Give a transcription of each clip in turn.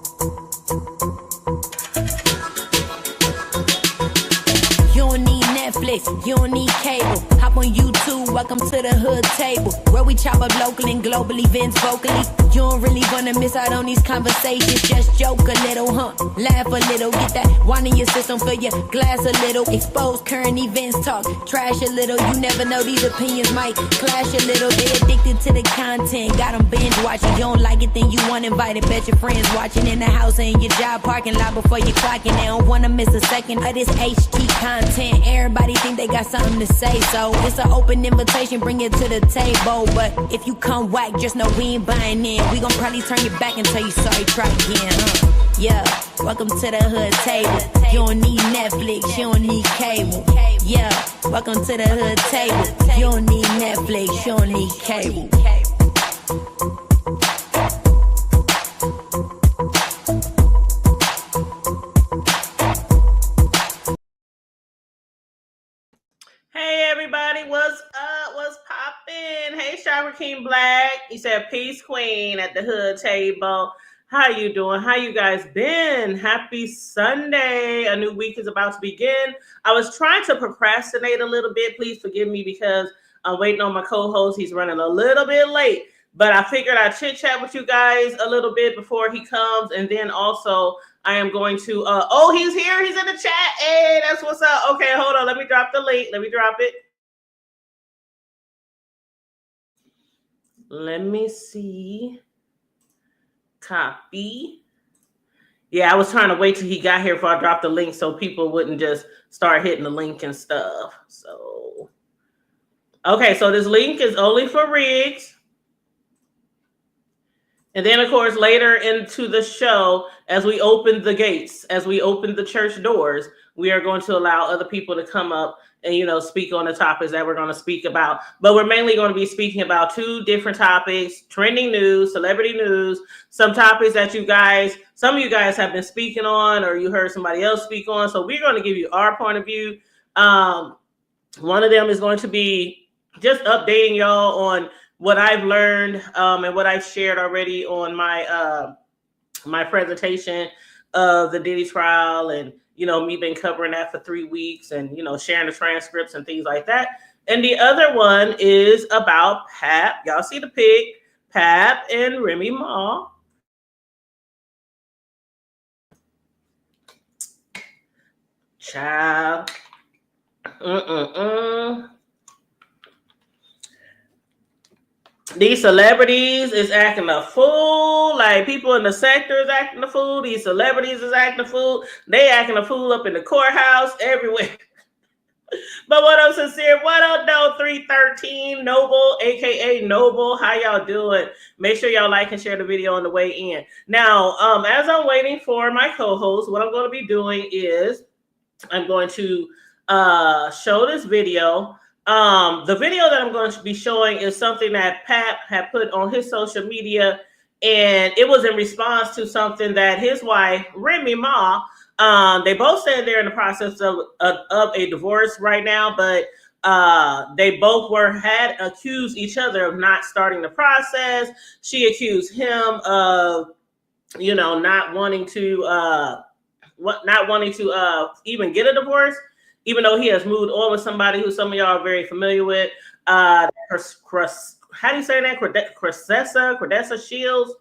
You don't need Netflix, you don't need cable. Hop on YouTube, welcome to the hood table, where we chop up local and global events vocally. You don't really wanna miss out on these conversations. Just joke a little, laugh a little, get that wine in your system, fill your glass a little. Expose current events, talk trash a little. You never know, these opinions might clash a little. They addicted to the content, got them binge watching. You don't like it, then you want invited. Bet your friends watching in the house and your job parking lot before you clocking. They don't wanna miss a second of this HT content. Everybody think they got something to say, so it's an open invitation, bring it to the table. But if you come whack, just know we ain't buying in. We gon' probably turn your back and tell you sorry, try again, Yeah, welcome to the hood table. You don't need Netflix, you don't need cable. Yeah, welcome to the hood table. You don't need Netflix, you don't need cable. Hey everybody, what's up? What's poppin'? Hey Shower King Black. He said peace queen at the hood table. How you doing? How you guys been? Happy Sunday. A new week is about to begin. I was trying to procrastinate a little bit. Please forgive me because I'm waiting on my co-host. He's running a little bit late, but I figured I'd chit chat with you guys a little bit before he comes. And then also I am going to, oh, he's here. He's in the chat. Hey, that's what's up. Okay, hold on. Let me drop the link. Let me drop it. Let me see. Copy. Yeah, I was trying to wait till he got here before I dropped the link so people wouldn't just start hitting the link and stuff. So, okay, so this link is only for Riggs. And then, of course, later into the show, as we open the gates, as we open the church doors, we are going to allow other people to come up and, speak on the topics that we're going to speak about. But we're mainly going to be speaking about two different topics: trending news, celebrity news, some topics that some of you guys have been speaking on, or you heard somebody else speak on. So we're going to give you our point of view. One of them is going to be just updating y'all on what I've learned and what I've shared already on my my presentation of the Diddy trial, and me been covering that for 3 weeks, and sharing the transcripts and things like that. And the other one is about Pap. Y'all see the pic, Pap and Remy Ma. Child. These celebrities is acting a fool. Like, people in the sector is acting a fool. These celebrities is acting a fool. They acting a fool up in the courthouse, everywhere. But what up, Sincere? What up, though? 313 Noble, aka Noble. How y'all doing? Make sure y'all like and share the video on the way in. Now, as I'm waiting for my co-host, what I'm going to be doing is I'm going to show this video. The video that I'm going to be showing is something that Pap had put on his social media, and it was in response to something that his wife, Remy Ma, they both said they're in the process of a divorce right now, but they both had accused each other of not starting the process. She accused him of, not wanting to even get a divorce, even though he has moved on with somebody who some of y'all are very familiar with. How do you say that? Cressessa Shields.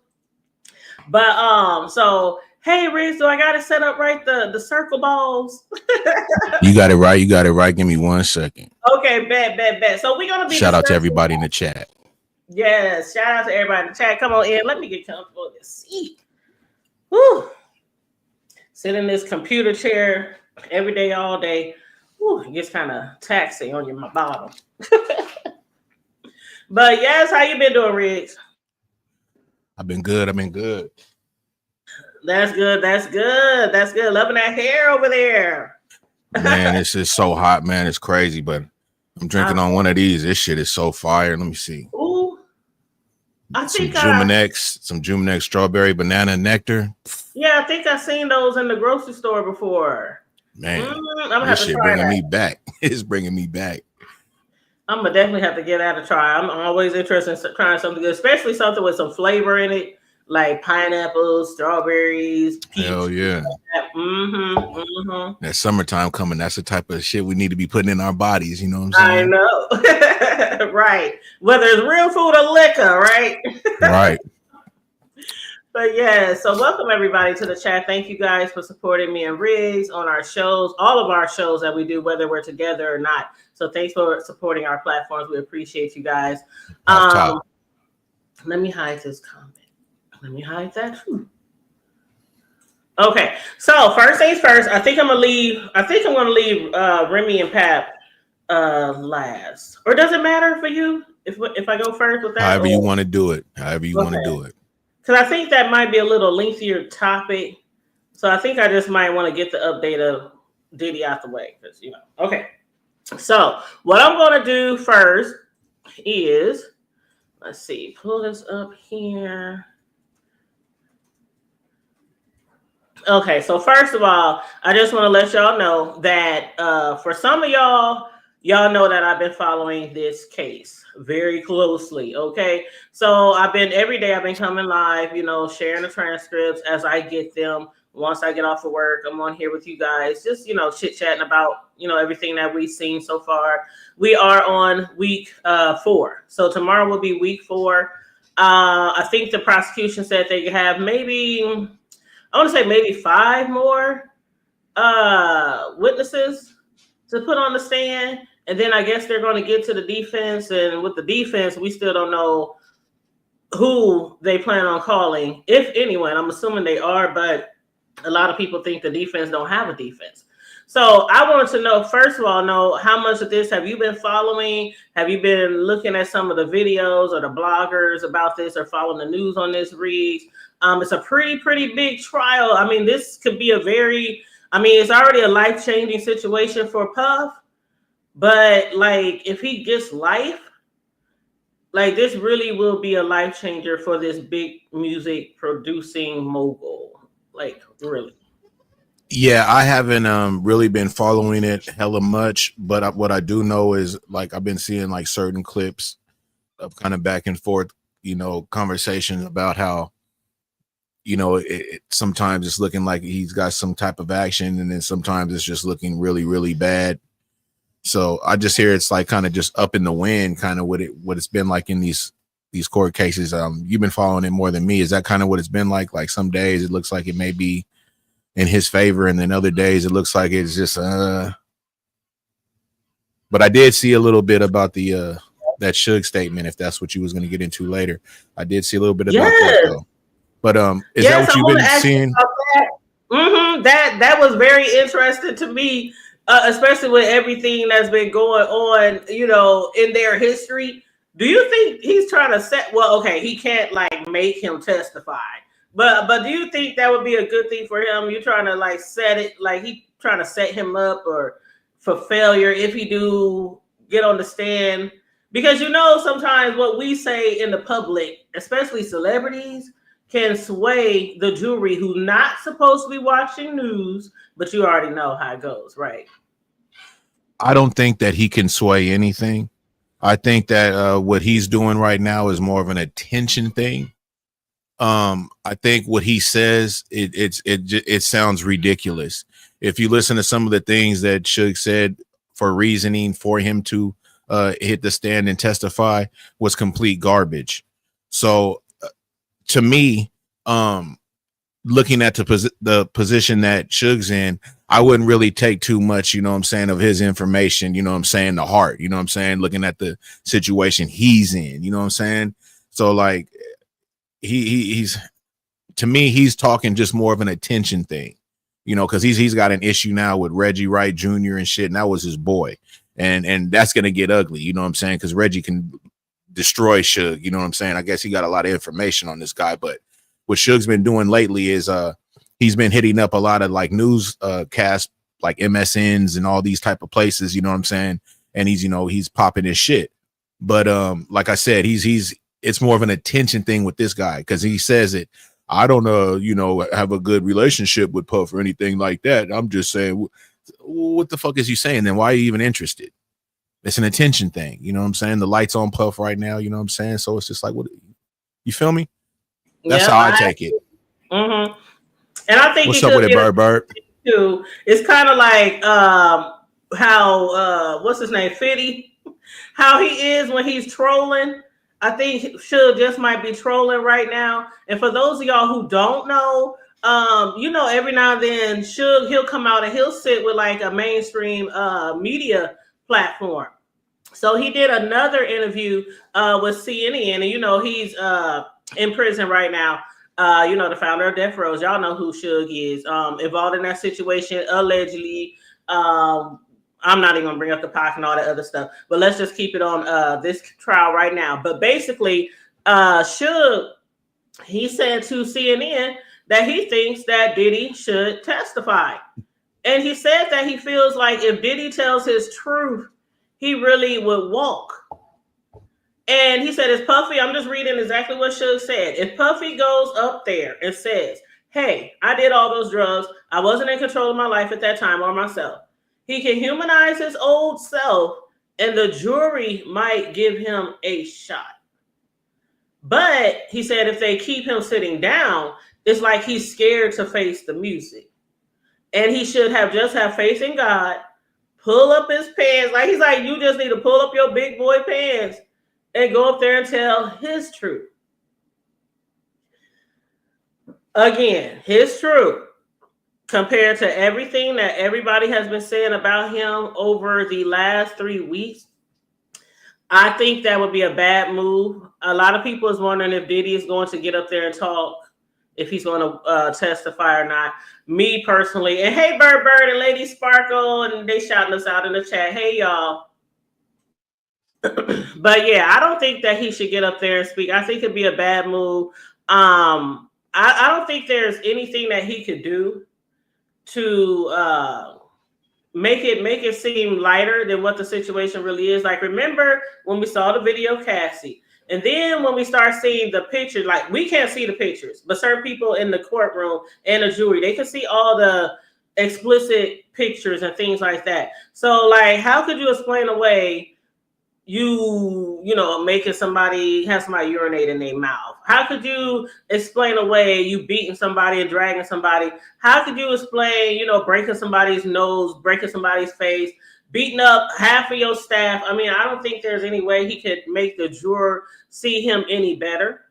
But so, hey Riz, do I got to set up right the circle balls? You got it right. You got it right. Give me 1 second. Okay, bet. So we're gonna be shout out to everybody in the chat. Yes, shout out to everybody in the chat. Come on in. Let me get comfortable in this seat. Woo. Sit in this computer chair every day, all day. Whew, it gets kind of taxing on my bottom. But yes, how you been doing, Riggs? I've been good. That's good. Loving that hair over there. Man, it's just so hot, man. It's crazy, but I'm drinking on one of these. This shit is so fire. Let me see. Ooh. Some Jumenex strawberry banana nectar. Yeah, I think I've seen those in the grocery store before. Man, this shit bringing me back. It's bringing me back. I'm gonna definitely have to get that a try. I'm always interested in trying something good, especially something with some flavor in it. like pineapples, strawberries, Hell peach. yeah. That summertime coming, that's the type of shit we need to be putting in our bodies, you know what I'm saying? I know. Right. Whether it's real food or liquor, right? Right. But yeah, so welcome everybody to the chat. Thank you guys for supporting me and Riggs on our shows, all of our shows that we do, whether we're together or not. So thanks for supporting our platforms. We appreciate you guys. Let me hide this comment. Let me hide that too. Okay, so first things first. I think I'm gonna leave Remy and Pap last. Or does it matter for you if I go first with that? However you want to do it. However you want to do it. Because I think that might be a little lengthier topic. So I think I just might want to get the update of Diddy out the way. Because, you know. Okay. So what I'm going to do first is, let's see, pull this up here. Okay. So first of all, I just want to let y'all know that for some of y'all know that I've been following this case very closely. Okay. So every day I've been coming live, you know, sharing the transcripts as I get them. Once I get off of work, I'm on here with you guys, just, you know, chit chatting about, you know, everything that we've seen so far. We are on week 4. So tomorrow will be week 4. I think the prosecution said they have maybe 5 more witnesses to put on the stand. And then I guess they're going to get to the defense. And with the defense, we still don't know who they plan on calling, if anyone. I'm assuming they are, but a lot of people think the defense don't have a defense. So I wanted to know, first of all, how much of this have you been following? Have you been looking at some of the videos or the bloggers about this or following the news on this, Riggs? It's a pretty big trial. I mean, this could be it's already a life-changing situation for Puff. But like, if he gets life, like this really will be a life changer for this big music producing mogul. Like, really. Yeah, I haven't really been following it hella much, but what I do know is, like, I've been seeing like certain clips of kind of back and forth, you know, conversations about how, you know, sometimes it's looking like he's got some type of action, and then sometimes it's just looking really, really bad. So I just hear it's like kind of just up in the wind, kind of what it's been like in these court cases. You've been following it more than me. Is that kind of what it's been like? Like some days it looks like it may be in his favor, and then other days it looks like it's just But I did see a little bit about the that Suge statement, if that's what you was going to get into later. I did see a little bit about that though. But is that what you've been seeing? That was very interesting to me. Especially with everything that's been going on, you know, in their history. Do you think he's trying to he can't like make him testify, but do you think that would be a good thing for him? You trying to like set it, like he trying to set him up or for failure if he do get on the stand? Because, you know, sometimes what we say in the public, especially celebrities, can sway the jury who's not supposed to be watching news, but you already know how it goes, right? I don't think that he can sway anything. I think that what he's doing right now is more of an attention thing. I think what he says, it sounds ridiculous. If you listen to some of the things that Suge said for reasoning for him to hit the stand and testify was complete garbage. So to me, looking at the position that Suge's in, I wouldn't really take too much, you know what I'm saying, of his information, you know what I'm saying, the heart, you know what I'm saying, looking at the situation he's in, you know what I'm saying? So like he's to me, he's talking just more of an attention thing, you know, because he's got an issue now with Reggie Wright Jr. and shit, and that was his boy. And that's gonna get ugly, you know what I'm saying? Because Reggie can destroy Suge, you know what I'm saying? I guess he got a lot of information on this guy, but what Suge's been doing lately is he's been hitting up a lot of like news casts like MSNs and all these type of places, you know what I'm saying? And he's popping his shit. But like I said, it's more of an attention thing with this guy, because he says it. I don't have a good relationship with Puff or anything like that. I'm just saying, what the fuck is you saying then? Why are you even interested? It's an attention thing, you know what I'm saying? The light's on Puff right now, you know what I'm saying? So it's just like, what, you feel me? That's how I take it. Mm-hmm. And I think what's up with it, Bird? Too. It's kind of like how what's his name, Fitty, how he is when he's trolling. I think Suge just might be trolling right now. And for those of y'all who don't know, you know, every now and then Suge, he'll come out and he'll sit with like a mainstream media platform. So he did another interview with CNN, and you know he's in prison right now. You know, the founder of Death Row. Y'all know who Suge is. Involved in that situation, allegedly. I'm not even gonna bring up the Pac and all that other stuff, but let's just keep it on this trial right now. But basically, Suge, he said to CNN that he thinks that Diddy should testify. And he said that he feels like if Diddy tells his truth, he really would walk. And he said, it's Puffy. I'm just reading exactly what Suge said. If Puffy goes up there and says, hey, I did all those drugs, I wasn't in control of my life at that time or myself, he can humanize his old self and the jury might give him a shot. But he said if they keep him sitting down, it's like he's scared to face the music. And he should just have faith in God, pull up his pants. Like he's like, you just need to pull up your big boy pants and go up there and tell his truth. Again, his truth compared to everything that everybody has been saying about him over the last 3 weeks. I think that would be a bad move. A lot of people is wondering if Diddy is going to get up there and talk, if he's going to testify or not. Me personally, and hey, Bird and Lady Sparkle, and they shouting us out in the chat. Hey, y'all. But yeah, I don't think that he should get up there and speak. I think it'd be a bad move. I don't think there's anything that he could do to make it seem lighter than what the situation really is. Like, remember when we saw the video of Cassie, and then when we start seeing the pictures, like we can't see the pictures, but certain people in the courtroom and the jury, they can see all the explicit pictures and things like that. So like, how could you explain away you know, making somebody have somebody urinate in their mouth? How could you explain away you beating somebody and dragging somebody? How could you explain, you know, breaking somebody's nose, breaking somebody's face, beating up half of your staff? I mean, I don't think there's any way he could make the juror see him any better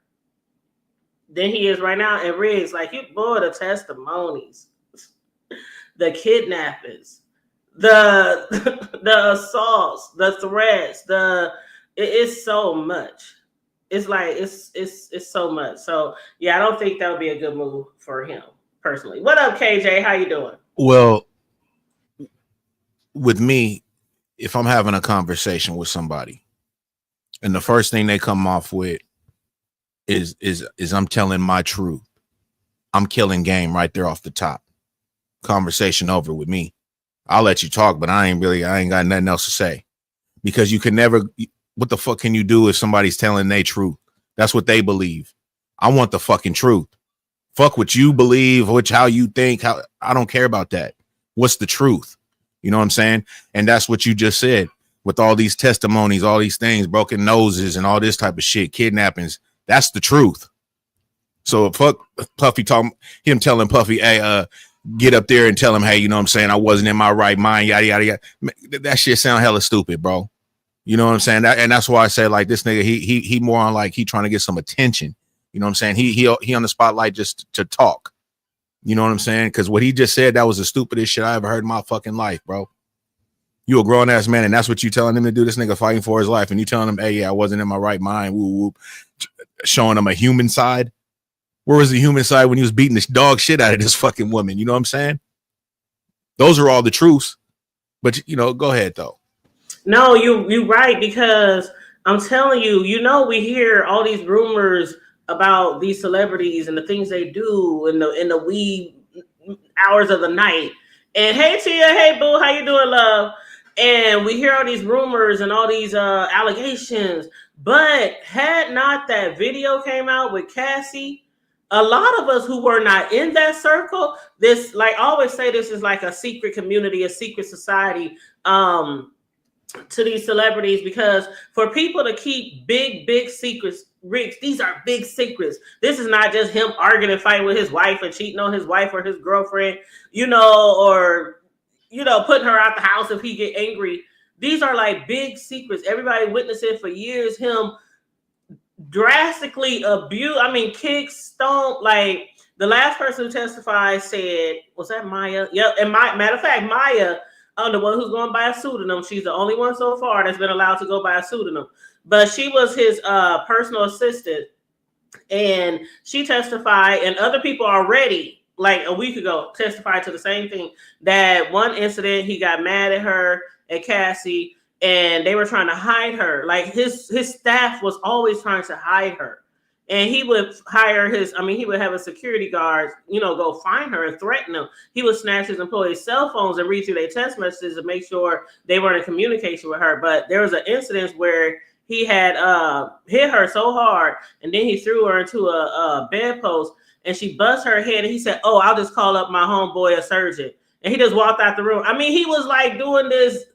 than he is right now. And Riggs, like, you boy, the testimonies, the kidnappings, the assaults, the threats, it's so much. It's like it's so much. So yeah, I don't think that would be a good move for him personally. What up, KJ? How you doing? Well, with me, if I'm having a conversation with somebody and the first thing they come off with is I'm telling my truth, I'm killing game right there off the top. Conversation over with me. I'll let you talk, but I ain't got nothing else to say, because you can never, what the fuck can you do if somebody's telling their truth? That's what they believe. I want the fucking truth. Fuck what you believe, how you think, I don't care about that. What's the truth? You know what I'm saying? And that's what you just said with all these testimonies, all these things, broken noses and all this type of shit, kidnappings. That's the truth. So fuck Puffy him telling Puffy, hey, get up there and tell him, hey, you know what I'm saying, I wasn't in my right mind, yada, yada, yada. That shit sound hella stupid, bro. You know what I'm saying? And that's why I say, like, this nigga, he more on like he trying to get some attention. You know what I'm saying? He on the spotlight just to talk. You know what I'm saying? Because what he just said, that was the stupidest shit I ever heard in my fucking life, bro. You a grown ass man, and that's what you telling him to do. This nigga fighting for his life, and you telling him, hey, yeah, I wasn't in my right mind. Woo, woo. Showing him a human side. Where was the human side when he was beating the dog shit out of this fucking woman? You know what I'm saying? Those are all the truths. But, you know, go ahead, though. No, you're right, because I'm telling you, you know, we hear all these rumors about these celebrities and the things they do in the wee hours of the night. And hey, Tia, hey, boo, how you doing, love? And we hear all these rumors and all these allegations. But had not that video came out with Cassie, a lot of us who were not in that circle, this, like I always say, this is like a secret community, a secret society to these celebrities, because for people to keep big secrets Riggs, these are big secrets. This is not just him arguing and fighting with his wife and cheating on his wife or his girlfriend, or putting her out the house if he get angry. These are like big secrets. Everybody witnessed it for years. Him drastically kick, stomp. Like the last person who testified said, was that Maya? Yep. And matter of fact, Maya, the one who's going by a pseudonym. She's the only one so far that's been allowed to go by a pseudonym. But she was his personal assistant, and she testified, and other people already, like a week ago, testified to the same thing. That one incident, he got mad at her, at Cassie, and they were trying to hide her. Like his staff was always trying to hide her. And he would hire he would have a security guard, go find her and threaten them. He would snatch his employees' cell phones and read through their text messages and make sure they weren't in communication with her. But there was an incident where he had hit her so hard, and then he threw her into a bedpost, and she bust her head, and he said, "Oh, I'll just call up my homeboy, a surgeon." And he just walked out the room. I mean, he was like doing this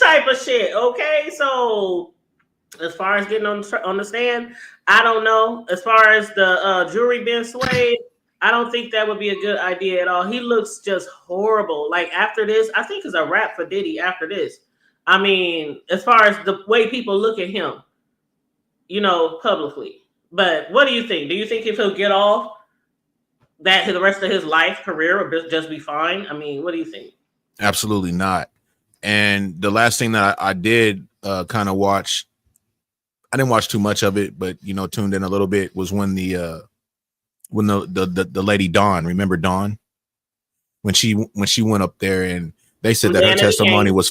type of shit, okay? So as far as getting on the stand, I don't know. As far as the jury being swayed, I don't think that would be a good idea at all. He looks just horrible. Like after this, I think it's a wrap for Diddy after this. I mean, as far as the way people look at him, publicly. But what do you think? Do you think if he'll get off, that the rest of his career will just be fine? I mean, what do you think? Absolutely not. And the last thing that I did kind of watch, I didn't watch too much of it, but tuned in a little bit, was when the lady Dawn, remember Dawn, when she went up there, and they said that her testimony was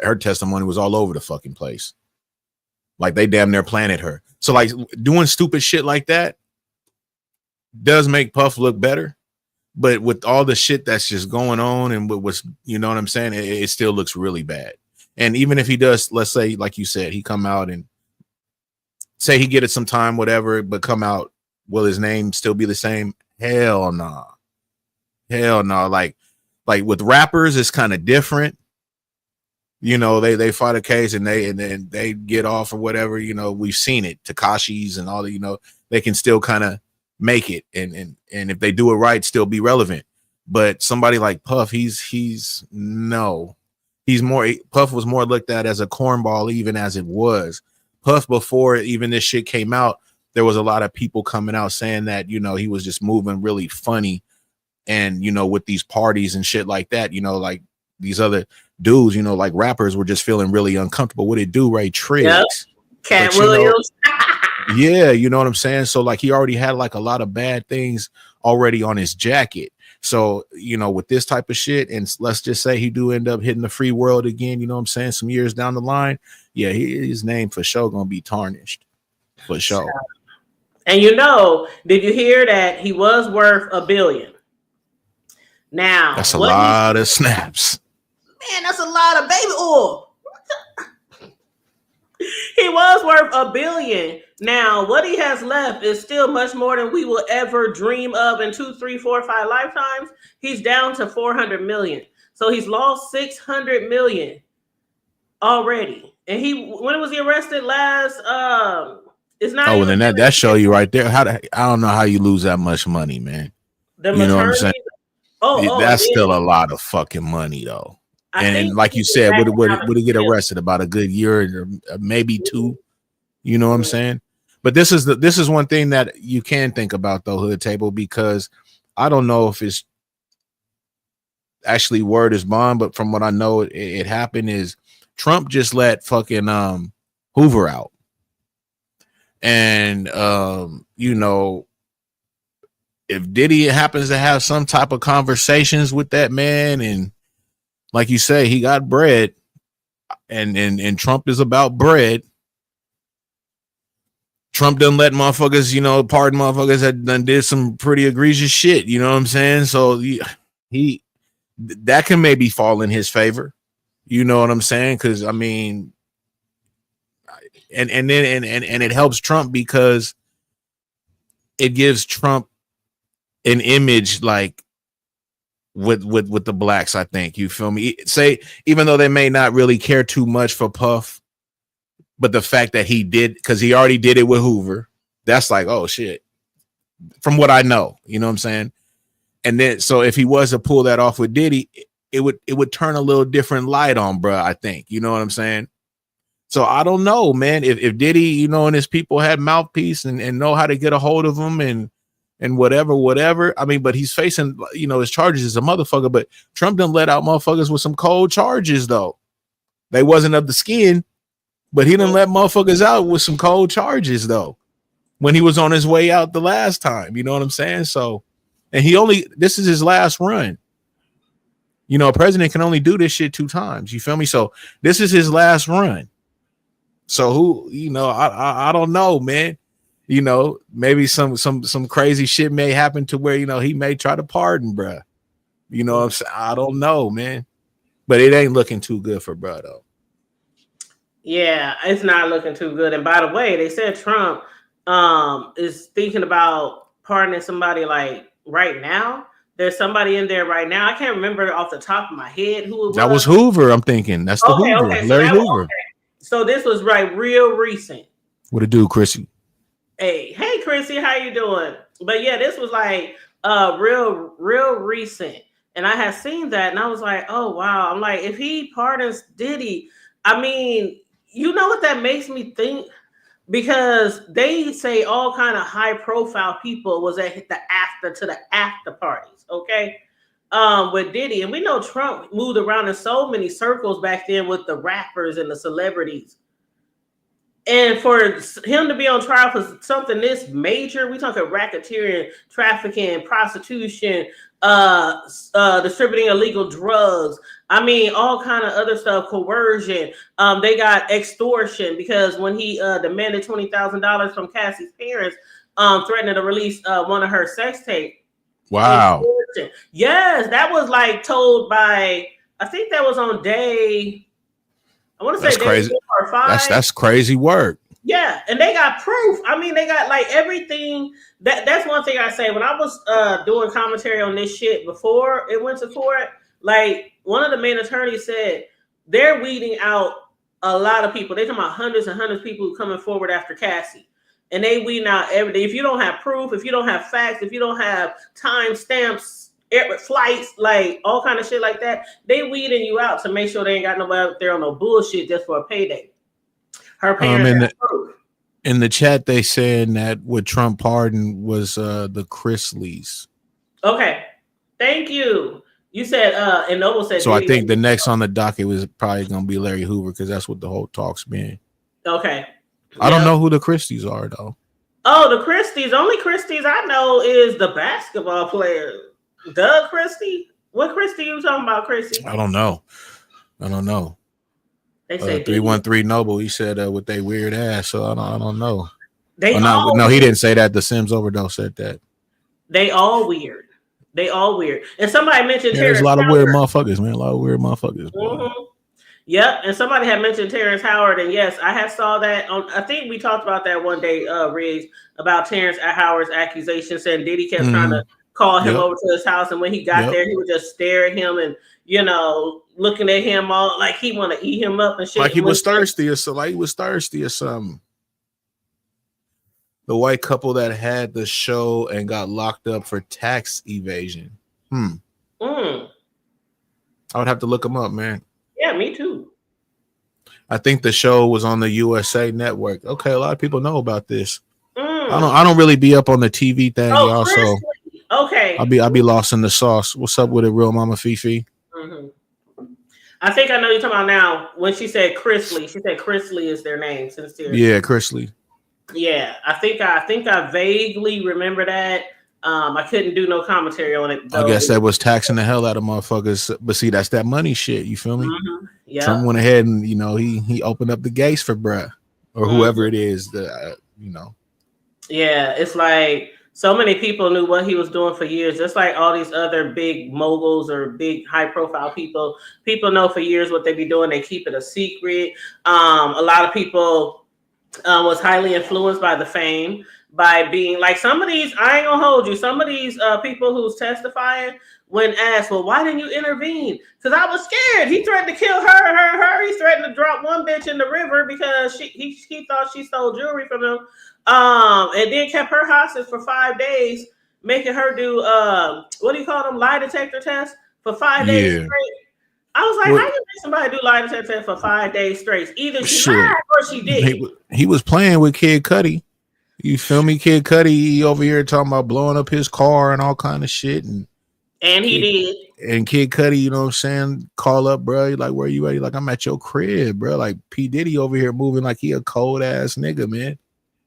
her testimony was all over the fucking place. Like they damn near planted her. So like doing stupid shit like that does make Puff look better, but with all the shit that's just going on and what's, what I'm saying, it still looks really bad. And even if he does, let's say, like you said, he come out and say he get it some time, whatever, but come out, will his name still be the same? Hell no. Hell no. Like with rappers, it's kind of different. They fight a case and they get off or whatever. We've seen it. Tekashi's and all the, they can still kind of make it, and if they do it right, still be relevant. But somebody like Puff, Puff was more looked at as a cornball, even as it was. Puff, before even this shit came out, there was a lot of people coming out saying that, he was just moving really funny, and with these parties and shit like that, like these other dudes, like rappers were just feeling really uncomfortable with it. Do Ray Triggs, yep. Cat Williams. Yeah, you know what I'm saying? So like he already had like a lot of bad things already on his jacket. So, with this type of shit, and let's just say he do end up hitting the free world again, you know what I'm saying, some years down the line, yeah, his name for sure gonna be tarnished. For sure. And did you hear that he was worth $1 billion? Now that's a lot of snaps. Man, that's a lot of baby oil. He was worth $1 billion. Now, what he has left is still much more than we will ever dream of in 2, 3, 4, 5 lifetimes. He's down to $400 million. So he's lost $600 million already. And when was he arrested last? It's not. Oh, then that show you right there. I don't know how you lose that much money, man. You know what I'm saying? That's still a lot of fucking money, though. And like you said, would he get arrested about a good year or maybe 2? You know what I'm saying? But this is one thing that you can think about, though, Hood Table, because I don't know if it's actually word is bond, but from what I know, it happened is Trump just let fucking Hoover out. And if Diddy happens to have some type of conversations with that man, and like you say, he got bread, and Trump is about bread. Trump done let motherfuckers, pardon motherfuckers that done did some pretty egregious shit. You know what I'm saying? So he that can maybe fall in his favor. You know what I'm saying? Because I mean, and it helps Trump because it gives Trump an image like with the blacks. I think, you feel me? Say, even though they may not really care too much for Puff, But the fact that he did, because he already did it with Hoover, that's like, oh shit. From what I know, you know what I'm saying? And then, so if he was to pull that off with Diddy, it would turn a little different light on, bro. I think, you know what I'm saying? So I don't know, man. If Diddy, you know, and his people had mouthpiece and know how to get a hold of him and whatever. I mean, but he's facing, you know, his charges as a motherfucker. But Trump done let out motherfuckers with some cold charges, though. They wasn't of the skin, but he done let motherfuckers out with some cold charges, though, when he was on his way out the last time. You know what I'm saying? So, and this is his last run. You know, a president can only do this shit 2 times. You feel me? So this is his last run. So who, you know, I don't know, man. You know, maybe some crazy shit may happen to where, you know, he may try to pardon bruh. You know what I'm saying? I don't know, man. But it ain't looking too good for bruh, though. Yeah, it's not looking too good. And by the way, they said Trump is thinking about pardoning somebody like right now. There's somebody in there right now. I can't remember off the top of my head who it was. That was Hoover, I'm thinking. That's the Hoover, okay. Larry Hoover. Okay. So this was real recent. What it do, Chrissy? Hey, Chrissy, how you doing? But yeah, this was like real recent. And I had seen that and I was like, oh wow. I'm like, if he pardons Diddy, I mean, you know what that makes me think? Because they say all kind of high profile people was at the after parties, okay? With Diddy. And we know Trump moved around in so many circles back then with the rappers and the celebrities. And for him to be on trial for something this major, we talking racketeering, trafficking, prostitution, distributing illegal drugs. I mean, all kind of other stuff, coercion. They got extortion because when he demanded $20,000 from Cassie's parents, threatening to release one of her sex tapes. Wow. Yes, that was like told by, I think that was on day, I want to say crazy. Day 4 or 5. That's crazy work. Yeah, and they got proof. I mean, they got like everything. That's one thing I say. When I was doing commentary on this shit before it went to court, like one of the main attorneys said, they're weeding out a lot of people. They're talking about hundreds and hundreds of people who coming forward after Cassie. And they weeding out everything. If you don't have proof, if you don't have facts, if you don't have time stamps, flights, like all kind of shit like that, they weeding you out to make sure they ain't got nobody out there on no bullshit just for a payday. Her parents in the chat, they saying that what Trump pardoned was the Chrisleys. Okay, thank you. You said and Noble said. So I think the next on the docket was probably gonna be Larry Hoover because that's what the whole talk's been. Okay. I don't know who the Christies are though. Oh, the Christies. Only Christies I know is the basketball player, Doug Christie. What Christie you talking about, Christie? I don't know. They say 313 Noble. He said with they weird ass. So I don't know. No, he didn't say that. The Sims Overdose said that. They all weird. And somebody mentioned there's a lot of weird motherfuckers, man. A lot of weird motherfuckers. Mm-hmm. Yep. And somebody had mentioned Terrence Howard. And yes, I had saw that on. I think we talked about that one day, Riggs, about Terrence Howard's accusations, saying Diddy kept trying to call him over to his house, and when he got there, he would just stare at him and looking at him all like he want to eat him up and shit. Like he was thirsty or something. The white couple that had the show and got locked up for tax evasion. I would have to look them up, man. Yeah, me too. I think the show was on the USA Network. Okay, a lot of people know about this. I don't really be up on the TV thing, y'all. So okay, I'll be lost in the sauce. What's up with it, Real Mama Fifi? I think I know you're talking about now. When she said Chrisley, she said Chrisley is their name. Sincerely. Yeah, Chrisley. Yeah, I think I vaguely remember that. I couldn't do no commentary on it, though. I guess that was taxing the hell out of motherfuckers. But see, that's that money shit. You feel me? Yeah. Trump went ahead and he opened up the gates for bruh or whoever it is that Yeah, it's like so many people knew what he was doing for years. Just like all these other big moguls or big high profile people. People know for years what they be doing. They keep it a secret. A lot of people was highly influenced by the fame. by being like some of these. I ain't gonna hold you. Some of these people who's testifying, when asked, well, why didn't you intervene? Because I was scared. He threatened to kill her. He threatened to drop one bitch in the river because he thought she stole jewelry from him. And then kept her hostage for 5 days, making her do what do you call them, lie detector tests for 5 days straight. I was like, how you make somebody do lie detector tests for 5 days straight? Either she lied or she did. He was playing with Kid Cudi. You feel me? Kid Cudi over here talking about blowing up his car and all kind of shit, and he did. And Kid Cudi, you know what I'm saying, call up, bro. Like, where you at? He like, I'm at your crib, bro. Like P. Diddy over here moving like he a cold ass nigga, man.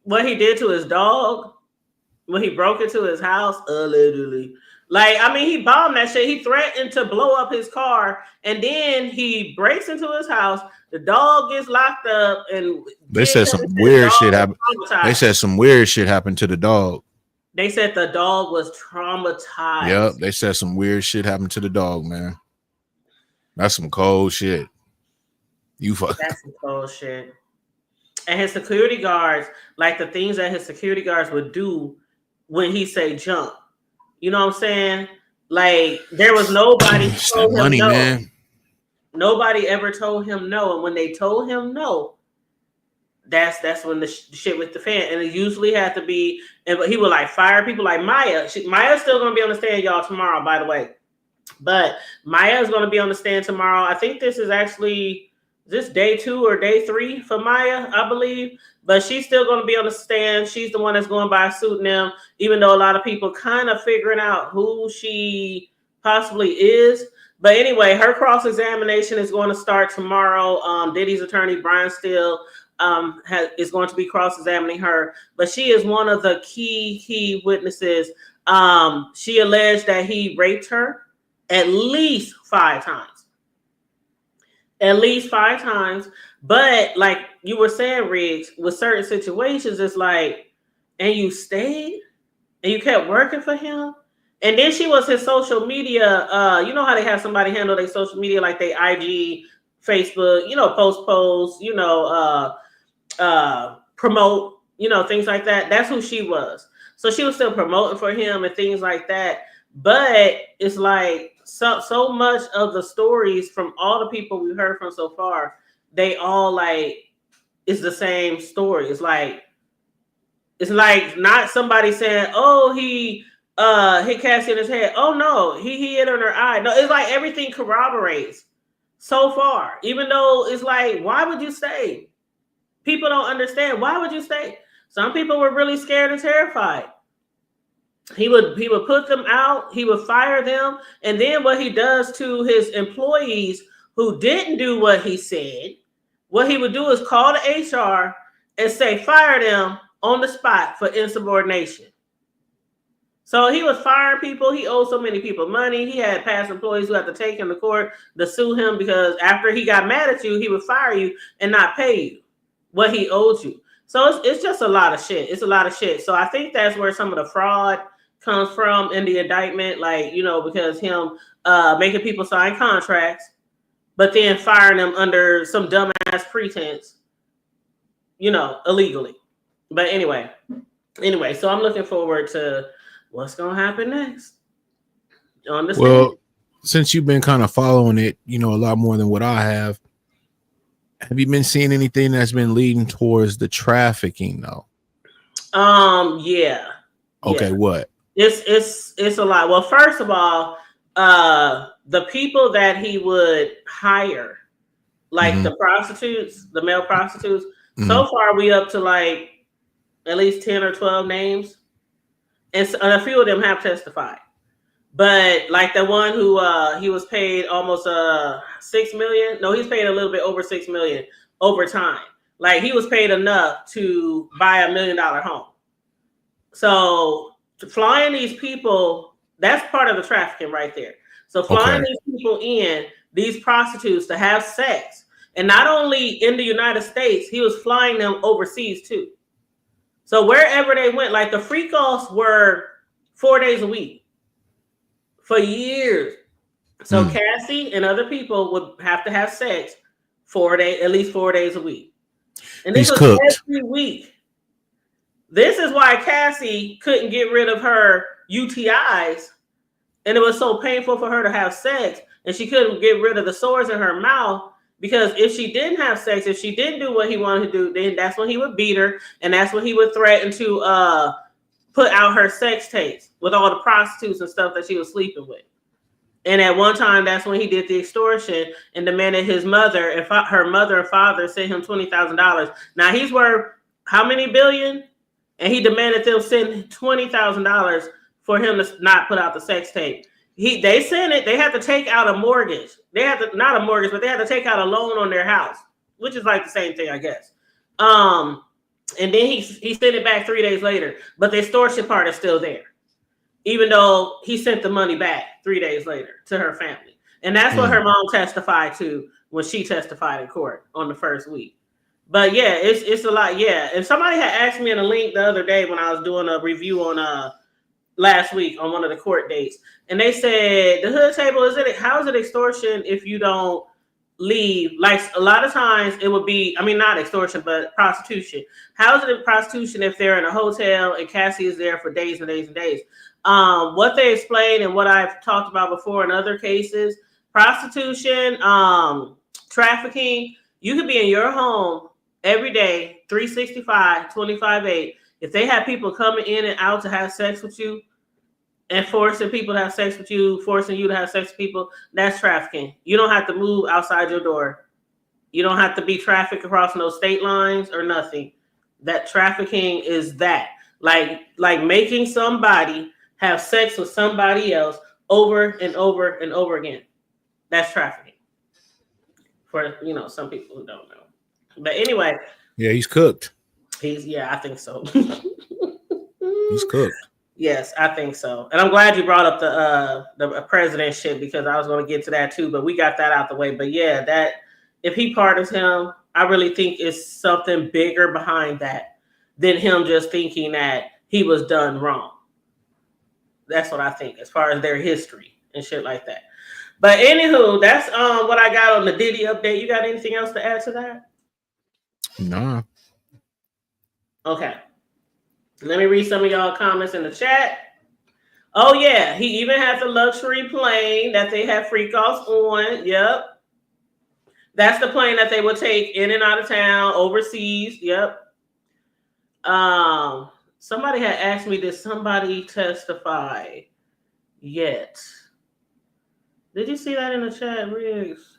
What he did to his dog when he broke into his house, allegedly. Like, I mean, he bombed that shit. He threatened to blow up his car, and then he breaks into his house. The dog gets locked up, and they said some weird shit happened. They said some weird shit happened to the dog. They said the dog was traumatized. Yep, they said some weird shit happened to the dog, man. That's some cold shit. That's some cold shit. And his security guards, like the things that his security guards would do when he say jump. You know what I'm saying? Like, there was nobody told him money, no. Man. Nobody ever told him no. And when they told him no, that's when the shit with the fan. And it usually had to be, and he would like fire people like Maya. Maya's still going to be on the stand, y'all, tomorrow, by the way. But Maya's going to be on the stand tomorrow. I think this is actually this day 2 or day 3 for Maya, I believe. But she's still going to be on the stand. She's the one that's going by a pseudonym, even though a lot of people kind of figuring out who she possibly is. But anyway, her cross-examination is going to start tomorrow. Diddy's attorney, Brian Steele, is going to be cross-examining her. But she is one of the key witnesses. She alleged that he raped her at least 5 times. At least 5 times. But like you were saying, Riggs, with certain situations, it's like, and you stayed and you kept working for him. And then she was his social media. You know how they have somebody handle their social media, like they IG, Facebook, you know, post, you know, promote, you know, things like that. That's who she was. So she was still promoting for him and things like that. But it's like so much of the stories from all the people we've heard from so far, they all like, it's the same story. It's like not somebody saying, oh, he hit Cassie in his head. Oh no, he hit on her eye. No, it's like everything corroborates so far. Even though it's like, why would you stay? People don't understand. Why would you stay? Some people were really scared and terrified. He would put them out. He would fire them. And then what he does to his employees who didn't do what he said, what he would do is call the HR and say, fire them on the spot for insubordination. So he was firing people. He owed so many people money. He had past employees who had to take him to court to sue him because after he got mad at you, he would fire you and not pay you what he owed you. So it's just a lot of shit. It's a lot of shit. So I think that's where some of the fraud comes from in the indictment, like, you know, because him making people sign contracts, but then firing them under some dumbass pretense, you know, illegally. But anyway, so I'm looking forward to what's going to happen next on this. Well, since you've been kind of following it, you know, a lot more than what I have you been seeing anything that's been leading towards the trafficking though? Yeah. Okay, yeah. What? It's a lot. Well, first of all, the people that he would hire, like the prostitutes, the male prostitutes, so far we up to like at least 10 or 12 names. And a few of them have testified. But like the one who he was paid almost $6 million. No, he's paid a little bit over $6 million over time. Like he was paid enough to buy $1 million home. So flying these people, that's part of the trafficking right there. So flying these people in, these prostitutes to have sex. And not only in the United States, he was flying them overseas too. So wherever they went, like the free calls were 4 days a week for years. So Cassie and other people would have to have sex at least 4 days a week. And this was every week. This is why Cassie couldn't get rid of her UTIs, and it was so painful for her to have sex, and she couldn't get rid of the sores in her mouth, because if she didn't have sex, if she didn't do what he wanted to do, then that's when he would beat her, and that's when he would threaten to put out her sex tapes with all the prostitutes and stuff that she was sleeping with. And at one time, that's when he did the extortion and demanded his mother and her mother and father sent him $20,000. Now he's worth how many billion? And he demanded them send $20,000 for him to not put out the sex tape. They sent it. They had to take out a mortgage. They had to, not a mortgage, but they had to take out a loan on their house, which is like the same thing, I guess. And then he sent it back 3 days later, but the extortion part is still there, even though he sent the money back 3 days later to her family. And that's what her mom testified to when she testified in court on the first week. But yeah, it's a lot. Yeah. And somebody had asked me in a link the other day when I was doing a review on last week on one of the court dates. And they said the hood table, how is it extortion if you don't leave? Like a lot of times it would be, I mean, not extortion, but prostitution. How is it prostitution if they're in a hotel and Cassie is there for days and days and days? What they explained and what I've talked about before in other cases, prostitution, trafficking, you could be in your home every day, 365, 25/8. If they have people coming in and out to have sex with you and forcing people to have sex with you, forcing you to have sex with people, that's trafficking. You don't have to move outside your door. You don't have to be trafficked across no state lines or nothing. That trafficking is that. Like making somebody have sex with somebody else over and over and over again. That's trafficking. For, some people who don't know. But anyway. Yeah, he's cooked. I think so. He's cooked. Yes, I think so. And I'm glad you brought up the president shit, because I was going to get to that too, but we got that out the way. But yeah, that if he pardons him, I really think it's something bigger behind that than him just thinking that he was done wrong. That's what I think as far as their history and shit like that. But anywho, that's what I got on the Diddy update. You got anything else to add to that? Nah. Okay. Let me read some of y'all comments in the chat. Oh yeah, he even has a luxury plane that they have freak offs on. Yep. That's the plane that they would take in and out of town, overseas. Yep. Somebody had asked me, did somebody testify yet? Did you see that in the chat, Riggs?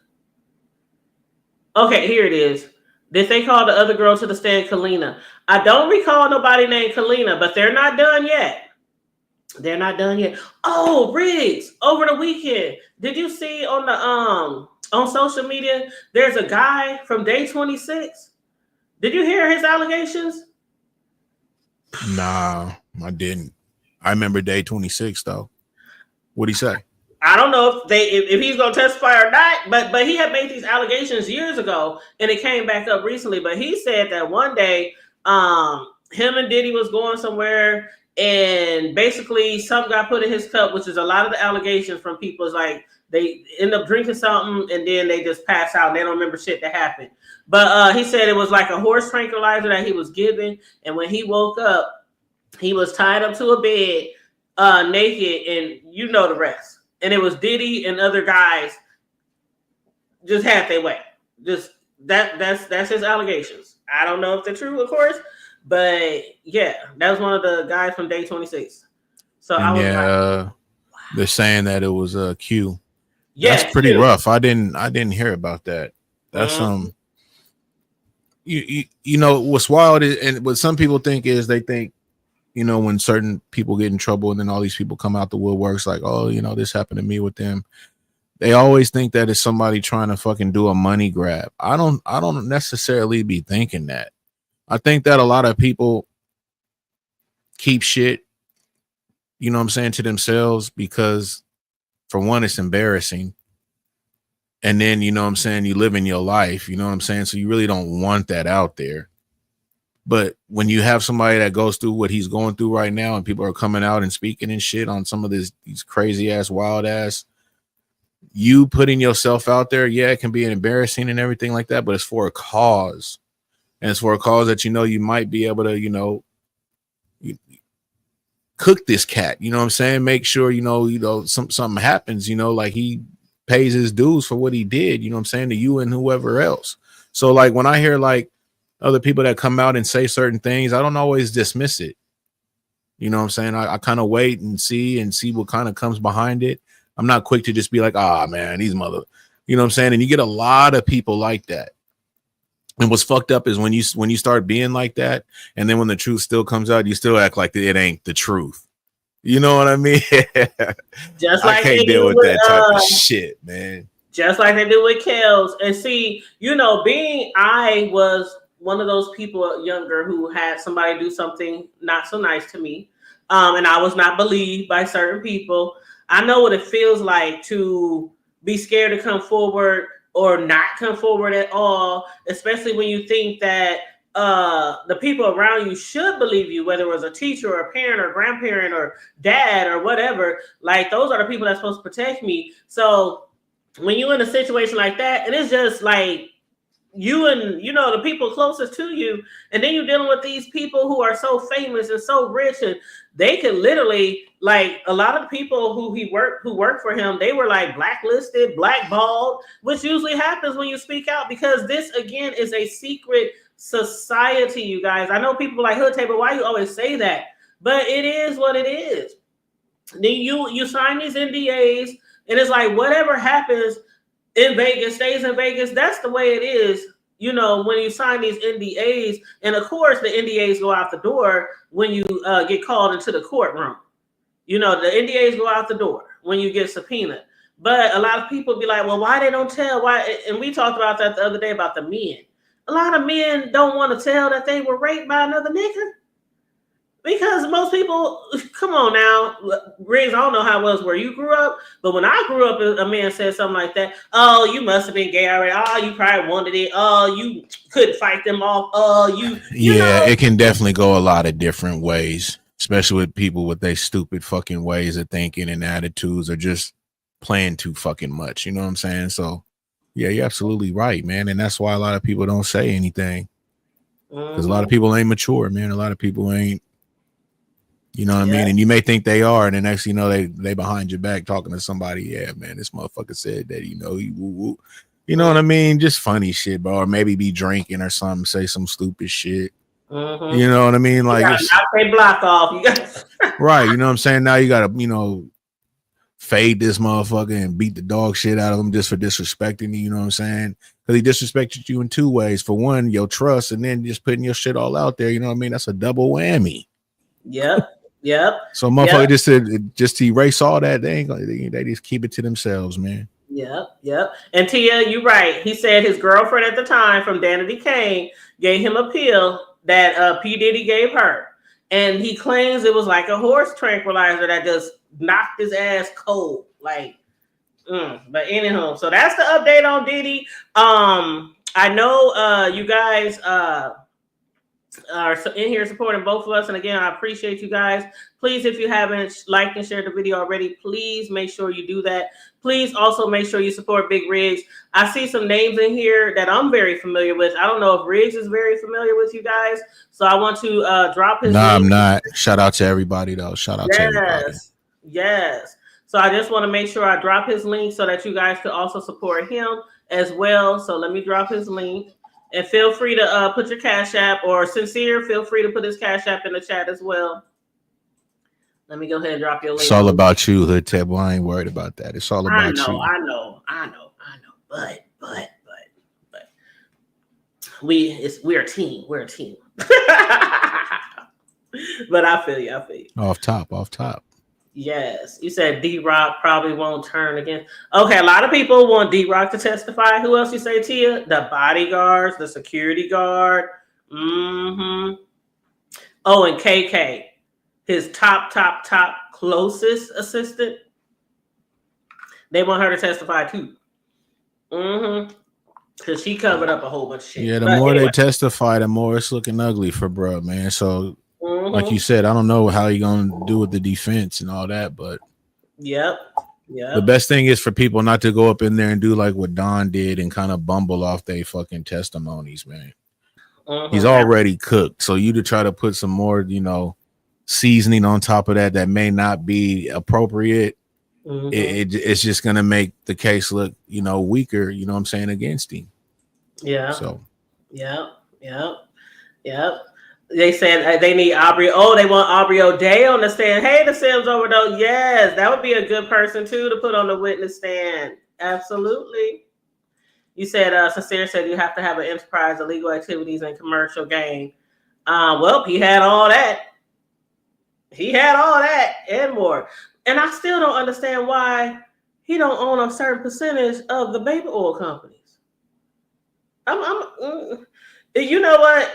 Okay, here it is. Did they call the other girl to the stand, Kalina? I don't recall nobody named Kalina, but they're not done yet. They're not done yet. Oh, Riggs, over the weekend, did you see on the on social media, there's a guy from Day 26? Did you hear his allegations? Nah, I didn't. I remember Day 26 though. What'd he say? I don't know if he's gonna testify or not, but he had made these allegations years ago, and it came back up recently. But he said that one day, him and Diddy was going somewhere, and basically something got put in his cup, which is a lot of the allegations from people is like they end up drinking something and then they just pass out and they don't remember shit that happened. But he said it was like a horse tranquilizer that he was given, and when he woke up, he was tied up to a bed, naked, and you know the rest. And it was Diddy and other guys just had their way. Just that's his allegations. I don't know if they're true, of course, but yeah, that was one of the guys from Day 26. So I was like, wow. They're saying that it was a Q. Yeah, that's pretty rough. I didn't hear about that. That's you know what's wild is, and what some people think is they think, when certain people get in trouble and then all these people come out the woodworks like, oh, this happened to me with them. They always think that it's somebody trying to fucking do a money grab. I don't necessarily be thinking that. I think that a lot of people keep shit, to themselves because, for one, it's embarrassing. And then, you live in your life, so you really don't want that out there. But when you have somebody that goes through what he's going through right now and people are coming out and speaking and shit on some of these crazy ass, wild ass, you putting yourself out there, yeah, it can be embarrassing and everything like that, but it's for a cause. And it's for a cause that, you might be able to, cook this cat. You know what I'm saying? Make sure, something happens, like he pays his dues for what he did, you know what I'm saying, to you and whoever else. So like when I hear like other people that come out and say certain things, I don't always dismiss it. You know what I'm saying? I kind of wait and see what kind of comes behind it. I'm not quick to just be like, man, these mother, you know what I'm saying? And you get a lot of people like that. And what's fucked up is when you start being like that, and then when the truth still comes out, you still act like it ain't the truth. You know what I mean? Just like I can't deal with that type of shit, man. Just like they do with Kels. And see, I was one of those people younger who had somebody do something not so nice to me. And I was not believed by certain people. I know what it feels like to be scared to come forward or not come forward at all, especially when you think that the people around you should believe you, whether it was a teacher or a parent or grandparent or dad or whatever. Like, those are the people that's supposed to protect me. So when you're in a situation like that, and it's just like you and the people closest to you, and then you're dealing with these people who are so famous and so rich, and they could literally, like, a lot of the people who worked for him, they were like blacklisted, blackballed, which usually happens when you speak out, because this again is a secret society, you guys. I know people are like, Hood Table, why you always say that? But it is what it is. Then you sign these NDAs, and it's like whatever happens in Vegas stays in Vegas. That's the way it is, when you sign these NDAs. And of course, the NDAs go out the door when you get called into the courtroom. The NDAs go out the door when you get subpoenaed. But a lot of people be like, well, why they don't tell? Why? And we talked about that the other day about the men. A lot of men don't want to tell that they were raped by another nigga. Because most people, come on now, Riggs, I don't know how it was where you grew up, but when I grew up, a man said something like that. Oh, you must have been gay already. Oh, you probably wanted it. Oh, you couldn't fight them off. Oh, you Yeah, it can definitely go a lot of different ways, especially with people with their stupid fucking ways of thinking and attitudes, or just playing too fucking much. You know what I'm saying? So, yeah, you're absolutely right, man. And that's why a lot of people don't say anything. Because a lot of people ain't mature, man. A lot of people ain't. You know what I mean? And you may think they are, and the next thing you know, they behind your back talking to somebody. Yeah, man, this motherfucker said that, he woo-woo. You know what I mean? Just funny shit, bro. Or maybe be drinking or something, say some stupid shit. Mm-hmm. You know what I mean? Like, knock their block off. Right, you know what I'm saying? Now you gotta, fade this motherfucker and beat the dog shit out of him just for disrespecting you, you know what I'm saying? Because he disrespected you in two ways. For one, your trust, and then just putting your shit all out there, you know what I mean? That's a double whammy. Yep. So motherfucker just to erase all that, they just keep it to themselves, man. Yep. And Tia, you're right. He said his girlfriend at the time from Danity Kane gave him a pill that P. Diddy gave her. And he claims it was like a horse tranquilizer that just knocked his ass cold. Like, but anyhow, so that's the update on Diddy. I know you guys are in here supporting both of us, and again, I appreciate you guys. Please, if you haven't liked and shared the video already, please make sure you do that. Please also make sure you support Big Riggs. I see some names in here that I'm very familiar with. I don't know if Riggs is very familiar with you guys, so I want to drop his link. I'm not. Shout out to everybody though. Shout out to everybody. Yes. So I just want to make sure I drop his link so that you guys could also support him as well. So let me drop his link. And feel free to put your Cash App, or Sincere, feel free to put his Cash App in the chat as well. Let me go ahead and drop your link. It's all about you, Hood Table. I ain't worried about that. It's all about you. I know. But we're a team. We're a team. But I feel you. Off top. Yes. You said D-Rock probably won't turn again. Okay, a lot of people want D-Rock to testify. Who else you say, Tia? The bodyguards, the security guard. Mm-hmm. Oh, and KK, his top closest assistant. They want her to testify too. Mm-hmm. Because she covered up a whole bunch of shit. Yeah, the more they testify, the more it's looking ugly for bruh, man. So like you said, I don't know how you're gonna do with the defense and all that, but Yep. The best thing is for people not to go up in there and do like what Don did and kind of bumble off their fucking testimonies, man. He's already cooked. So you to try to put some more, seasoning on top of that may not be appropriate, Mhm. it's just gonna make the case look, weaker, you know what I'm saying, against him. Yeah. So Yep. They said they need Aubrey. Oh, they want Aubrey O'Day on the stand. Hey, the Sims overdose. Yes, that would be a good person too to put on the witness stand. Absolutely. You said, Sincere said you have to have an enterprise, illegal activities, and commercial gain. Well, he had all that. He had all that and more. And I still don't understand why he don't own a certain percentage of the baby oil companies. You know what?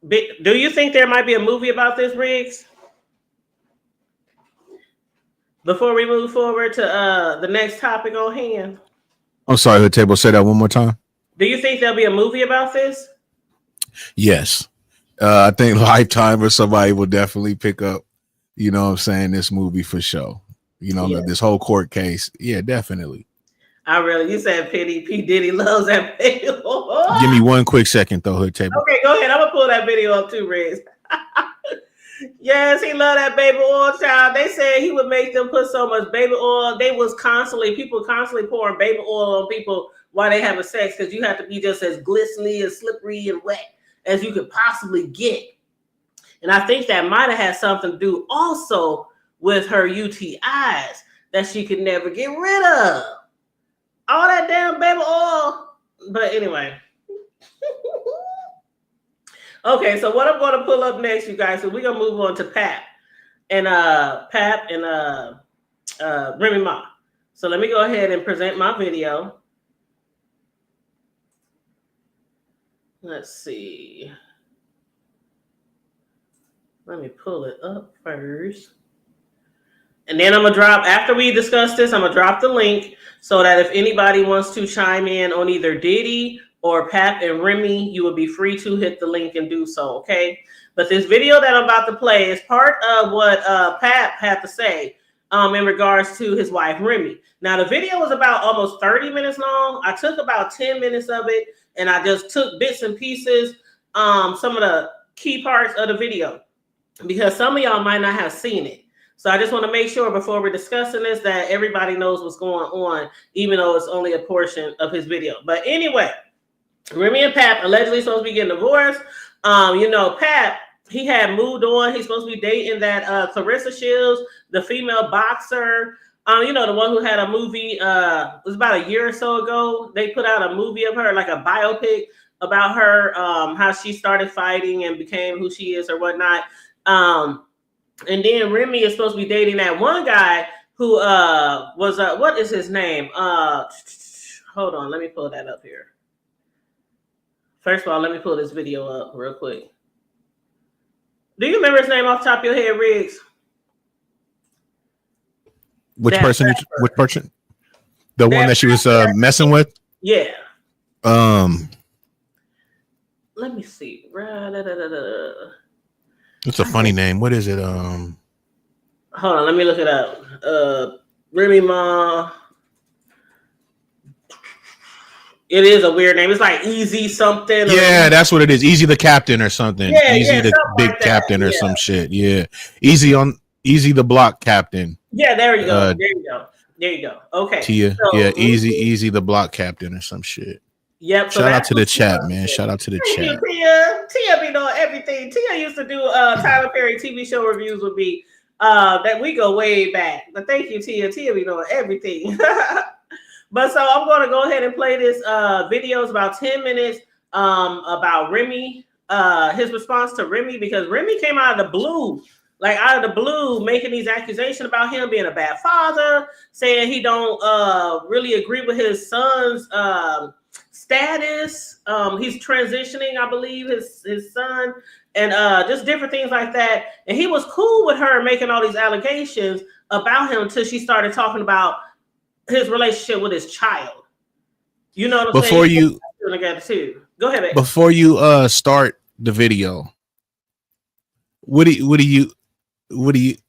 Do you think there might be a movie about this, Riggs? Before we move forward to the next topic on hand. I'm sorry, Hood Table, say that one more time. Do you think there'll be a movie about this? Yes. I think Lifetime or somebody will definitely pick up, you know what I'm saying, this movie for sure. This whole court case. Yeah, definitely. You said P. Diddy loves that video. Give me one quick second though, Hood Table. Okay, go ahead. I'm gonna pull that video up too, Riz. Yes, he loved that baby oil, child. They said he would make them put so much baby oil. People constantly pouring baby oil on people while they having sex because you have to be just as glistening and slippery and wet as you could possibly get. And I think that might have had something to do also with her UTIs that she could never get rid of. All that damn baby oil. But anyway. Okay, so what I'm going to pull up next, you guys, so we're going to move on to Pap and Remy Ma. So let me go ahead and present my video. Let's see. Let me pull it up first. And then I'm going to drop, after we discuss this, I'm going to drop the link so that if anybody wants to chime in on either Diddy or Pap and Remy, you will be free to hit the link and do so, okay? But this video that I'm about to play is part of what Pap had to say in regards to his wife, Remy. Now, the video was about almost 30 minutes long. I took about 10 minutes of it, and I just took bits and pieces, some of the key parts of the video, because some of y'all might not have seen it. So I just want to make sure before we're discussing this that everybody knows what's going on, even though it's only a portion of his video. But anyway, Remy and Pap allegedly supposed to be getting divorced. Pap, he had moved on. He's supposed to be dating that Clarissa Shields, the female boxer. The one who had a movie, it was about a year or so ago. They put out a movie of her, like a biopic about her, how she started fighting and became who she is or whatnot. And then Remy is supposed to be dating that one guy who was, what is his name? Hold on, let me pull that up here. First of all, let me pull this video up real quick. Do you remember his name off the top of your head, Riggs? Which person? The one that she was messing with? Yeah. Let me see. It's a funny name. What is it? Hold on, let me look it up. Remy Ma. It is a weird name. It's like Easy something. Yeah, that's what it is. Easy the Captain or something. Yeah, Easy the big like captain or some shit. Yeah. Easy the block captain. Yeah, there you go. There you go. Okay. Tia. So, yeah, Easy the block captain or some shit. Yep. Shout out to the chat, man. Shout out to the chat. Tia be knowing everything. Tia used to do Tyler Perry TV show reviews with me. That we go way back. But thank you, Tia. Tia be knowing everything. But so I'm going to go ahead and play this video. It's about 10 minutes about Remy, his response to Remy, because Remy came out of the blue, making these accusations about him being a bad father, saying he don't really agree with his son's status. He's transitioning, I believe, his son, and just different things like that. And he was cool with her making all these allegations about him until she started talking about his relationship with his child. You know what I'm saying? Go ahead, babe. Before you start the video, what do you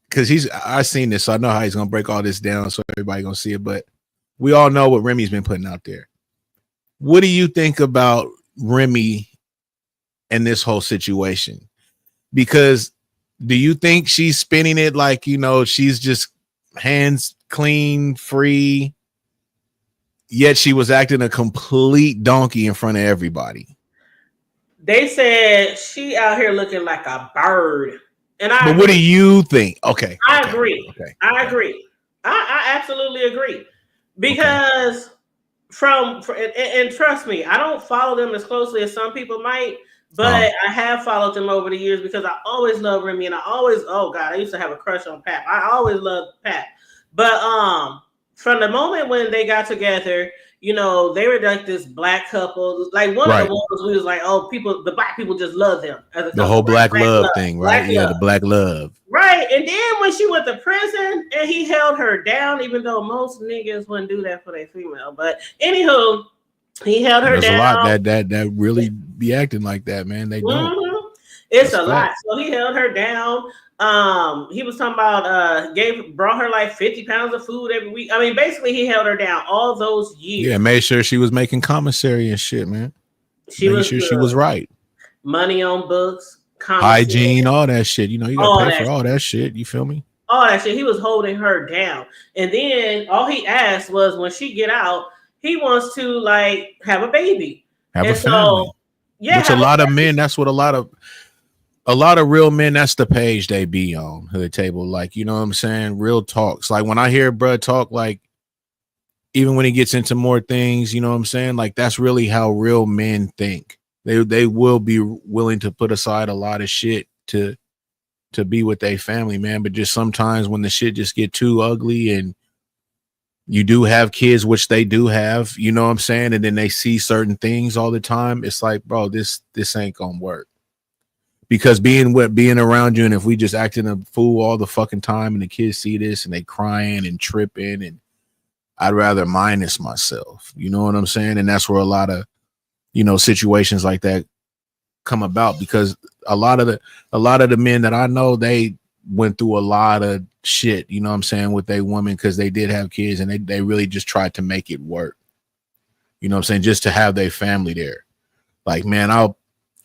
because I seen this, so I know how he's gonna break all this down so everybody gonna see it, but we all know what Remy's been putting out there. What do you think about Remy and this whole situation? Because Do you think she's spinning it like, she's just hands clean, free, yet she was acting a complete donkey in front of everybody? They said she out here looking like a bird. And I But agree. what do you think? Okay. I agree. Okay. I agree. I absolutely agree. Because and trust me, I don't follow them as closely as some people might, but I have followed them over the years because I always love Remy, and I used to have a crush on Pap. I always loved Pap. But from the moment when they got together, they were like this black couple. Like one of the ones we was like, the black people just love them as a couple. The whole black love thing, right? Black love. The black love. Right. And then when she went to prison and he held her down, even though most niggas wouldn't do that for their female. But anywho, he held her down. There's a lot that really be acting like that, man. They don't. It's a lot. So he held her down. He was talking about brought her like 50 pounds of food every week. I mean, basically he held her down all those years. Yeah, made sure she was making commissary and shit, man. She was right. Money on books. Hygiene, all that shit. You gotta pay for all that shit. You feel me? All that shit. He was holding her down. And then all he asked was when she get out, he wants to like have a baby. Have a family. Yeah. Which a lot of men, that's what a lot of real men, that's the page they be on the table. Like, you know what I'm saying? Real talks. Like when I hear bruh talk, like even when he gets into more things, you know what I'm saying? Like that's really how real men think. They will be willing to put aside a lot of shit to be with their family, man. But just sometimes when the shit just get too ugly and you do have kids, which they do have, you know what I'm saying? And then they see certain things all the time. It's like, bro, this ain't gonna work. Because being around you, and if we just acting a fool all the fucking time and the kids see this and they crying and tripping, and I'd rather minus myself. You know what I'm saying? And that's where a lot of situations like that come about, because a lot of the men that I know, they went through a lot of shit, you know what I'm saying, with their woman, because they did have kids and they really just tried to make it work. You know what I'm saying? Just to have their family there. Like, man, I'll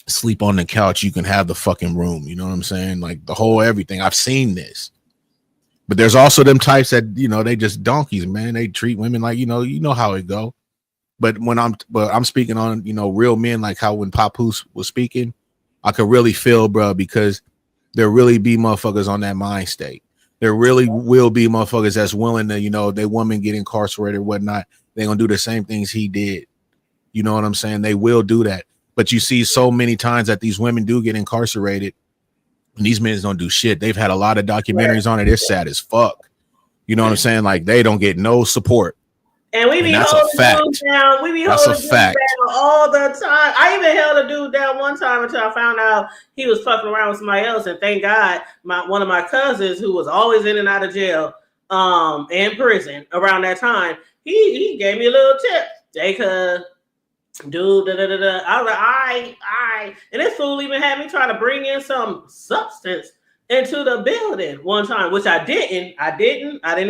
sleep on the couch. You can have the fucking room. You know what I'm saying? Like the whole everything. I've seen this. But there's also them types that, they just donkeys, man. They treat women like, you know how it go. But I'm speaking on, real men, like how when Papoose was speaking, I could really feel, bro, because there really be motherfuckers on that mind state. There really will be motherfuckers that's willing to, their woman get incarcerated or whatnot. They're going to do the same things he did. You know what I'm saying? They will do that. But you see so many times that these women do get incarcerated and these men don't do shit. They've had a lot of documentaries on it. It's sad as fuck. You know what I'm saying? Like they don't get no support. And we be holding dudes down. We be holding dudes down all the time. I even held a dude down one time until I found out he was fucking around with somebody else. And thank God, one of my cousins, who was always in and out of jail, and prison around that time, he gave me a little tip. They could do I was like, I, and this fool even had me try to bring in some substance into the building one time, which I didn't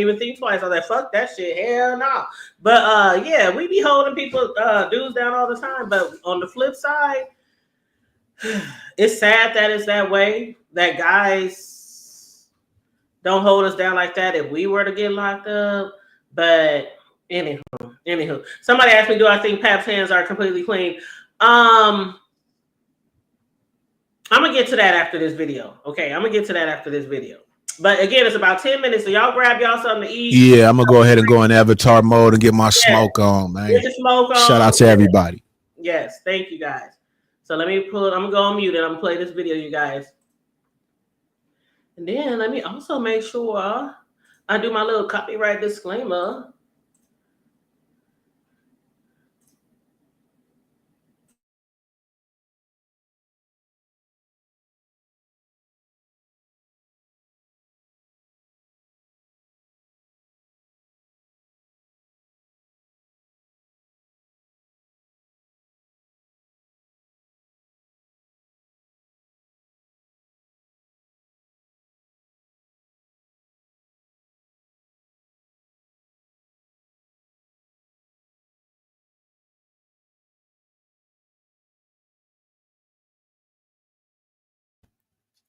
even think twice. I was like, fuck that shit, hell no. But yeah, we be holding people dudes down all the time. But on the flip side, it's sad that it's that way, that guys don't hold us down like that if we were to get locked up. But anywho, somebody asked me, do I think Pap's hands are completely clean? I'm going to get to that after this video. Okay, I'm going to get to that after this video. But again, it's about 10 minutes, so y'all grab y'all something to eat. Yeah, I'm going to go ahead and go in avatar mode and get my smoke on, man. Get your smoke on. Shout out to everybody. Yes, thank you, guys. So let me pull it. I'm going to go on mute and I'm going to play this video, you guys. And then let me also make sure I do my little copyright disclaimer.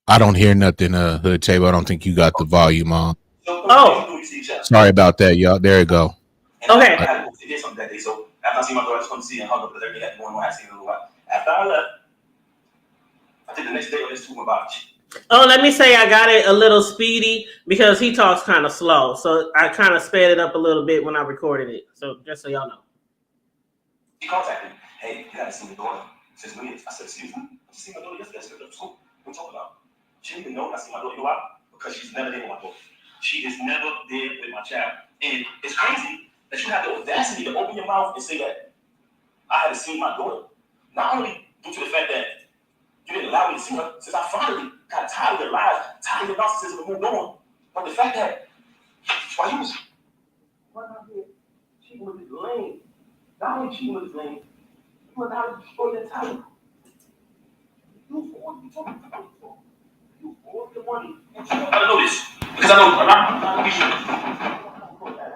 I don't hear nothing, Hood Table. I don't think you got the volume on. Oh. Sorry about that, y'all. There you go. Okay. I had to do something that day, so after I see my daughter, I just wanted to see and hug her because everything had going on. I seen her a little while. After I left, I think the next day I was talking about it. Oh, let me say I got it a little speedy because he talks kind of slow. So I kind of sped it up a little bit when I recorded it. So just so y'all know. He contacted me. Hey, you haven't seen your daughter since when? I said, excuse me? I just seen my daughter yesterday. I said, what are you talking about? She didn't even know I seen my daughter. You know why? Because she's never there with my daughter. She is never there with my child. And it's crazy that you have the audacity to open your mouth and say that I haven't seen my daughter. Not only due to the fact that you didn't allow me to see her, since I finally got tired of your lies, tired of your narcissism and moved on. But the fact that while you was running out here cheating with this lame, not only cheating with this lame, you went out and destroyed your talent. You forced me talking about it. You forced the money. I know this because I know I'm not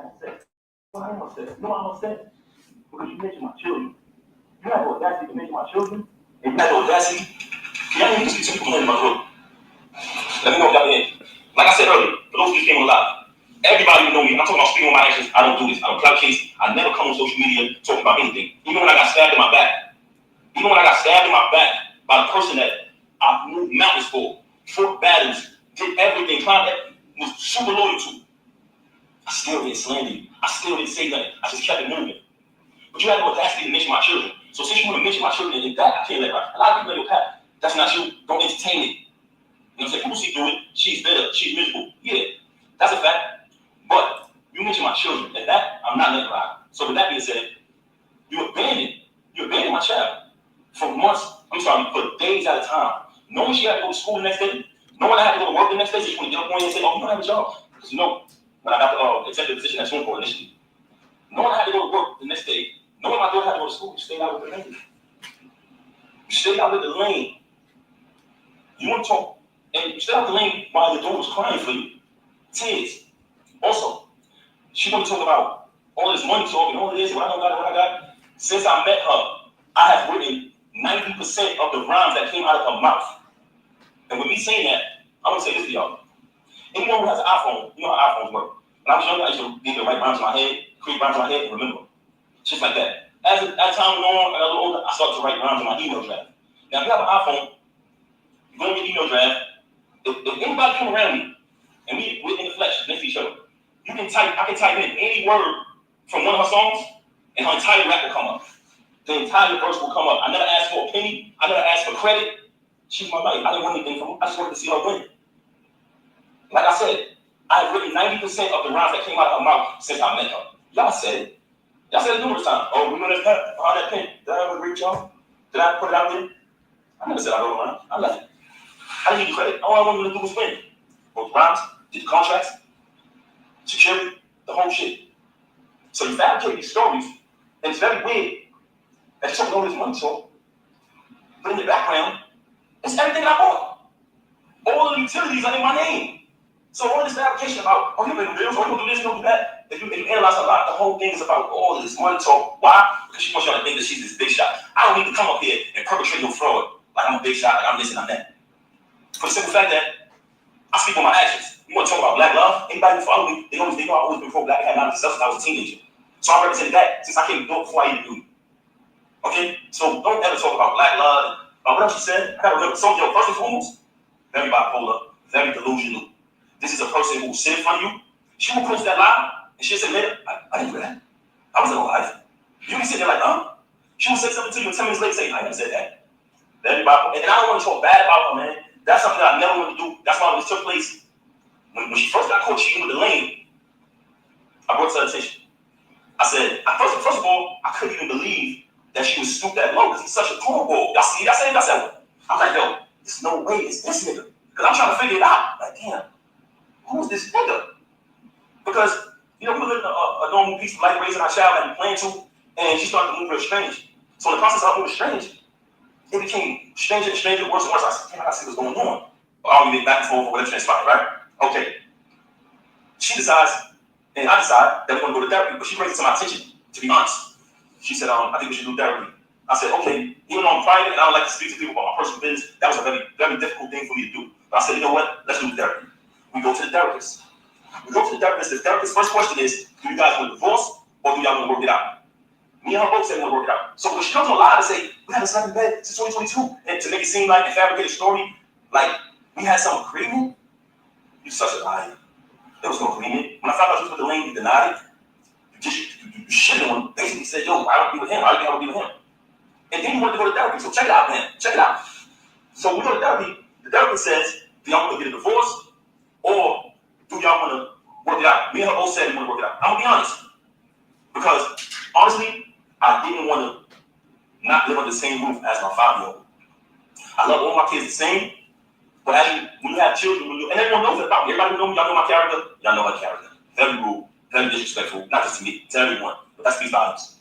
upset. Why am I upset? No, I'm upset because you mentioned my children. You have the audacity to mention my children, and you have the audacity. Y'all need to see some people in my group. Let me know if y'all in. Like I said earlier, for those of you who came alive, everybody who know me, I'm talking about speaking on my actions. I don't do this. I don't play case. I never come on social media talking about anything. Even when I got stabbed in my back. Even when I got stabbed in my back by the person that I moved mountains for, fought battles, did everything, was super loyal to. I still didn't slander you. I still didn't say nothing. I just kept it moving. But you had the audacity to mention my children. So since you want to mention my children and that, I can't let her. A lot of people let your path. That's not you. Don't entertain it. You know what I'm saying? People see through it. She's bitter. She's miserable. Yeah, that's a fact. But you mentioned my children, and that I'm not letting lie. So with that being said, you abandoned my child for months. I'm sorry, for days at a time. Knowing she had to go to school the next day, knowing I had to go to work the next day, so you want to get up on you and say, "Oh, you don't have a job," because you know when I got the executive position at Swincourt initially, knowing I had to go to work the next day, knowing my daughter had to go to school, you stayed out with the lane. You stayed out with the lane. You want to talk, and you stayed out the lane while your daughter was crying for you. Tears. Also, she want to talk about all this money talk and all this, what I got. Since I met her, I have written 90% of the rhymes that came out of her mouth. And with me saying that, I'm going to say this to y'all. Anyone who has an iPhone, you know how iPhones work. When I was younger, I used to be able to write rhymes in my head, create rhymes in my head, and remember. Just like that. As time went on, I got a little older, I started to write rhymes in my email draft. Now, if you have an iPhone, you go in your email draft. If anybody come around me, and we're in the flesh next to each other, I can type in any word from one of her songs, and her entire rap will come up. The entire verse will come up. I never asked for a penny. I never asked for credit. She's my life. I didn't want anything from her. I just wanted to see her win. Like I said, I've written 90% of the rhymes that came out of her mouth since I met her. Y'all said it. Y'all said it numerous times. Oh, we know that pen. Behind that pen. Did I ever reach y'all? Did I put it out there? I never said I wrote rhymes. I left it. I didn't give you credit. All I wanted you to do was win. Both rhymes, did the contracts, security, the whole shit. So you fabricate these stories, and it's very weird that you're talking all this money talk, but in the background, it's everything I bought. All the utilities are in my name. So all this fabrication about, oh, you pay the bills, oh, you don't do this, you don't do that. If you analyze a lot, the whole thing is about all this money talk. Why? Because she wants y'all to think that she's this big shot. I don't need to come up here and perpetrate no fraud like I'm a big shot, like I'm this and I'm that. For the simple fact that I speak on my actions. You want to talk about black love? Anybody who follow me, they know I've always been pro-black. I had not since I was a teenager. So I represented that since I came to do it before I even knew you. Okay? So don't ever talk about black love. What else she said? I gotta remember, so first and foremost, very bipolar, very delusional. This is a person who will sit in front of you. She will post that lie, and she'll say later, I didn't do that. I wasn't alive. You can sit there like, huh? She will say something to you, and 10 minutes later say, I never said that. Very bipolar. And I don't want to talk bad about her, man. That's something that I never want to do. That's why when this took place, when she first got caught cheating with the lane, I brought it to her attention. I said, first of all, I couldn't even believe that she would stoop that low because he's such a cornball. Y'all see, I said, I'm like, yo, there's no way it's this nigga. Because I'm trying to figure it out. Like, damn, who's this nigga? Because, you know, we were living a normal, peaceful life, raising our child that we planned to, and she started to move real strange. So in the process of moving strange, it became stranger and stranger, worse and worse. I said, damn, I gotta see what's going on. I'll get back and forth for whatever transpired, right? Okay. She decides, and I decide that we're gonna go to therapy, but she brings it to my attention, to be honest. She said, I think we should do therapy. I said, okay, even though I'm private and I don't like to speak to people about my personal business, that was a very, very difficult thing for me to do. But I said, you know what? Let's do therapy. We go to the therapist. We go to the therapist. The therapist's first question is, do you guys want a divorce or do y'all want to work it out? Me and her both said we want to work it out. So when she comes on live and say, we haven't slept in bed since 2022, and to make it seem like and fabricate a story, like we had some agreement, you're such a liar. There was no agreement. When I found out you was with the lane, you denied it. You shitted on him. Basically said, yo, I don't be with him. I don't be with him. And then you wanted to go to therapy. So check it out, man. Check it out. So we go to therapy. The therapist says, do y'all want to get a divorce or do y'all want to work it out? Me and her both said we want to work it out. I'm going to be honest. Because honestly, I didn't want to not live under the same roof as my 5-year-old. I love all my kids the same. But when you have children, and everyone knows it about me. Everybody knows me. Y'all know my character. Y'all know my character. Very rude, very disrespectful. Not just to me, to everyone. But that speaks volumes.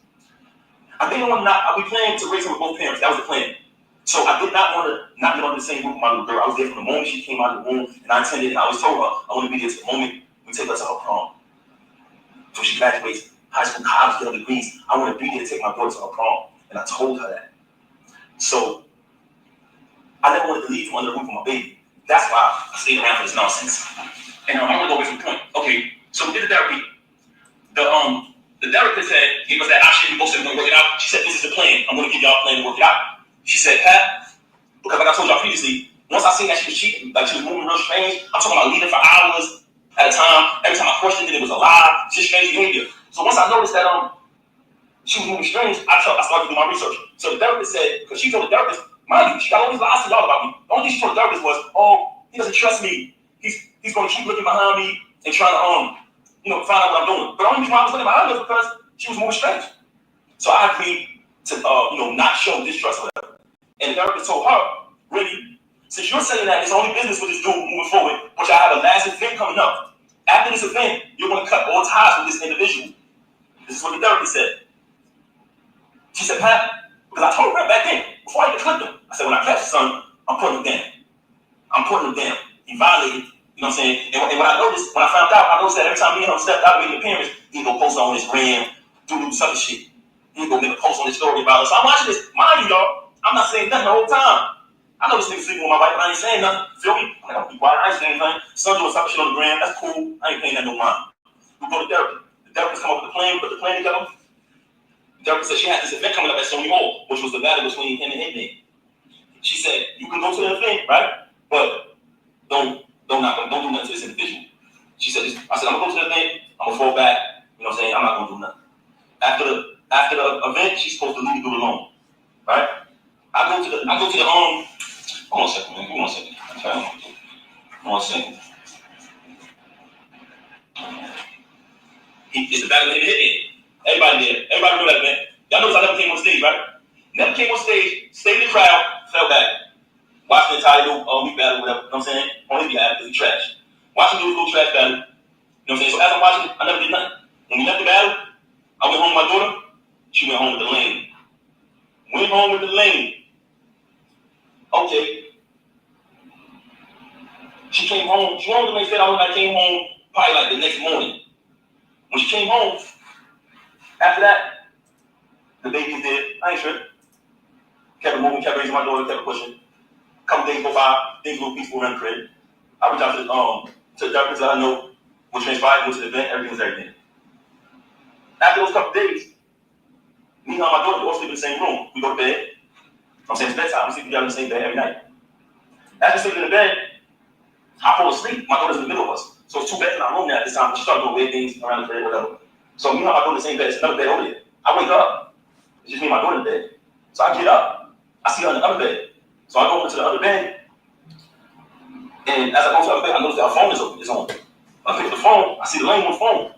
I didn't want to not. We planned to raise her with both parents. That was the plan. So I did not want to not live under the same roof with my little girl. I was there from the moment she came out of the womb, and I intended, and I always told her, I want to be there to the moment we take her to her prom. So she graduates high school, college, get her degrees. I want to be there to take my daughter to her prom. And I told her that. So I never wanted to leave from under the roof with my baby. That's why I stayed around for this nonsense. And I'm going to go away from the point. Okay, so we did the therapy. The therapist gave us that option. We both said we're going to work it out. She said, this is the plan. I'm going to give y'all a plan to work it out. She said, Pat, because like I told y'all previously, once I seen that she was cheating, like she was moving real strange, I'm talking about leaving for hours at a time. Every time I questioned it, it was a lie. Just strange behavior. So once I noticed that she was moving strange, I started to do my research. So the therapist said, because she told the therapist, mind you, she got all these lies to y'all about me. The only thing she told the therapist was, oh, he doesn't trust me. He's going to keep looking behind me and trying to find out what I'm doing. But the only reason why I was looking behind her was because she was moving strange. So I agreed to not show distrust of her. And the therapist told her, really, since you're saying that it's only business with this dude moving forward, which I have a last event coming up. After this event, you're going to cut all ties with this individual. This is what the therapist said. She said, Pat, because I told her back then, before I even clipped him, I said, when I catch your son, I'm putting him down. I'm putting him down. He violated, you know what I'm saying? And when I found out, I noticed that every time me and him stepped out making appearance, he'd go post on his gram, do some shit. He'd go make a post on his story about us. So I'm watching this. Mind you, y'all, I'm not saying nothing the whole time. I know this nigga sleeping with my wife, but I ain't saying nothing. Feel me? I'm not gonna be quiet. I ain't saying anything. Son doing some shit on the gram. That's cool. I ain't paying that no mind. We go to therapy. The therapist come up with the plan, put the plan together. The therapist said she had this event coming up at Sony Hall, which was the battle between him and Hitman. She said, you can go to the event, right? But don't do nothing to this individual. She said, I said, I'm gonna go to the event, I'm gonna fall back, you know what I'm saying? I'm not gonna do nothing. After the event, she's supposed to leave the dude alone. Right? I go to the hold on a second, man. Give me 1 second. Okay. 1 second. It's the battle of Hitman. Everybody there. Everybody know that event. Y'all notice I never came on stage, right? Never came on stage, stayed in the crowd, fell back. Watched the entire week battle, whatever, you know what I'm saying? On his behalf, because he trash. Watching the little trash battle, you know what I'm saying? So as I'm watching, I never did nothing. When we left the battle, I went home with my daughter, she went home with the lane. Went home with the lane. Okay. She came home, she went home the next day, I came home probably like the next morning. When she came home, after that, the baby was there. I ain't sure. Kept moving, kept raising my daughter, kept pushing. A couple days go by, things a little peaceful around the crib. I reached out to the therapist, let her know what transpired, went to the event, everything was everything. After those couple days, me and my daughter all sleep in the same room. We go to bed. I'm saying it's bedtime. We sleep together in the same bed every night. After sleeping in the bed, I fall asleep. My daughter's in the middle of us. So it's 2 beds in our room now at this time. She started doing weird things around the bed, whatever. So me and my daughter in the same bed. It's another bed over there. I wake up. It's just me and my daughter in the bed. So I get up. I see her in the other bed. So I go over to the other bed. And as I go to the other bed, I notice that her phone is on. I pick up the phone. I see the lane on the phone. You know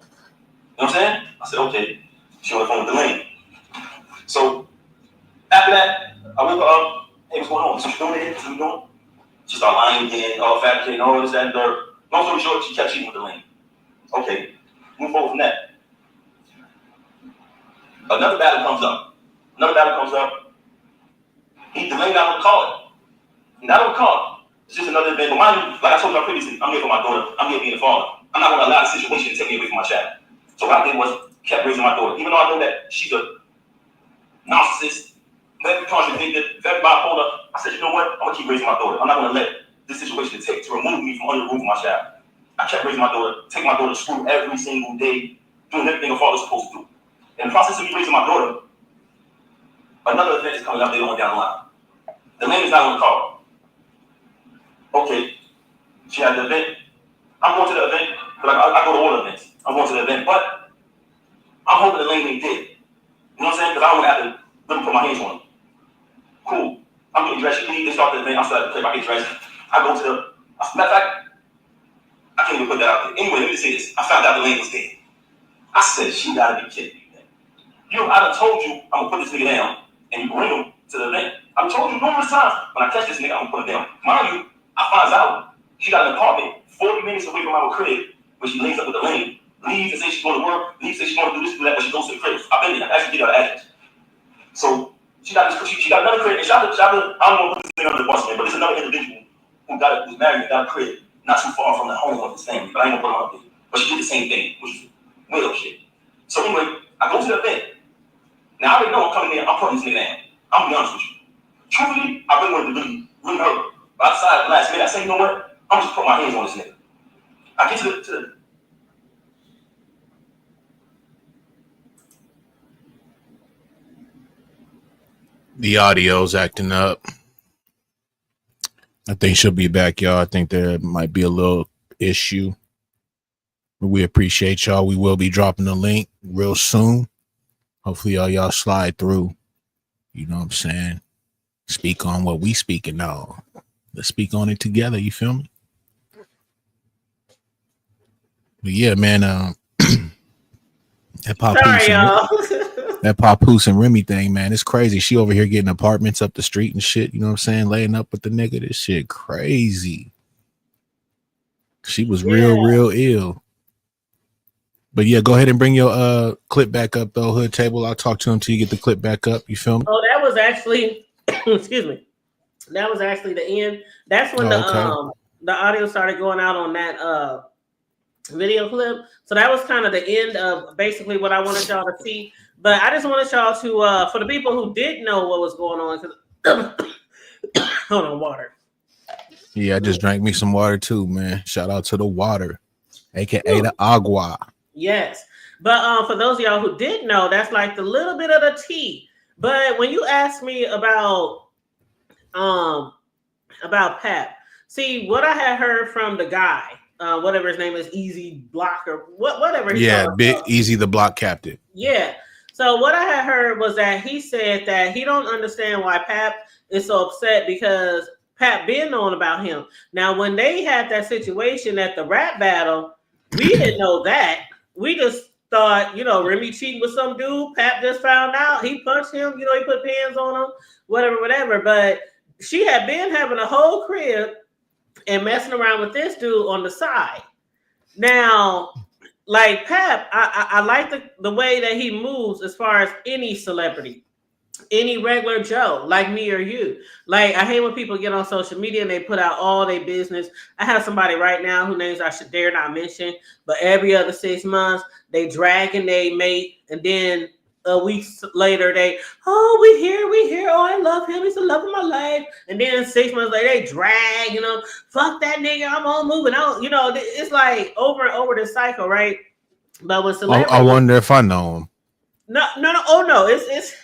what I'm saying? I said, okay. She on the phone with the lane. So after that, I wake her up. Hey, what's going on? So she doing it? What's she doing? She started lying again, fabricating, all this, that, and third. Long story short, she kept cheating with the lane. Okay, move forward from that. Another battle comes up. The lane got on the card. Not on the card. It's just another event. But mind you, like I told y'all previously, I'm here for my daughter. I'm here being a father. I'm not going to allow the situation to take me away from my child. So what I did was kept raising my daughter. Even though I know that she's a narcissist, very contradicted, very bipolar. I said, you know what? I'm gonna keep raising my daughter. I'm not gonna let this situation take to remove me from under the roof of my child. I kept raising my daughter, taking my daughter to school every single day, doing everything a father's supposed to do. In the process of me raising my daughter, another event is coming up later on down the line. The name is not on the card. Okay, she had the event. I'm going to the event, but I go to all events. I'm going to the event, but I'm hoping the lane ain't dead. You know what I'm saying? Because I don't want to have to really put my hands on them. Cool. I'm getting dressed. They start the event. I'm starting to play. I get dressed. I go to the. Matter of fact, I can't even put that out there. Anyway, let me say this. I found out the lane was dead. I said, she gotta be kidding me. You know, I done told you I'm gonna put this nigga down and you bring him to the event. I've told you numerous times when I catch this nigga, I'm gonna put him down. Mind you, I find out she got an apartment 40 minutes away from our crib when she links up with the lane, leaves and says she's going to work, leaves and says she's going to do this, do that, but she goes to the crib. I've been there. I actually get her address. So she got this, she got another crib, and I don't want to put this nigga under the bus, man, but there's another individual who's married and got a crib not too far from the home of his family, but I ain't gonna put him up there. But she did the same thing, which is widow shit. So anyway, I go to the event. Now I already know I'm coming there, I'm putting this nigga down. I'm gonna be honest with you. Truthfully, I really wanted to really hurt. But I decided at the last minute, I said, you know what? I'm just putting my hands on this nigga. I get to the The audio's acting up. I think she'll be back, y'all. I think there might be a little issue. But we appreciate y'all. We will be dropping the link real soon. Hopefully y'all slide through. You know what I'm saying? Speak on what we speaking now. Let's speak on it together. You feel me? But yeah, man, that Papoose and Remy thing, man, it's crazy. She over here getting apartments up the street and shit. You know what I'm saying? Laying up with the nigga. This shit crazy. She was real ill. But yeah, go ahead and bring your clip back up though, Hood Table. I'll talk to him till you get the clip back up. You feel me? Oh, that was actually excuse me. That was actually the end. That's when the audio started going out on that video clip. So that was kind of the end of basically what I wanted y'all to see. But I just wanted y'all to for the people who did know what was going on, because hold on, water. Yeah, I just drank me some water too, man. Shout out to the water, aka the agua. Yes. But for those of y'all who did know, that's like the little bit of the tea. But when you asked me about Pap, see what I had heard from the guy, whatever his name is, Easy Block or whatever. Big Easy the Block Captain. Yeah. So what I had heard was that he said that he don't understand why Pap is so upset because Pap been knowing about him. Now, when they had that situation at the rap battle, we didn't know that. We just thought, Remy cheating with some dude. Pap just found out. He punched him. He put pins on him, whatever. But she had been having a whole crib and messing around with this dude on the side. Now, like Pap, I like the way that he moves as far as any celebrity, any regular Joe like me or you. Like, I hate when people get on social media and they put out all their business. I have somebody right now whose names I should dare not mention, but every other 6 months they drag and they mate, and then a week later we here. Oh, I love him. He's the love of my life. And then 6 months later they drag, fuck that nigga. I'm on moving on. It's like over and over the cycle, right? But with celebrities, I wonder if I know him. No. Oh no, it's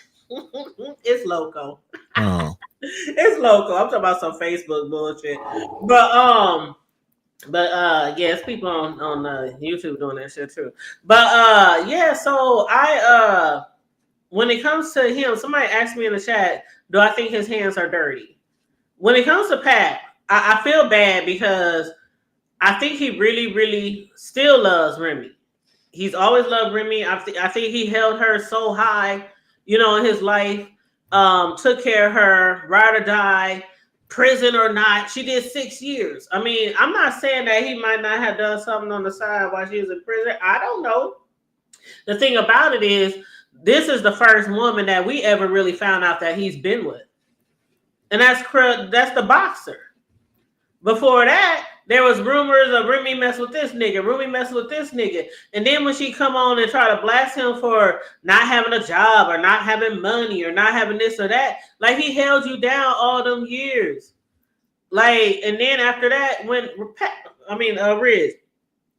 it's loco. Oh. It's loco. I'm talking about some Facebook bullshit. But yeah, it's people on YouTube doing that shit too. But yeah, so I when it comes to him, somebody asked me in the chat, do I think his hands are dirty? When it comes to Pat, I feel bad because I think he really, really still loves Remy. He's always loved Remy. I think he held her so high, in his life, took care of her, ride or die, prison or not. She did 6 years. I mean, I'm not saying that he might not have done something on the side while she was in prison. I don't know. The thing about it is, this is the first woman that we ever really found out that he's been with. And that's the boxer. Before that, there was rumors of Remy mess with this nigga, Remy mess with this nigga. And then when she come on and try to blast him for not having a job or not having money or not having this or that, like he held you down all them years. Like, and then after that, Riz.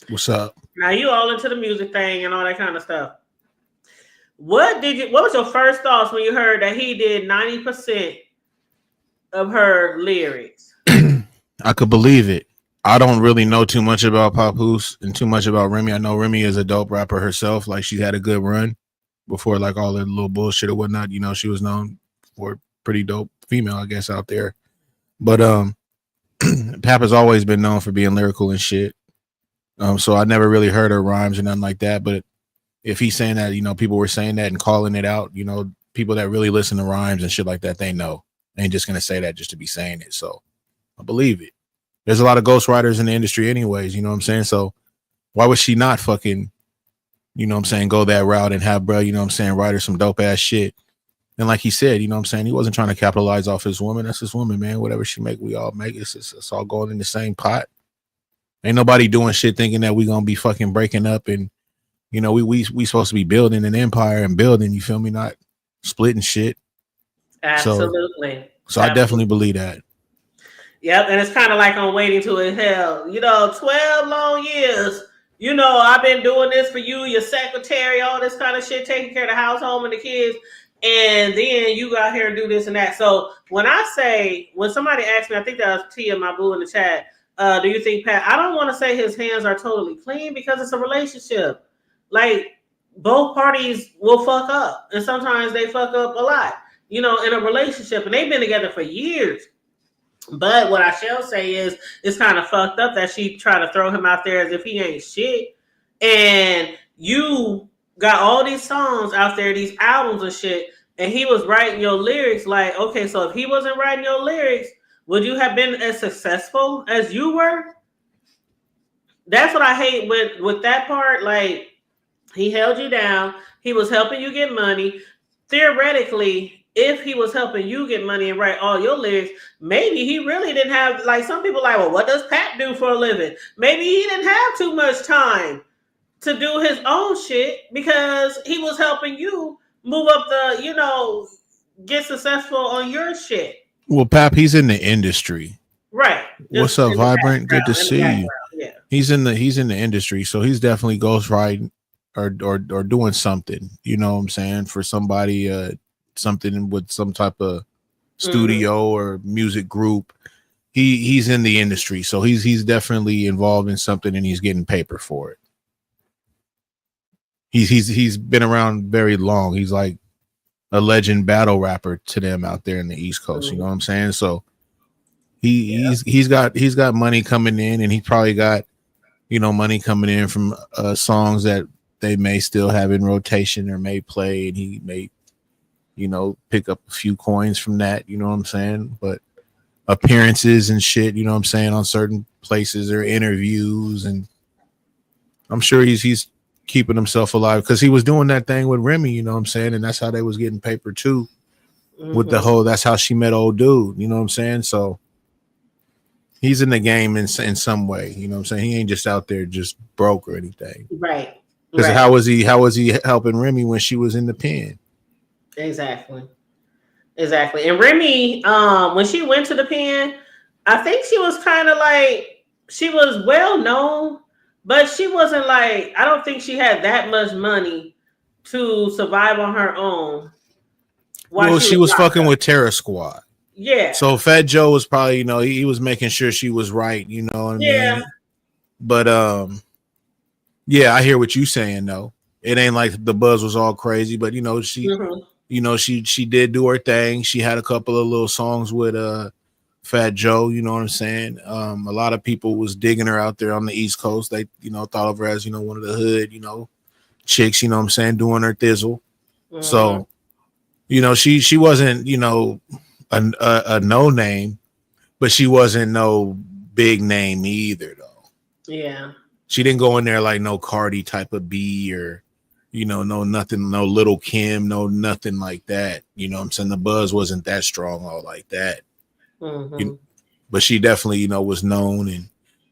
What's up? Now you all into the music thing and all that kind of stuff. What was your first thoughts when you heard that he did 90% of her lyrics? I could believe it. I don't really know too much about Papoose and too much about Remy. I know Remy is a dope rapper herself. Like, she had a good run before, like, all the little bullshit or whatnot. You know, she was known for pretty dope female, I guess, out there. But Pap has always been known for being lyrical and shit. So I never really heard her rhymes or nothing like that. But if he's saying that, you know, people were saying that and calling it out, you know, people that really listen to rhymes and shit like that, they know. They ain't just gonna say that just to be saying it. So I believe it. There's a lot of ghostwriters in the industry anyways, you know what I'm saying? So why would she not fucking, you know what I'm saying, go that route and have bro, you know what I'm saying, write her some dope ass shit. And like he said, you know what I'm saying, he wasn't trying to capitalize off his woman. That's his woman, man. Whatever she make, we all make. It's all going in the same pot. Ain't nobody doing shit thinking that we gonna be fucking breaking up and, you know, we supposed to be building an empire and building, you feel me, not splitting shit. Absolutely. So I definitely believe that. Yep, and it's kind of like on Waiting to Hell. You know, 12 long years. You know, I've been doing this for you, your secretary, all this kind of shit, taking care of the house, home, and the kids. And then you go out here and do this and that. So when somebody asks me, I think that was Tia, my boo in the chat, do you think Pat, I don't want to say his hands are totally clean because it's a relationship. Like, both parties will fuck up. And sometimes they fuck up a lot, you know, in a relationship. And they've been together for years. But what I shall say is it's kind of fucked up that she tried to throw him out there as if he ain't shit. And you got all these songs out there, these albums and shit, and he was writing your lyrics. Like, okay, so if he wasn't writing your lyrics, would you have been as successful as you were? That's what I hate with that part. Like, he held you down. He was helping you get money. Theoretically, if he was helping you get money and write all your lyrics, maybe he really didn't have, like, some people like, well, what does Pat do for a living? Maybe he didn't have too much time to do his own shit because he was helping you move up the, you know, get successful on your shit. Well, Pap, he's in the industry. Right. What's up, Vibrant? Good to see you. Yeah. He's in the industry, so he's definitely ghostwriting or doing something, you know what I'm saying, for somebody, something with some type of studio or music group. He's in the industry, so he's definitely involved in something and he's getting paper for it. He's been around very long. He's like a legend battle rapper to them out there in the East Coast, you know what I'm saying? So he's got money coming in, and he probably got, you know, money coming in from songs that they may still have in rotation or may play, and he may, you know, pick up a few coins from that, you know what I'm saying? But appearances and shit, you know what I'm saying, on certain places or interviews, and I'm sure he's keeping himself alive because he was doing that thing with Remy, you know what I'm saying, and that's how they was getting paper too. With the whole, that's how she met old dude, you know what I'm saying? So he's in the game in some way, you know what I'm saying? He ain't just out there just broke or anything, right? Because how was he helping Remy when she was in the pen? Exactly. And Remy, when she went to the pen, I think she was kind of like, she was well known, but she wasn't like, I don't think she had that much money to survive on her own. Well, she was fucking with Terror Squad. Yeah. So Fat Joe was probably, you know, he was making sure she was right, you know what I mean? But yeah, I hear what you saying though. It ain't like the buzz was all crazy, but you know, she you know, she did do her thing. She had a couple of little songs with Fat Joe, you know what I'm saying? A lot of people was digging her out there on the East Coast. They, you know, thought of her as, you know, one of the hood, you know, chicks, you know what I'm saying, doing her thizzle. So, you know, she wasn't, you know, a no name, but she wasn't no big name either though. Yeah. She didn't go in there like no Cardi type of B or, you know, no nothing, no Little Kim, no nothing like that. You know what I'm saying? The buzz wasn't that strong all like that. But she definitely, you know, was known, and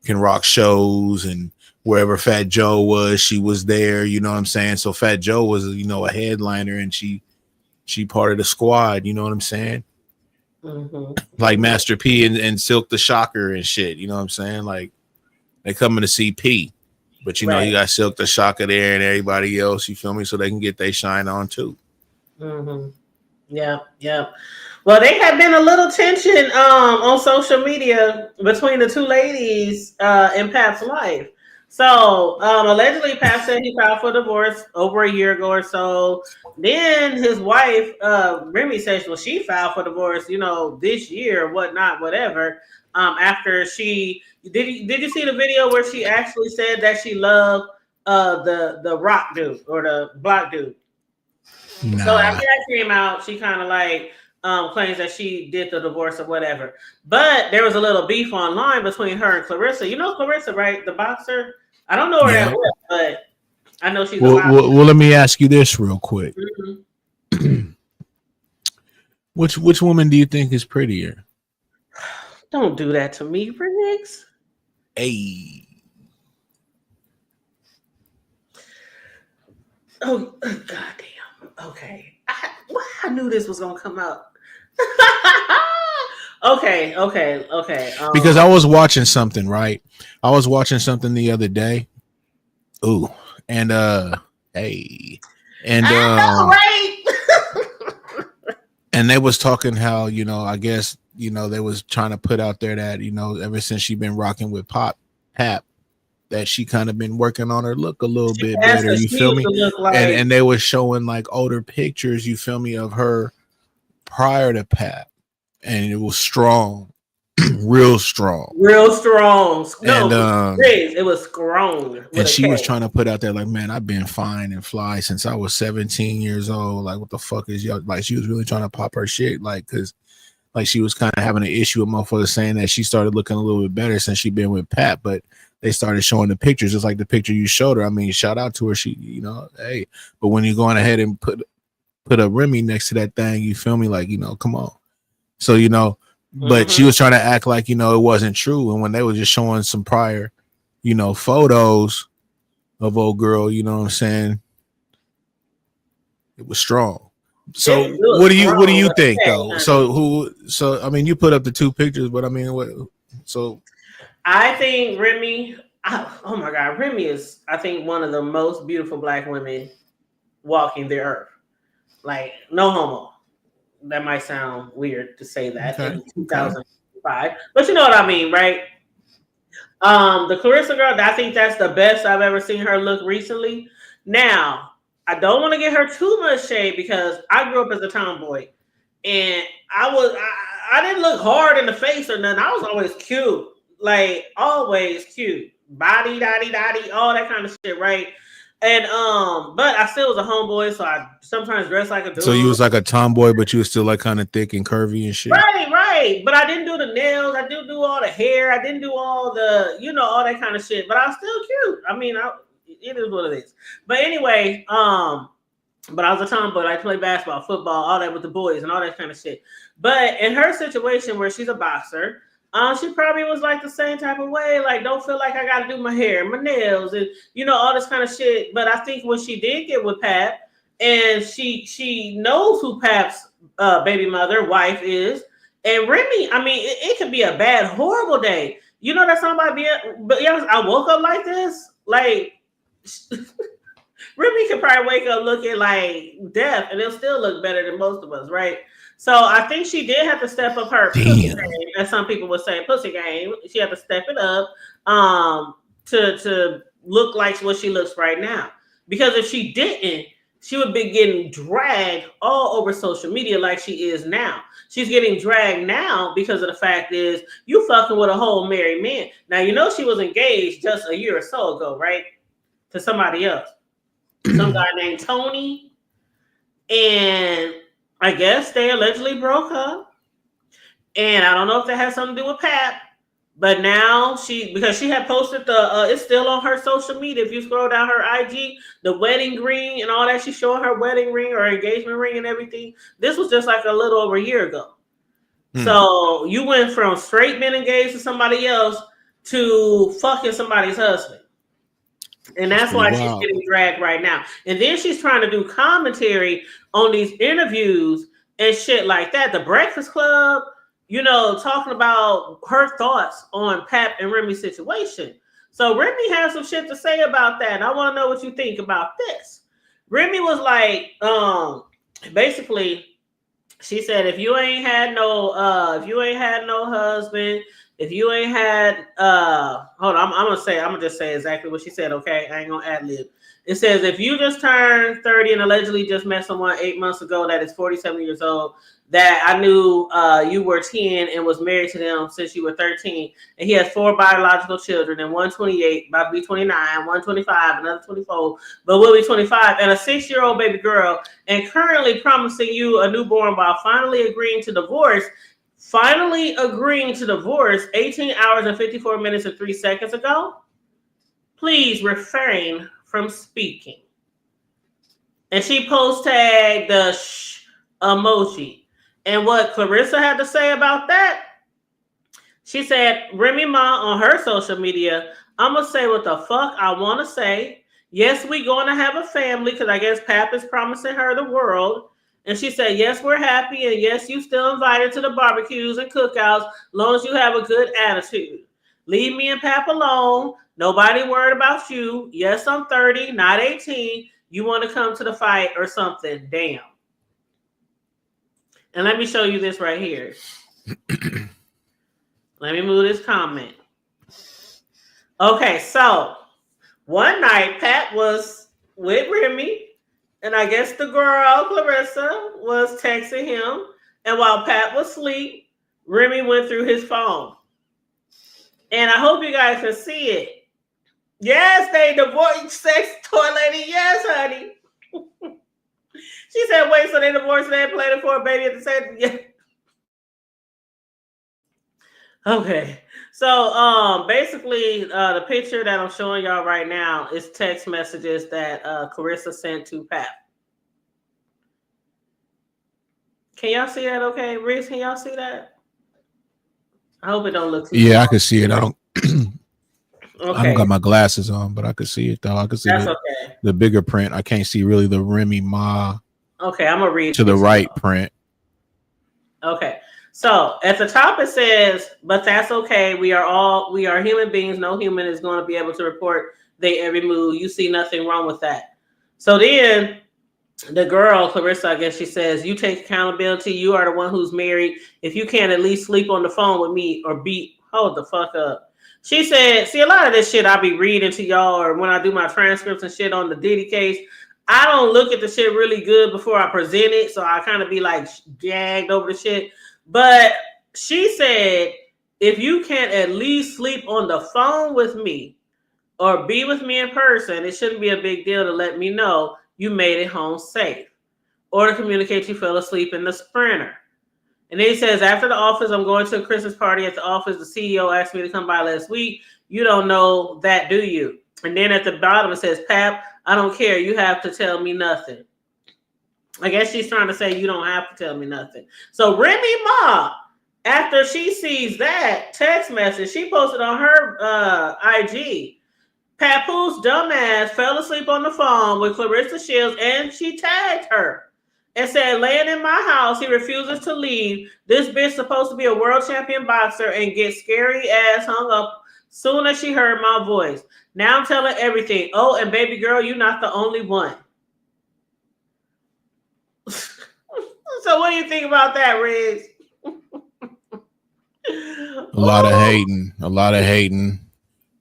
Rock shows, and wherever Fat Joe was, she was there. You know what I'm saying? So Fat Joe was, you know, a headliner, and she part of the squad. You know what I'm saying? Like Master P and Silk the Shocker and shit. You know what I'm saying? Like they coming to see P, but you know you got Silk the Shocker there and everybody else. You feel me? So they can get their shine on too. Yeah. Well, there had been a little tension on social media between the two ladies in Pap's life. So allegedly, Pap said he filed for divorce over a year ago or so. Then his wife, Remy, says, well, she filed for divorce, you know, this year, whatnot, whatever. After she did you see the video where she actually said that she loved the rock dude or the block dude? Nah. So after that came out, she kind of like claims that she did the divorce or whatever. But there was a little beef online between her and Clarissa. You know Clarissa, right? The boxer. I don't know her that well, but I know she's well, let me ask you this real quick. Which woman do you think is prettier? Don't do that to me, Riggs. Hey. Oh, goddamn. Okay. I knew this was going to come out. Okay. Because I was watching something, right? I was watching something the other day. Ooh. And, hey. And, right. And they was talking how, you know, I guess, you know, they was trying to put out there that, you know, ever since she been rocking with Pap, that she kind of been working on her look a little bit better. You feel me? Like... And they were showing like older pictures, you feel me, of her prior to Pap. And it was strong. Real strong. No, and it was strong. And she was trying to put out there like, man, I've been fine and fly since I was 17 years old. Like, what the fuck is y'all? Like, she was really trying to pop her shit, like, because like she was kind of having an issue with motherfuckers saying that she started looking a little bit better since she been with Pap, but they started showing the pictures, just like the picture you showed her. I mean, shout out to her. She, you know, hey, but when you're going ahead and put a Remy next to that thing, you feel me? Like, you know, come on. So, you know, but she was trying to act like, you know, it wasn't true. And when they were just showing some prior, you know, photos of old girl, you know what I'm saying? It was strong. So what do you think though? So I mean, you put up the two pictures, but I mean, I think Remy, oh my God, Remy is, I think, one of the most beautiful black women walking the earth. Like, no homo. That might sound weird to say that in 2005, but you know what I mean, right? The Clarissa girl, I think that's the best I've ever seen her look recently. Now, I don't want to get her too much shade because I grew up as a tomboy, and I didn't look hard in the face or nothing. I was always cute, like always cute, body, dotty, all that kind of shit, right? And but I still was a homeboy, so I sometimes dressed like a dude. So you was like a tomboy, but you was still like kind of thick and curvy and shit. Right. But I didn't do the nails. I didn't do all the hair. I didn't do all the, you know, all that kind of shit. But I was still cute. I mean, it is what it is. But anyway, but I was a tomboy. I played basketball, football, all that with the boys and all that kind of shit. But in her situation where she's a boxer, she probably was like the same type of way, like don't feel like I got to do my hair, my nails, and you know all this kind of shit. But I think when she did get with Pap, and she knows who Pap's baby mother, wife is, and Remy, I mean, it could be a bad, horrible day. You know that somebody being, but yeah, I woke up like this, like Remy could probably wake up looking like death, and it'll still look better than most of us, right? So I think she did have to step up her pussy game, as some people would say, pussy game. She had to step it up to look like what she looks right now. Because if she didn't, she would be getting dragged all over social media like she is now. She's getting dragged now because of the fact is you fucking with a whole married man. Now, you know she was engaged just a year or so ago, right? To somebody else. Some guy named Tony. And I guess they allegedly broke up. And I don't know if that has something to do with Pap. But now because she had posted it's still on her social media. If you scroll down her IG, the wedding ring and all that, she's showing her wedding ring or engagement ring and everything. This was just like a little over a year ago. So you went from straight men engaged to somebody else to fucking somebody's husband. And that's why she's Wow. getting dragged right now. And then she's trying to do commentary on these interviews and shit like that. The Breakfast Club, you know, talking about her thoughts on Pap and Remy's situation. So Remy has some shit to say about that. And I want to know what you think about this. Remy was like, basically, she said, if you ain't had no husband, if you ain't had, hold on, I'm gonna just say exactly what she said. Okay, I ain't gonna ad lib. It says, if you just turned 30 and allegedly just met someone 8 months ago that is 47 years old, that I knew you were 10 and was married to them since you were 13, and he has 4 biological children, and 128, about to be 29, 125, another 24, but will be 25, and a 6-year-old baby girl, and currently promising you a newborn while finally agreeing to divorce 18 hours and 54 minutes and 3 seconds ago, please refrain from speaking. And she post tagged the shh emoji. And what Clarissa had to say about that, she said, Remy Ma on her social media, I'm going to say what the fuck I want to say. Yes, we going to have a family because I guess Pap is promising her the world. And she said, yes, we're happy. And yes, you still invited to the barbecues and cookouts, as long as you have a good attitude. Leave me and Pap alone. Nobody worried about you. Yes, I'm 30, not 18. You want to come to the fight or something. Damn. And let me show you this right here. Let me move this comment. Okay, so one night Pat was with Remy, and I guess the girl, Clarissa, was texting him. And while Pat was asleep, Remy went through his phone. And I hope you guys can see it. Yes, they divorced sex toy lady. Yes, honey. She said, wait, so they divorced and they planning for a baby at the same time? Okay. So basically the picture that I'm showing y'all right now is text messages that Clarissa sent to Pat. Can y'all see that okay? Reese, can y'all see that? I hope it don't look too I can see it. I don't okay. I don't got my glasses on, but I can see it though. I can see the bigger print. I can't see really the Remy Ma. Okay, I'm gonna read to the right print. Okay. So at the top it says, but that's okay. We are human beings. No human is going to be able to report their every move. You see nothing wrong with that. So then the girl, Clarissa, I guess she says, you take accountability. You are the one who's married. If you can't at least sleep on the phone with me or hold the fuck up. She said, see, a lot of this shit I be reading to y'all, or when I do my transcripts and shit on the Diddy case, I don't look at the shit really good before I present it. So I kind of be like gagged over the shit. But she said, if you can't at least sleep on the phone with me or be with me in person, it shouldn't be a big deal to let me know you made it home safe or to communicate you fell asleep in the Sprinter. And then he says, after the office, I'm going to a Christmas party at the office. The CEO asked me to come by last week. You don't know that, do you? And then at the bottom, it says, Pap, I don't care. You have to tell me nothing. I guess she's trying to say you don't have to tell me nothing. So Remy Ma, after she sees that text message, she posted on her IG, Papoose dumbass fell asleep on the phone with Clarissa Shields, and she tagged her and said, laying in my house, he refuses to leave. This bitch supposed to be a world champion boxer and get scary ass hung up soon as she heard my voice. Now I'm telling everything. Oh, and baby girl, you're not the only one. So what do you think about that, Riggs? A lot of hating.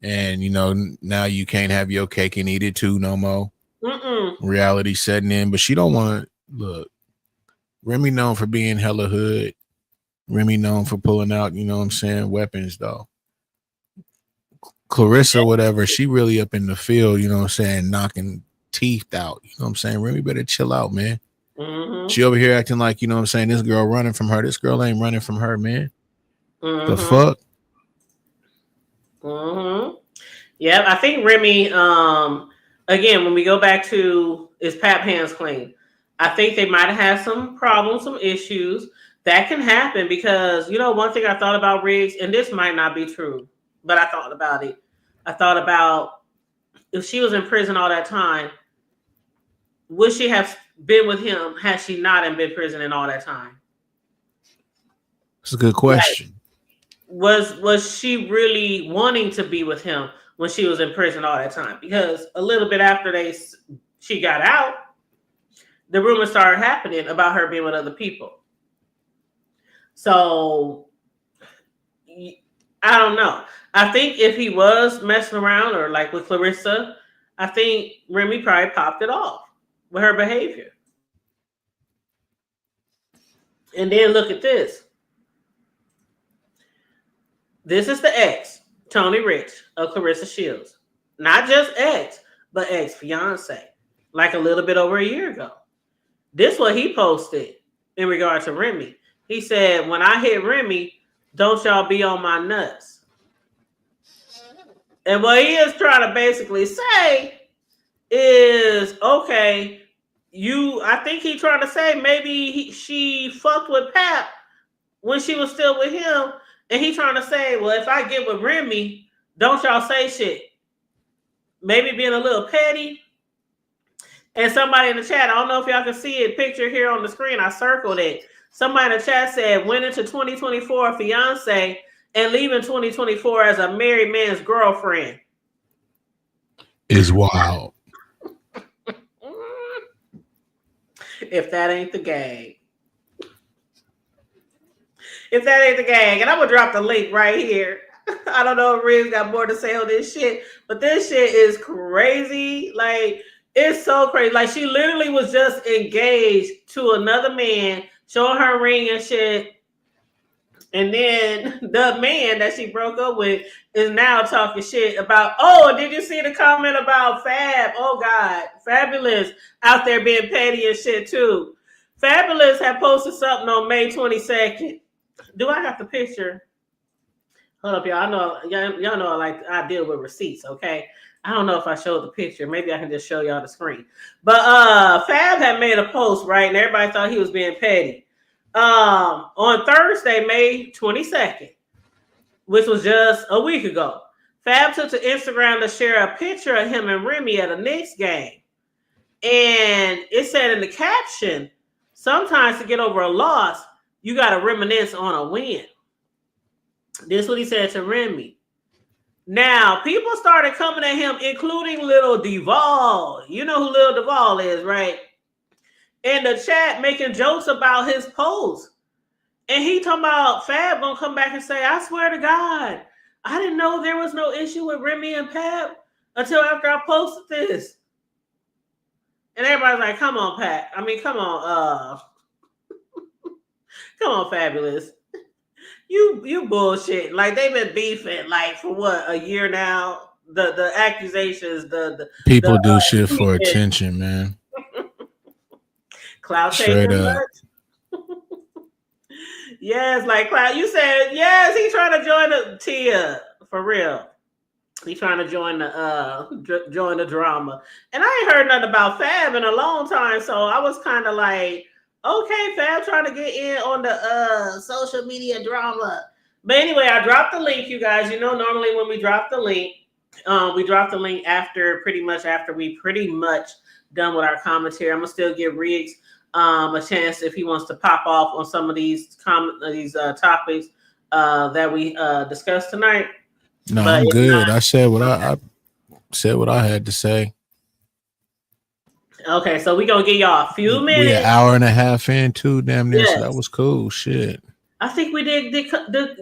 And, you know, now you can't have your cake and eat it too no more. Reality setting in. But she don't want to, look, Remy known for being hella hood. Remy known for pulling out, you know what I'm saying, weapons, though. Clarissa, whatever, she really up in the field, you know what I'm saying, knocking teeth out. You know what I'm saying? Remy better chill out, man. She over here acting like, you know what I'm saying, this girl running from her. This girl ain't running from her, man. The fuck? Yeah, I think Remy, again, when we go back to is Pap hands clean, I think they might have had some problems, some issues. That can happen because, you know, one thing I thought about Riggs, and this might not be true. but I thought about it. I thought about if she was in prison all that time, would she have been with him had she not been in prison in all that time? It's a good question. Like, was she really wanting to be with him when she was in prison all that time? Because a little bit after she got out, the rumors started happening about her being with other people. So I don't know. I think if he was messing around or like with Clarissa, I think Remy probably popped it off with her behavior. And then look at this. This is the ex, Tony Rich, of Clarissa Shields. Not just ex, but ex-fiance. Like a little bit over a year ago. This is what he posted in regard to Remy. He said, when I hit Remy, don't y'all be on my nuts. And what he is trying to basically say is, okay, I think he's trying to say maybe she fucked with Pap when she was still with him. And he's trying to say, well, if I get with Remy, don't y'all say shit. Maybe being a little petty. And somebody in the chat, I don't know if y'all can see it, picture here on the screen, I circled it. Somebody in the chat said, went into 2024 fiance and leaving 2024 as a married man's girlfriend. Is wild. If that ain't the gang. If that ain't the gang. And I'm going to drop the link right here. I don't know if Riggs got more to say on this shit, but this shit is crazy. Like, it's so crazy. Like, she literally was just engaged to another man, showing her ring and shit. And then the man that she broke up with is now talking shit about, oh, did you see the comment about Fab? Oh, God. Fabulous out there being petty and shit, too. Fabulous had posted something on May 22nd. Do I have the picture? Hold up, y'all. I know y'all know I deal with receipts, okay? I don't know if I showed the picture. Maybe I can just show y'all the screen. But Fab had made a post, right? And everybody thought he was being petty. On Thursday, May 22nd, which was just a week ago, Fab took to Instagram to share a picture of him and Remy at a Knicks game. And it said in the caption, sometimes to get over a loss, you got to reminisce on a win. This is what he said to Remy. Now, people started coming at him, including Lil Duval. You know who Lil Duval is, right? In the chat, making jokes about his post. And he talking about Fab gonna come back and say, I swear to God, I didn't know there was no issue with Remy and Pap until after I posted this. And everybody's like, come on, Pat. I mean, come on, come on, Fabulous. You bullshit. Like, they've been beefing like for what, a year now? The accusations, the people do shit for attention, man. Cloud straight up. Yes, like Cloud. You said yes. He's trying to join the Tia for real. He's trying to join the drama. And I ain't heard nothing about Fab in a long time, so I was kind of like, okay, Fab trying to get in on the social media drama. But anyway, I dropped the link, you guys. You know, normally when we drop the link after we pretty much done with our commentary. I'm gonna still give Riggs a chance if he wants to pop off on some of these topics that we discussed tonight. No, but I'm good. I said what I said what I had to say. Okay, so we're gonna give y'all a few minutes. We're an hour and a half in too, damn near. Yes. So that was cool. Shit. I think we did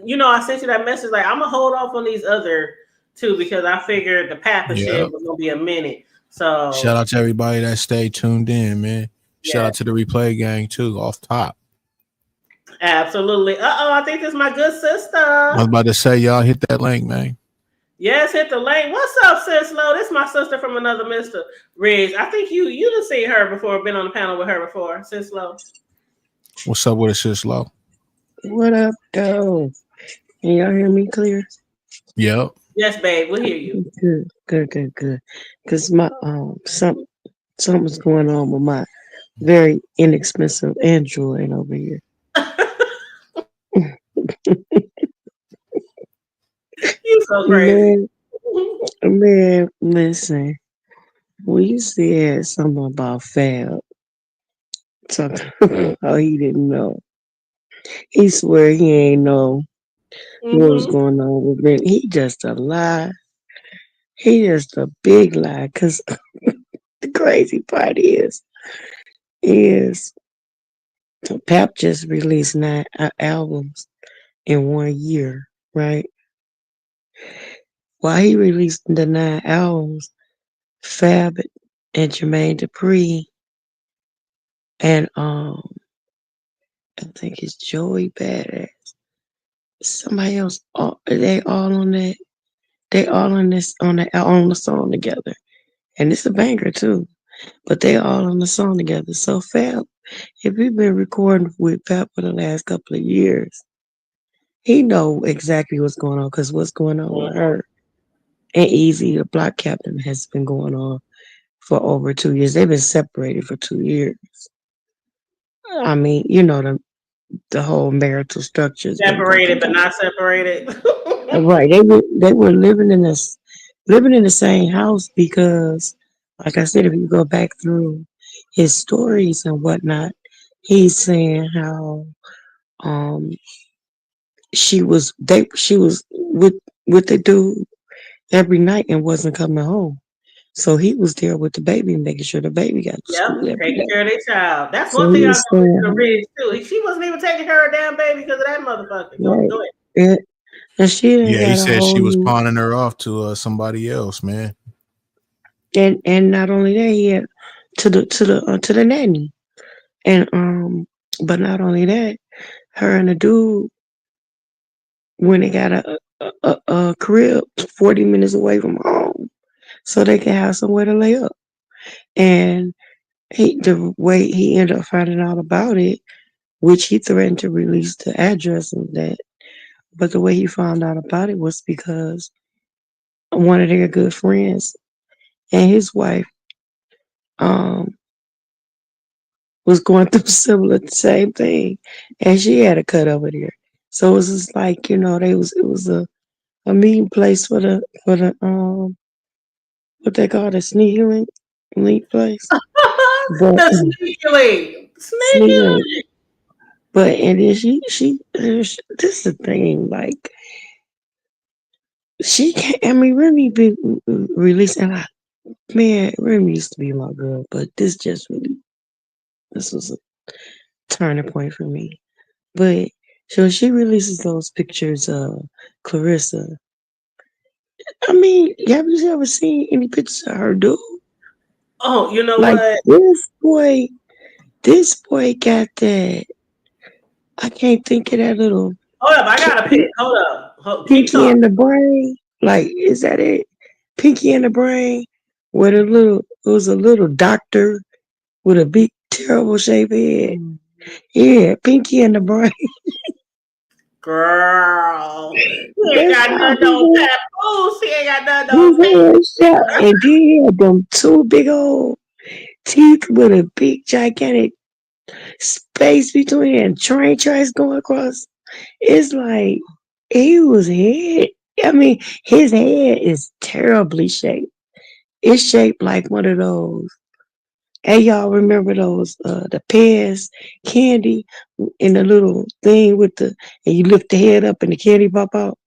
you know, I sent you that message like I'm gonna hold off on these other two because I figured the Papa shit was gonna be a minute. So shout out to everybody that stayed tuned in, man. Yeah. Shout out to the replay gang too, off top. Absolutely. I think this is my good sister. I was about to say, y'all hit that link, man. Yes, hit the link. What's up, Sis Lo? This is my sister from another Mr. Riggs. I think you done seen her before, been on the panel with her before, Sis Lo. What's up with it, Sis Lo? What up, though? Can y'all hear me clear? Yep. Yes, babe, we'll hear you. Good. Because my something's going on with my very inexpensive Android over here. You so crazy. Man, listen. We said something about Fab. Talking oh, he didn't know. He swear he ain't know what was Mm-hmm. going on with Britney. He just a lie. He just a big lie. Cause the crazy part is Pap just released 9 albums in 1 year, right? While he released the 9 albums, Fab and Jermaine Dupri and I think it's Joey Badass. Somebody else, they all on that. They all on this on the song together, and it's a banger too. But they all on the song together. So Fab, if you've been recording with Fab for the last couple of years, he know exactly what's going on. Cause what's going on with her and Easy, the block captain, has been going on for over 2 years. They've been separated for 2 years. I mean, the whole marital structure has been broken Separated but down. not separated. Right. They were living in the same house because, like I said, if you go back through his stories and whatnot, he's saying how um she was with the dude every night and wasn't coming home. So he was there with the baby, making sure the baby got to Yep, school every taking day. care of their child. That's So one he thing I was noticed in the saying, Ridge too. She wasn't even taking care of her damn baby because of that motherfucker. Go, right, go ahead. yeah, and she didn't Yeah, he got a said whole she was new, pawning her off to somebody else, man. and not only that, he had to the nanny. And but not only that, her and the dude when they got a crib 40 minutes away from home, so they can have somewhere to lay up. And the way he ended up finding out about it, which he threatened to release the address and that, but the way he found out about it was because one of their good friends and his wife um was going through similar same thing, and she had a cut over there. So it was just like it was a meeting place for the what they call the sneaky link place. But The sneaky link. Sneaky sneaky link. link. But and then this is the thing, like she can't. I mean, Remy been releasing. Man, Remy used to be my girl, but this was a turning point for me. But so she releases those pictures of Clarissa. I mean, have you ever seen any pictures of her, dude? Oh, you know Like what? this boy got that. I can't think of that little Hold up, I got a P- pic. Hold up. Keep Pinky talking. in the brain. Like, is that it? Pinky in the brain, with it was a little doctor with a big terrible shaped head. Yeah, Pinky in the brain. Girl. He ain't That's got how nothing on papoose. He ain't got nothing his on paper. head shot, and then he had them two big old teeth with a big gigantic space between and train tracks going across. It's like he was head. I mean, his head is terribly shaped. It's shaped like one of those. And y'all remember those the Pears candy in the little thing with and you lift the head up and the candy pop out.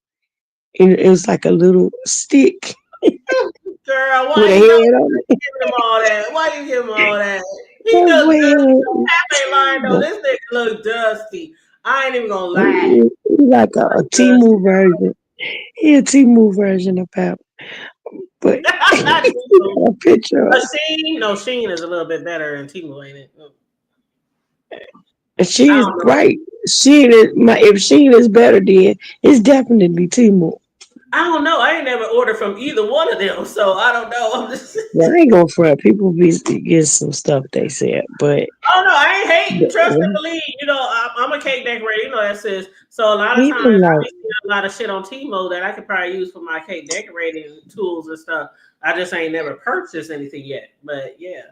And it was like a little stick Girl, with why a you know head on it. giving him all that? Why you give him all that? He That look dusty. boy Pap ain't lying though. had This nigga look dusty. I ain't even gonna lie. he like a Dusty. Timu version. He a Timu version of Pap. But he got a picture A of Sheen? No, Sheen is a little bit better than Timo, ain't it? and I she is don't know. right. If she is better then it's definitely Timu. I don't know. I ain't never ordered from either one of them, so I don't know. I'm just. Well, I ain't gonna front. People be get some stuff they said, but Oh no, I ain't hating. Trust and believe. You know, I'm a cake decorator. You know that says. So a lot of times even I like be seeing a lot of shit on Timo that I could probably use for my cake decorating tools and stuff. I just ain't never purchased anything yet. But yeah.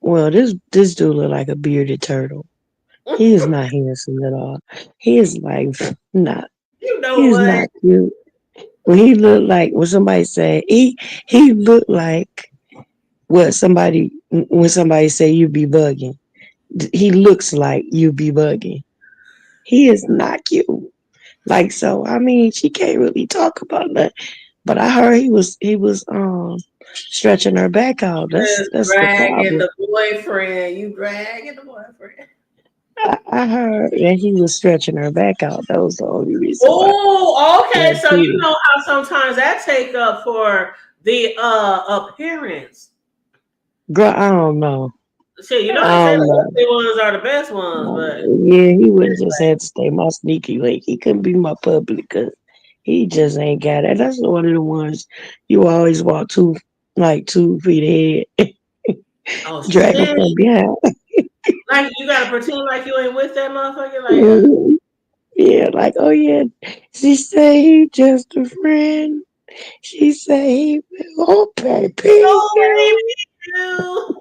well, this dude look like a bearded turtle. He is not handsome at all. He is like not. You He know is what? not cute. when he looked like when somebody said he looked like what somebody when somebody say you be bugging. He looks like you be bugging. He is not cute. Like so, I mean, she can't really talk about that. But I heard he was stretching her back out. That's Just that's the dragging problem. the boyfriend. You dragging the boyfriend. I heard that he was stretching her back out. That was the only reason why. Oh, okay. Like, So you know how sometimes that take up for the appearance. girl, I don't know. Shit, you know they I say don't the know. ugly ones are the best ones, but Yeah, he would have just had to stay my sneaky link. He couldn't be my public because he just ain't got it. That's one of the ones you always walk 2 feet ahead, oh drag him from shit. behind. Like you gotta pretend like you ain't with that motherfucker. Like Mhm. Yeah, like, oh yeah, she say he just a friend. She say he oh baby, oh baby you.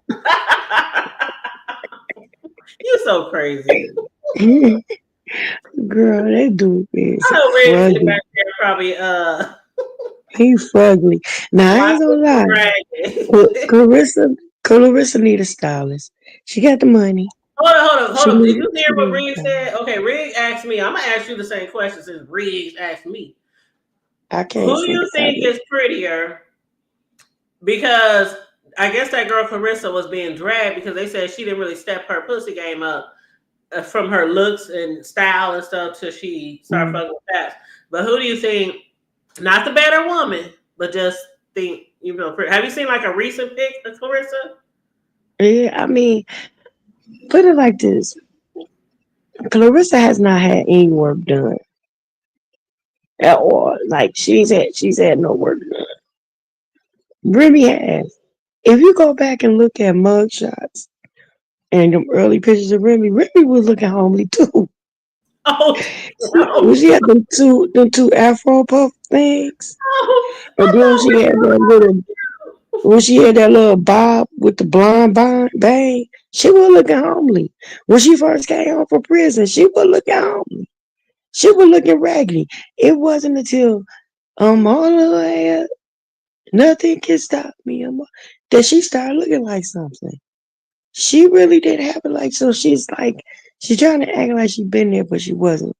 You so crazy. you. Girl, that dude is I know Red sitting fugly. back there probably He fugly. Now I ain't watching gonna the lie. dragon. Clarissa need a stylist. She got the money. Hold She on. Did need you hear she what need a Riggs stylist. said? Okay, Riggs asked me. I'm gonna ask you the same question since Riggs asked me. I can't Who do see you the think comment. is prettier? Because I guess that girl Clarissa was being dragged because they said she didn't really step her pussy game up from her looks and style and stuff till she started Mm. fucking with Paps. But who do you think? Not the better woman, but just think have you seen like a recent pic of Clarissa? Yeah, I mean, put it like this. Clarissa has not had any work done at all. Like she's had no work done. Remy has. If you go back and look at mugshots and them early pictures of Remy was looking homely too. Oh, When she had them two Afro puff things, and then she had that little when she had that little bob with the blonde bang, she was looking homely. When she first came home from prison, she was looking homely. She was looking raggedy. It wasn't until all her hair, nothing can stop me, that she started looking like something. She really didn't have it like so. She's trying to act like she been there, but she wasn't.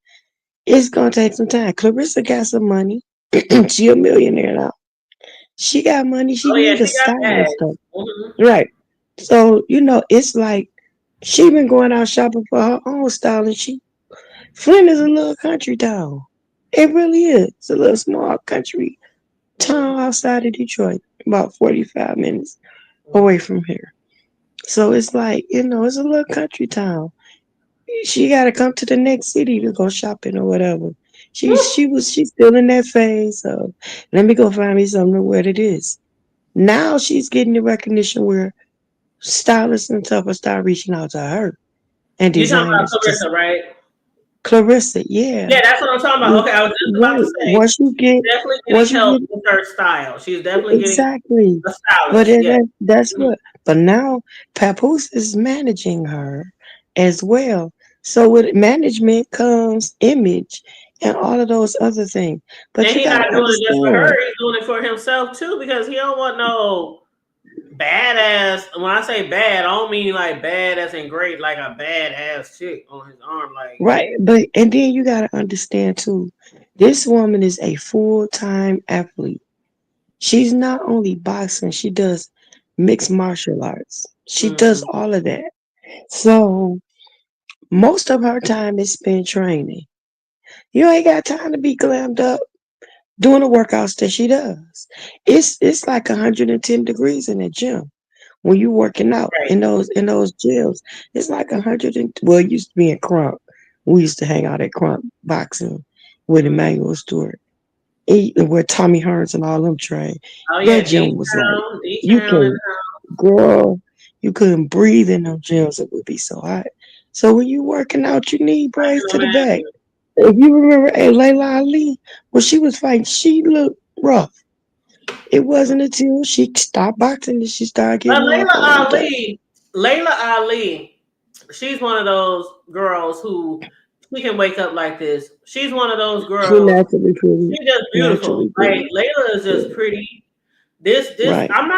It's gonna take some time. Clarissa got some money. She a millionaire now. She got money. She oh yeah, need a she got stylist bags. though. Mhm. Right. So, it's like she been going out shopping for her own style and Flint is a little country town. It really is. It's a little small country town outside of Detroit, about 45 minutes away from here. So it's like, it's a little country town. She gotta come to the next city to go shopping or whatever. She's still in that phase of let me go find me something to wear to this. Now she's getting the recognition where stylists and stuff will start reaching out to her and You talking about designers. Clarissa, Just right? Clarissa, yeah. Yeah, that's what I'm talking about. Okay, I was just about Right. to say she's definitely getting Once you help get with her style. She's definitely getting exactly, a but stylist. Yeah. that's Mhm. what. But now Papoose is managing her as well. So with management comes image and all of those other things. But And you he's got not to doing it just for her, understand, he's doing it for himself too, because he don't want no badass. When I say bad, I don't mean like bad as in great, like a badass chick on his arm. Like right? But and then you got to understand too, this woman is a full-time athlete. She's not only boxing, she does mixed martial arts. She does mm, all of that. So most of her time is spent training. You ain't got time to be glammed up doing the workouts that she does. It's like 110 degrees in the gym when you working out right. in those gyms. It's like 100 well, it used to be in Crump. We used to hang out at Crump boxing with Mm. Emmanuel Stewart. Where Tommy Hearns and all them trained. Oh That yeah, gym was like D you Town and can girl, you couldn't breathe in them gyms. It would be so hot. So when you working out, you need I braids can to the back. imagine. If you remember Layla Ali, when she was fighting, she looked rough. It wasn't until she stopped boxing that she started But getting all glammed up. Layla Ali, she's one of those girls who she can wake up like this. She's one of those She girls. naturally pretty. She's just beautiful. Naturally Like pretty. Layla is just Yeah. pretty. This Right. I'm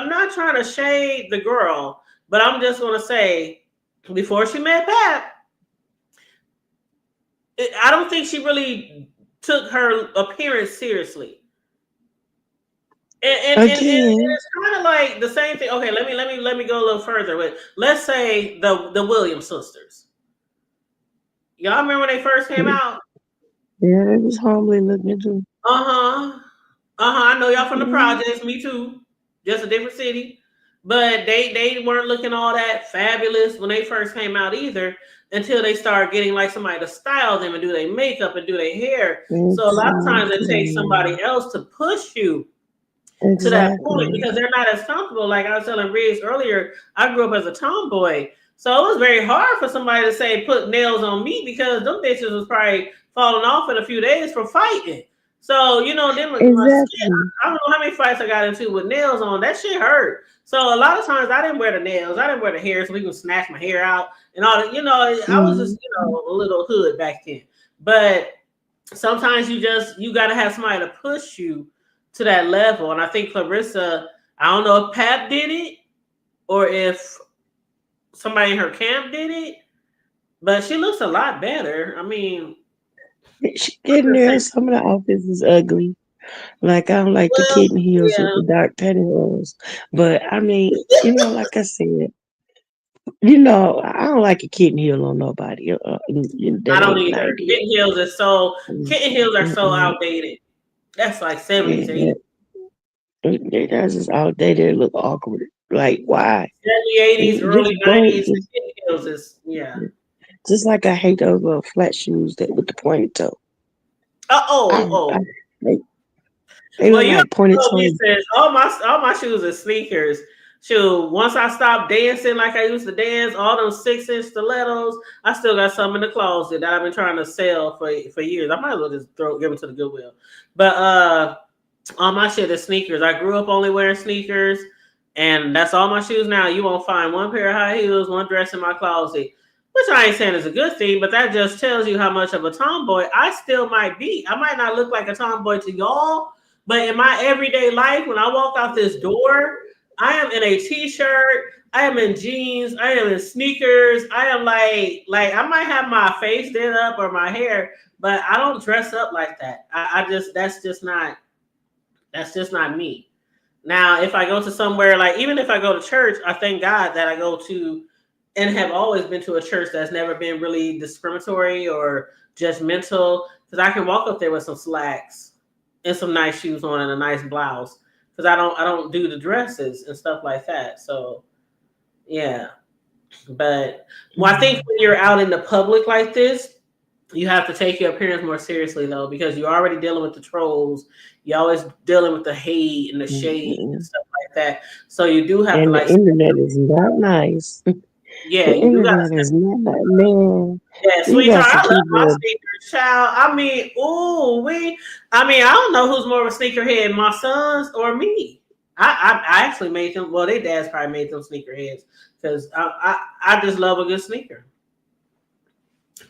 not trying to shade the girl, but I'm just gonna say before she met Pat, I don't think she really took her appearance seriously. And Again, it's kind of like the same thing. Okay, let me go a little further with, let's say the Williams sisters. Y'all remember when they first came out? yeah, it was homely looking too. I know y'all from the Mhm. projects. Me too. Just a different city. But they weren't looking all that fabulous when they first came out either, until they started getting like somebody to style them and do their makeup and do their hair. So a lot of times it takes somebody Exactly. else to push you to that point Exactly. because they're not as comfortable. Like I was telling Riggs earlier, I grew up as a tomboy. So it was very hard for somebody to say put nails on me because them bitches was probably falling off in a few days from fighting. So, you know, then my skin, Exactly. I don't know how many fights I got into with nails on. That shit hurt. So a lot of times I didn't wear the nails. I didn't wear the hair so we could snatch my hair out and all that. You know, I was just, you know, a little hood back then. But sometimes you got to have somebody to push you to that level. And I think Clarissa, I don't know if Pap did it or if somebody in her camp did it, but she looks a lot better. I mean, She getting there. Some of the outfits is ugly. Like I don't like the well, kitten heels with yeah, the dark pantyhose. But I mean, like I said, I don't like a kitten heel on nobody. I That don't ain't an either. idea. Kitten heels are so Mm-mm. outdated. That's like 70s, Yeah, 80s. that's just outdated. Look awkward. Like why? Early 80s, Just early go. 90s. Kitten heels is, yeah. Just like I hate those little flat shoes that with the pointed toe. I, I Oh. hate, they Well, look you like pointed told me toe. says all my shoes are sneakers. Shoot, once I stopped dancing like I used to dance, all those 6-inch stilettos, I still got some in the closet that I've been trying to sell for years. I might as well just give them to the Goodwill. But all my shit is sneakers. I grew up only wearing sneakers, and that's all my shoes now. You won't find one pair of high heels, one dress in my closet. Which I ain't saying is a good thing, but that just tells you how much of a tomboy I still might be. I might not look like a tomboy to y'all, but in my everyday life, when I walk out this door, I am in a t-shirt, I am in jeans, I am in sneakers, I am like I might have my face did up or my hair, but I don't dress up like that. I just that's just not me. Now, if I go to somewhere like even if I go to church, I thank God that I go to and have always been to a church that's never been really discriminatory or judgmental because I can walk up there with some slacks and some nice shoes on and a nice blouse because I don't do the dresses and stuff like that. So yeah, but I think when you're out in the public like this, you have to take your appearance more seriously though because you're already dealing with the trolls. You're always dealing with the hate and the shade and Mm-mm. stuff like that. So you do have to And the like, internet is not nice. yeah, The you do got to. internet is not like, man. Yeah, You sweetheart, got to I love keep my your sneakers, child. I don't know who's more of a sneakerhead, my sons or me. I actually made them. Well, their dads probably made them sneakerheads because I just love a good sneaker.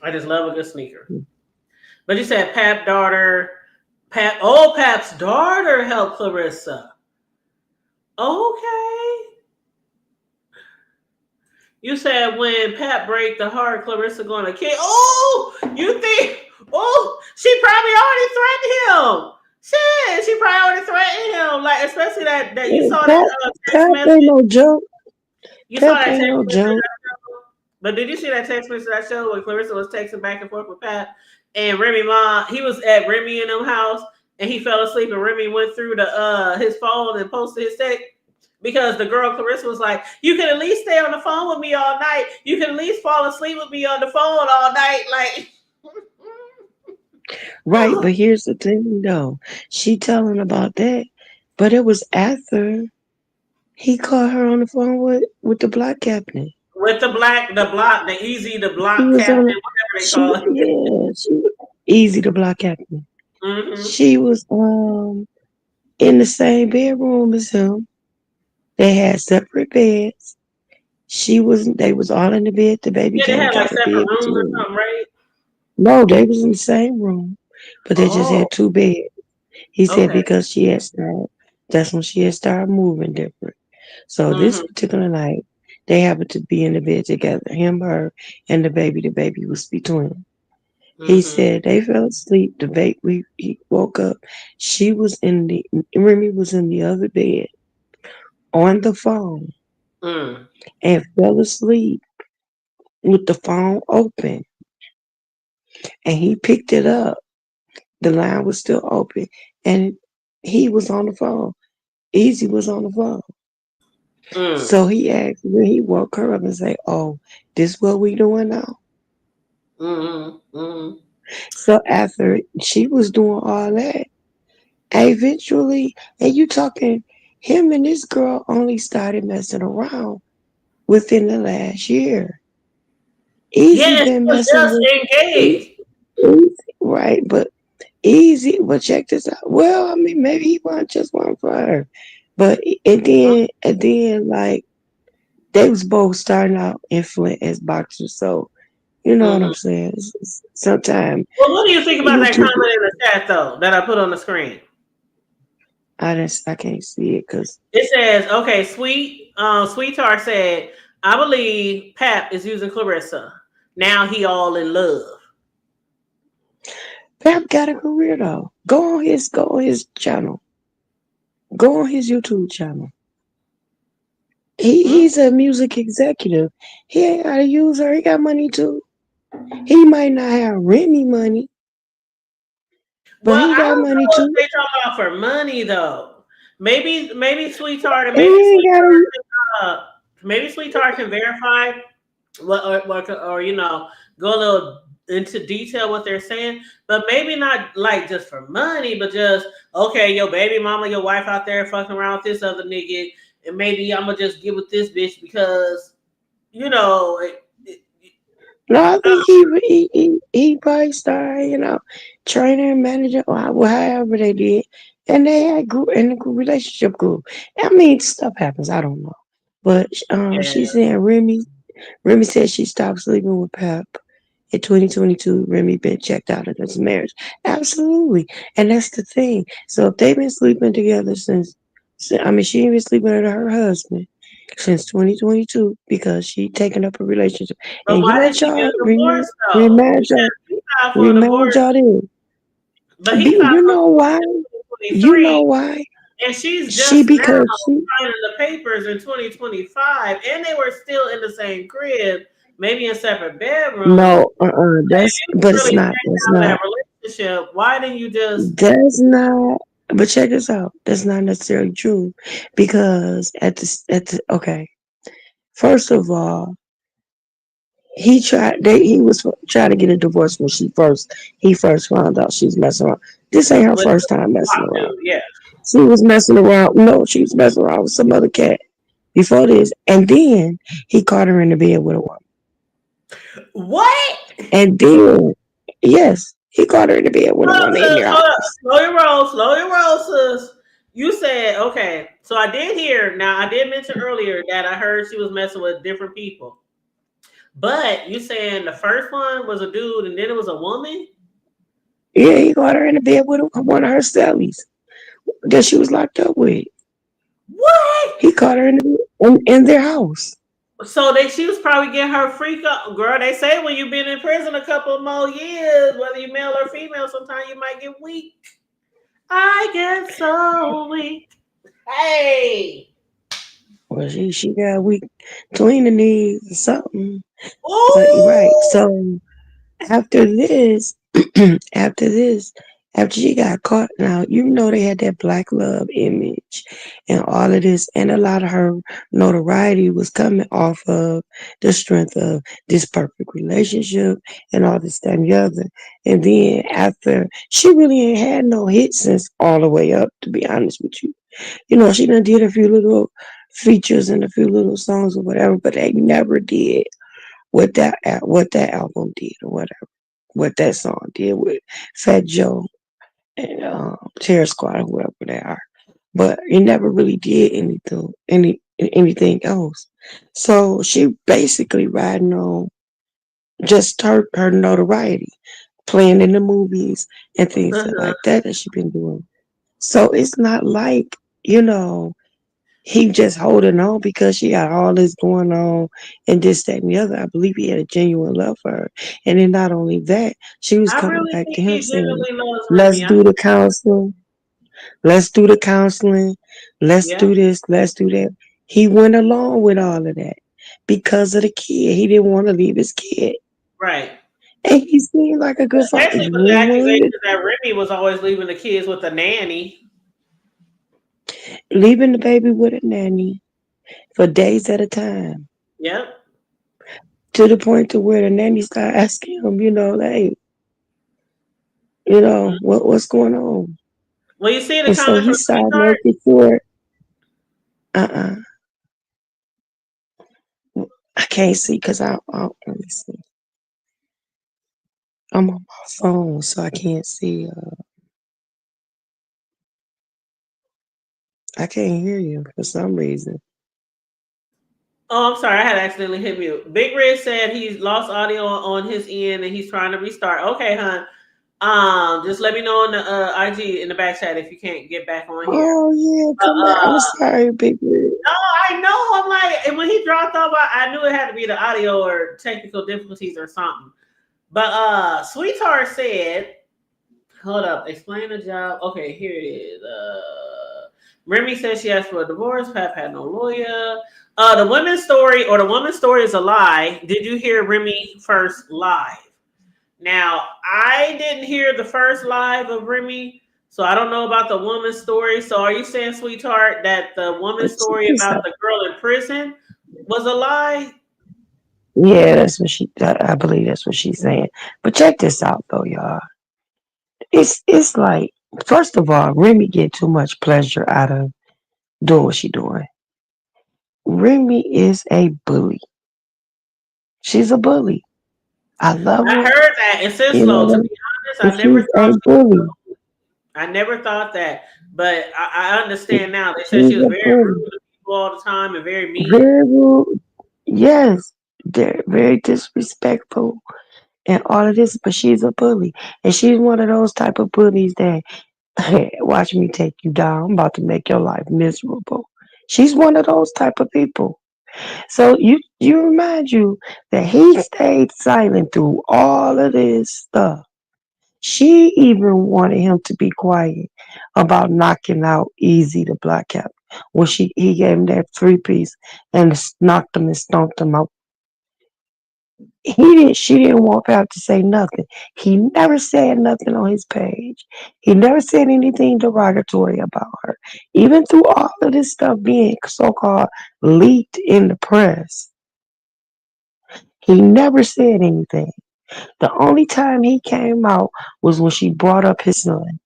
I just love a good sneaker. But you said Pap's daughter helped Clarissa. Okay. You said when Pat break the heart, Clarissa going to kill. Oh, you think? Oh, she probably already threatened him. Shit, she probably already threatened him. Like especially that you saw that text Pap message. ain't no joke. You saw Pap that ain't text no message. joke. But did you see that text message I showed when Clarissa was texting back and forth with Pat and Remy mom? He was at Remy and them house and he fell asleep and Remy went through the his phone and posted his text. Because the girl Clarissa was like, you can at least stay on the phone with me all night. You can at least fall asleep with me on the phone all night. Like, Right, but here's the thing though. She telling about that, but it was after he caught her on the phone with the block captain. with the He block was captain, on whatever they she call it. she easy to block captain. Mm-hmm. She was in the same bedroom as him. They had separate beds. They was all in the bed. The baby Yeah, they came had like got the separate bed rooms or between them. something, right? No, they was in the same room, but they just Oh, had two beds. He said okay. because she had started, that's when she had started moving different. So this Mm-hmm. particular night, they happened to be in the bed together, him, her, and the baby. The baby was between. He Mm-hmm. said they fell asleep. The baby, he woke up. She was in the, Remy was in the other bed on the phone Mm. and fell asleep with the phone open. And he picked it up. The line was still open, and he was on the phone. Easy was on the phone. Mm. So he asked when he woke her up and say, "Oh, this what we doing now?" Mm-hmm. Mm-hmm. So after she was doing all that, eventually, and you talking, him and this girl only started messing around within the last year. Easy Yeah, and she been was messing just with engaged. Easy, right? But Easy, but check this out. Well, I mean, maybe he wasn't just one for her, but and then like they was both starting out in Flint as boxers, so you know what Mm-hmm. I'm saying. Sometimes Well, what do you think about you that two, comment in the chat though that I put on the screen? I can't see it because It says, okay, Sweetheart said, I believe Pap is using Clarissa. Now he all in love. Pap got a career though. Go on his channel. Go on his YouTube channel. Hmm? He's a music executive. He ain't gotta use her. He got money too. He might not have Remy money, but Well, he I got don't money know if too. they talking about for money though. Maybe Sweetheart and And he ain't gotta. uh, maybe Sweetheart can verify what or go a little into detail what they're saying, but maybe not like just for money, but just okay, your baby mama, your wife out there fucking around with this other nigga, and maybe I'm gonna just get with this bitch because you know. No, I think he probably started, trainer and manager, or however they did, and they had grew and the relationship grew. I mean, stuff happens. I don't know, but Yeah. she said Remy said she stopped sleeping with Pep in 2022. Remy been checked out of this marriage. Absolutely, and that's the thing. So if they've been sleeping together I mean, she ain't been sleeping with her husband since 2022 because she taken up a relationship. But And you why did let she get y'all a divorce though? remind Because y'all he filed for a remind divorce, y'all this. but he filed You for a know divorce why? in You know 2023, why? and she's She just now because she signing the papers in 2025, and they were still in the same crib, maybe in separate bedrooms. no that's If you but it's really not checked out that relationship, why didn't you just? that's not but check this out. That's not necessarily true because okay. First of all, he was trying to get a divorce when he first found out she's messing around. This ain't her With first time the messing pop around. dude, yeah. She was messing around. No, she was messing around with some other cat before this. And then he caught her in the bed with a woman. What? And then, yes, he caught her in the bed with a Hold up, woman in sis. their Hold up. house. Slow your roll, sis. You said okay. So I did hear. Now I did mention earlier that I heard she was messing with different people. But you saying the first one was a dude and then it was a woman? Yeah, he caught her in the bed with one of her cellies that she was locked up with. What? He caught her in their house. So she was probably getting her freak up, girl. They say when you've been in prison a couple more years, whether you male or female, sometimes you might get weak. I get so weak. Hey. Well, she got weak between the knees or something. But right, Ooh. so after this, after this, after she got caught, now you know they had that black love image and all of this, and a lot of her notoriety was coming off of the strength of this perfect relationship and all this, that, and the other. And then after, she really ain't had no hits since all the way up, to be honest with you. She done did a few little features and a few little songs or whatever, but they never did what that album did or whatever, what that song did with Fat Joe and Terror Squad or whoever they are. But it never really did anything else. So she basically riding on just her notoriety, playing in the movies and things Uh-huh. like that she been doing. So it's not like, you know, he just holding on because she got all this going on and this, that, and the other. I believe he had a genuine love for her. And then not only that, she was I coming really back think to him he saying, genuinely loves let's Remy. do the counseling, let's do the counseling, let's Yeah, do this, let's do that. He went along with all of that because of the kid. He didn't want to leave his kid. right. And he seemed like a good father. Especially You with the wouldn't want accusation him that Remy was always leaving the kids with the nanny. leaving the baby with a nanny for days at a time. Yep. To the point to where the nanny started asking him, hey, Mhm. what's going on? Well, you see the And so comment he from started Sweetheart? making sure, uh-uh, I can't see because let me see. I'm on my phone, so I can't see. I can't hear you for some reason. Oh, I'm sorry. I had accidentally hit mute. Big Red said he's lost audio on his end and he's trying to restart. Okay, hon. Just let me know on the IG in the back chat if you can't get back on here. Oh, yeah, But come back. I'm sorry, Big Red. no, I know. I'm like, and when he dropped off, I knew it had to be the audio or technical difficulties or something. But Sweetheart said, hold up, explain the job. Okay, here it is. Remy says she asked for a divorce. Pap had no lawyer. The women's story is a lie. Did you hear Remy first live? Now, I didn't hear the first live of Remy, so I don't know about the woman's story. So are you saying, Sweetheart, that the But woman's check story this about out. the girl in prison was a lie? Yeah, that's what I believe that's what she's saying. But check this out, though, y'all. It's like, first of all, Remy get too much pleasure out of doing what she doing. Remy is a bully. She's a bully. I love I her. heard that in You know Cislo. To that. be honest, But I never she's thought a bully. I never thought that, but I understand now. They said she She's was a very bully. rude to people all the time and very mean. Very rude. Yes, they're very disrespectful and all of this. But she's a bully, and she's one of those type of bullies that watch me take you down. I'm about to make your life miserable. She's one of those type of people. So you remind you that he stayed silent through all of this stuff. She even wanted him to be quiet about knocking out Easy the Black Cat when he gave him that 3 piece and knocked him and stomped him out. She didn't want Pap to say nothing. He never said nothing on his page. He never said anything derogatory about her. Even through all of this stuff being so called leaked in the press, he never said anything. The only time he came out was when she brought up his son,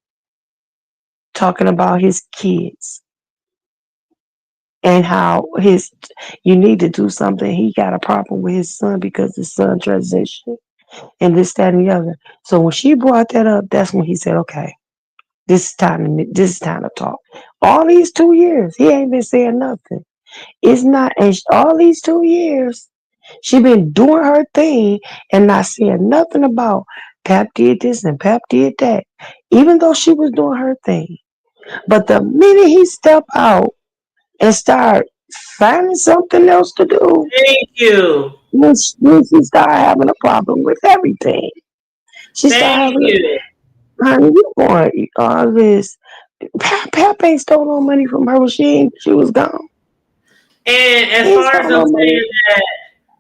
talking about his kids and how you need to do something. He got a problem with his son because his son transitioned and this, that, and the other. So when she brought that up, that's when he said, "Okay, this is time to talk." All these 2 years, he ain't been saying nothing. It's not, and all these 2 years, she been doing her thing and not saying nothing about Pap did this and Pap did that, even though she was doing her thing. But the minute he stepped out and start finding something else to do, Thank you. then she start having a problem with everything. She start Thank having, you. honey, you going all this. Pap ain't stole no money from her when she was gone. And He as ain't far as stole them no money. saying that,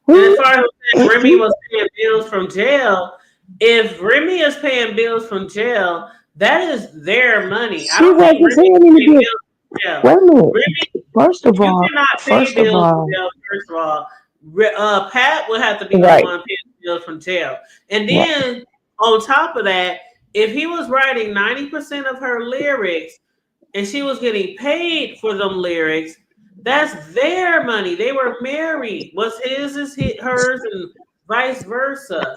and as He, far as them saying Remy he, was paying bills from jail, if Remy is paying bills from jail, that is their money. I she don't think wasn't Remy saying is any paying bill. bills from jail. Wait a minute. Remy, First of you all, cannot pay first of bills from all, jail. First of all, Pat would have to be the right, one paying bills from jail, and right. then on top of that, if he was writing 90% of her lyrics and she was getting paid for them lyrics, that's their money. They were married. What's his is hers, and vice versa.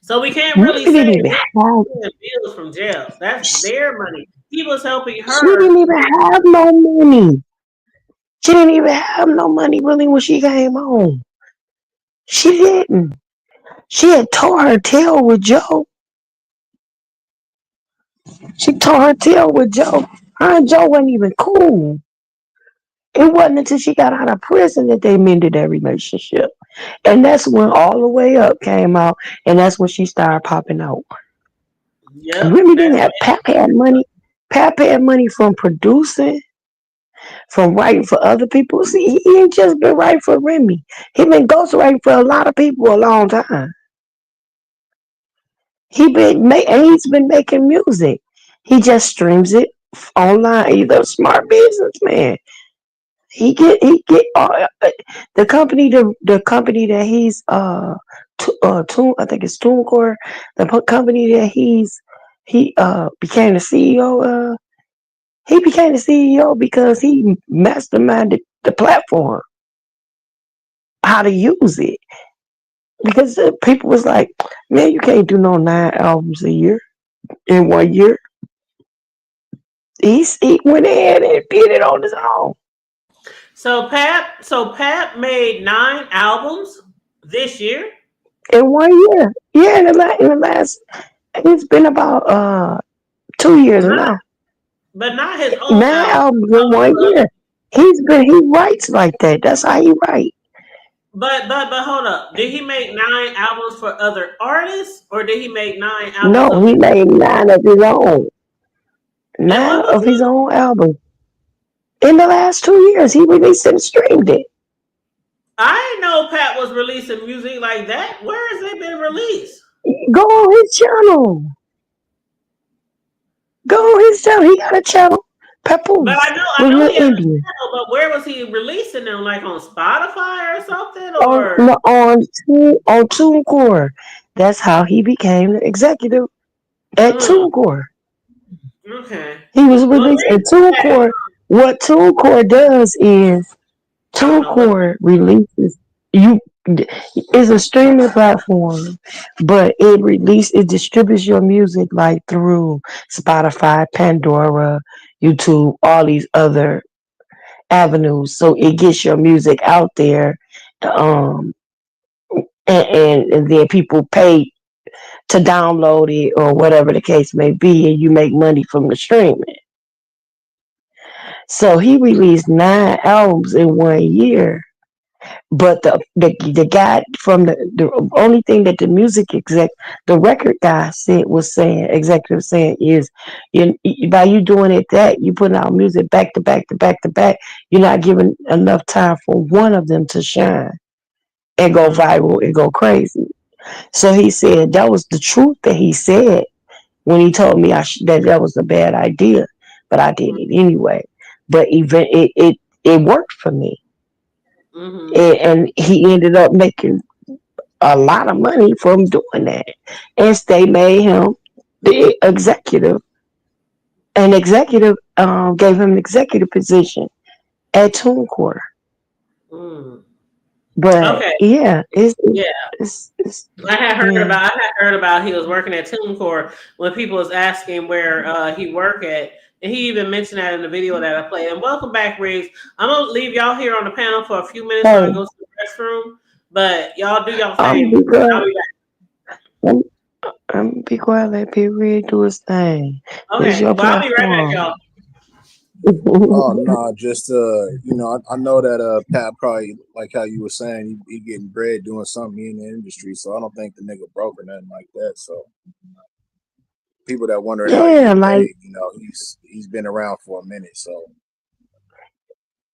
So we can't Remy really say didn't even have. Rick paying bills from jail. That's their money. He was helping She her. didn't even have no money. She didn't even have no money really when she came home. She didn't. She had tore her tail with Joe. She tore her tail with Joe. Her and Joe wasn't even cool. It wasn't until she got out of prison that they mended their relationship. And that's when All the Way Up came out, and that's when she started popping out. Yep, Remy didn't that's have Pap had money. Pap had money from producing, from writing for other people. See, he ain't just been writing for Remy. He been ghostwriting for a lot of people a long time. He's been making music. He just streams it online. He's a smart businessman. He get the company that he's I think it's TuneCore, the company that he became the CEO of. He became the CEO because he masterminded the platform, how to use it. Because people was like, man, you can't do no 9 albums a year in 1 year. He went ahead and did it on his own So Pap made 9 albums this year. in 1 year. Yeah, in the last, it's been about 2 years Not, now. but not his own 9 album. albums in 1 year. He writes like that. That's how he writes. But hold up. Did he make 9 albums for other artists, or did he make 9 albums No, of he his? made 9 of his own. And Nine what was of his it? own albums. In the last 2 years, he released and streamed it. I didn't know Pat was releasing music like that. Where has it been released? Go on his channel. Go on his channel. He got a channel. But Papoose I with know Lil he has a Indian. channel. But where was he releasing them? Like on Spotify or something? On Or no, on TuneCore. That's how he became the executive at mm, TuneCore. okay. He was Well, released at thank you, Pat. TuneCore. What TuneCore does is I don't know what. TuneCore releases you is a streaming platform, but it distributes your music like through Spotify, Pandora, YouTube, all these other avenues. So it gets your music out there, um, and then people pay to download it or whatever the case may be, and you make money from the streaming. So he released 9 albums in 1 year. But the guy from the only thing that the record guy executive saying is, by you doing it that you putting out music back to back to back to back, you're not giving enough time for one of them to shine and go Mm, viral and go crazy. So he said that was the truth that he said when he told me that was a bad idea, but I did mm, it anyway. But it worked for me, mm-hmm. and he ended up making a lot of money from doing that. And they made him the executive. An executive gave him an executive position at TuneCore. Mm. But Okay. yeah, Yeah. it's I yeah. had heard about he was working at TuneCore when people was asking where he work at, and he even mentioned that in the video that I played. And welcome back, Riggs. I'm gonna leave y'all here on the panel for a few minutes while I Hey, go to the restroom, but y'all do y'all I'm thing. be quiet. I'll be back. I'm, I'm be quiet. Let P Reed do his thing. This is Okay, your well I'll be right back, platform. y'all. Oh no, just I know that Pat probably like how you were saying he getting bread doing something in the industry, so I don't think the nigga broke or nothing like that. So people that wondering how he Yeah, get like paid, he's been around for a minute. So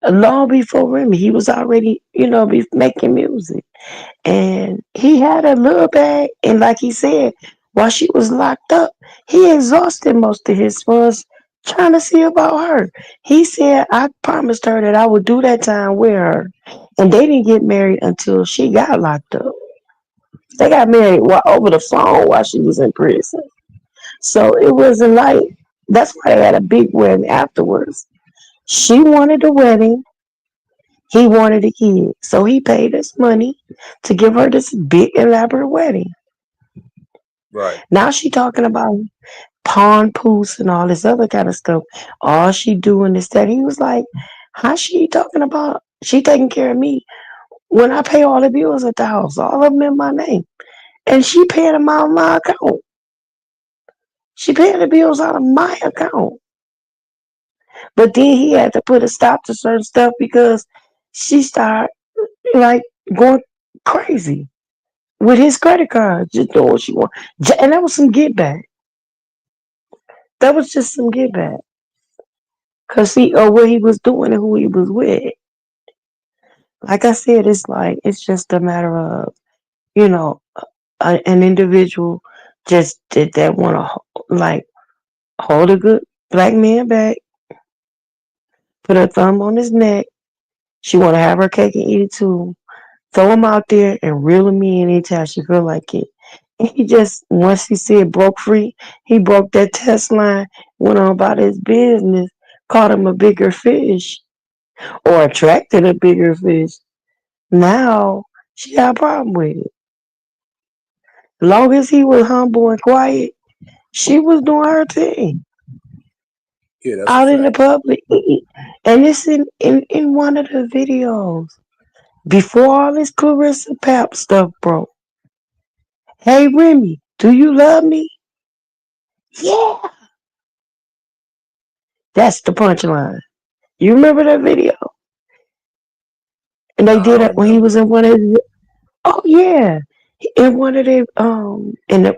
long before Remy, he was already, be making music. And he had a little bag, and like he said, while she was locked up, he exhausted most of his funds trying to see about her. He said, I promised her that I would do that time with her. And they didn't get married until she got locked up. They got married over the phone while she was in prison. So it wasn't like, that's why they had a big wedding afterwards. She wanted the wedding. He wanted a kid. So he paid us money to give her this big elaborate wedding. right, Now she talking about pawn poos and all this other kind of stuff. All she doing is that. He was like, how she talking about? She taking care of me when I pay all the bills at the house, all of them in my name. and she paying them out of my account. She paying the bills out of my account. But then he had to put a stop to certain stuff because she started like going crazy with his credit card, just doing what she want. And that was some get back. That was just some get back. Cause he or what he was doing and who he was with. Like I said, it's like it's just a matter of, you know, an individual just did that want to like hold a good black man back, put her thumb on his neck. She want to have her cake and eat it too. Throw him out there and reel him in anytime she feel like it. And he just, once he said broke free, he broke that test line, went on about his business, caught him a bigger fish or attracted a bigger fish. Now she got a problem with it. Long as he was humble and quiet, she was doing her thing Yeah, that's a out in the fact. public. And it's in one of the videos. Before all this Clarissa Pap stuff broke. Hey Remy, do you love me? Yeah. That's the punchline. You remember that video? And they Nah, I did don't it when he remember. was in one of the, oh yeah. In one of the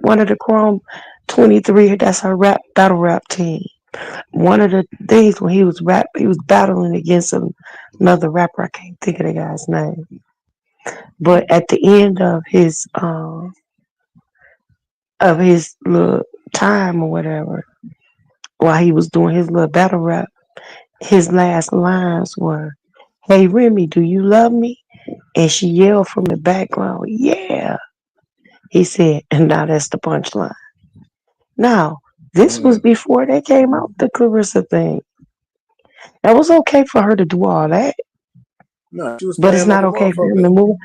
one of the Chrome 23, that's her battle rap team. One of the things when he was battling against another rapper, I can't think of the guy's name. But at the end of his little time or whatever, while he was doing his little battle rap, his last lines were, "Hey Remy, do you love me?" And she yelled from the background, "Yeah." He said, and now that's the punchline. Now, this was Mm. before they came out the Clarissa thing. That was okay for her to do all that, No, she was but it's playing like not a okay for him motherfucker. to move.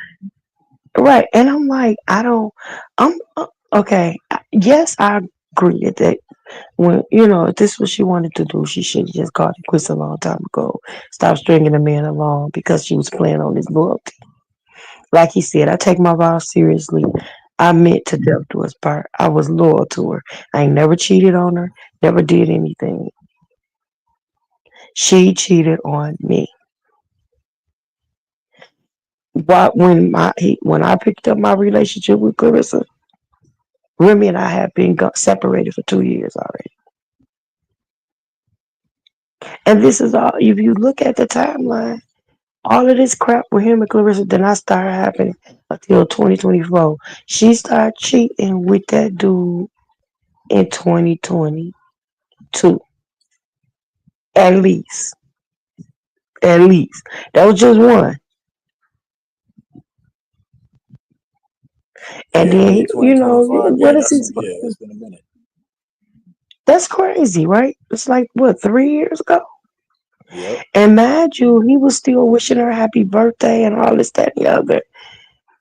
Right. And I'm like, I'm okay. Yes, I agree that when, if this is what she wanted to do, she should have just called it quits a long time ago. Stop stringing a man along because she was playing on his loyalty. Like he said, I take my vows seriously. I meant to death to his part. I was loyal to her. I ain't never cheated on her, never did anything. She cheated on me. But when I picked up my relationship with Clarissa, Remy and I have been separated for 2 years already. And this is all, if you look at the timeline, all of this crap with him and Clarissa did not start happening until 2024. She started cheating with that dude in 2022. At least. At least. That was just one. And Yeah, then, mid 2025. Yeah, what is his. it's been a minute. That's crazy, right? It's like, what, 3 years ago? Yep. And mind you, he was still wishing her happy birthday and all this, that, and the other.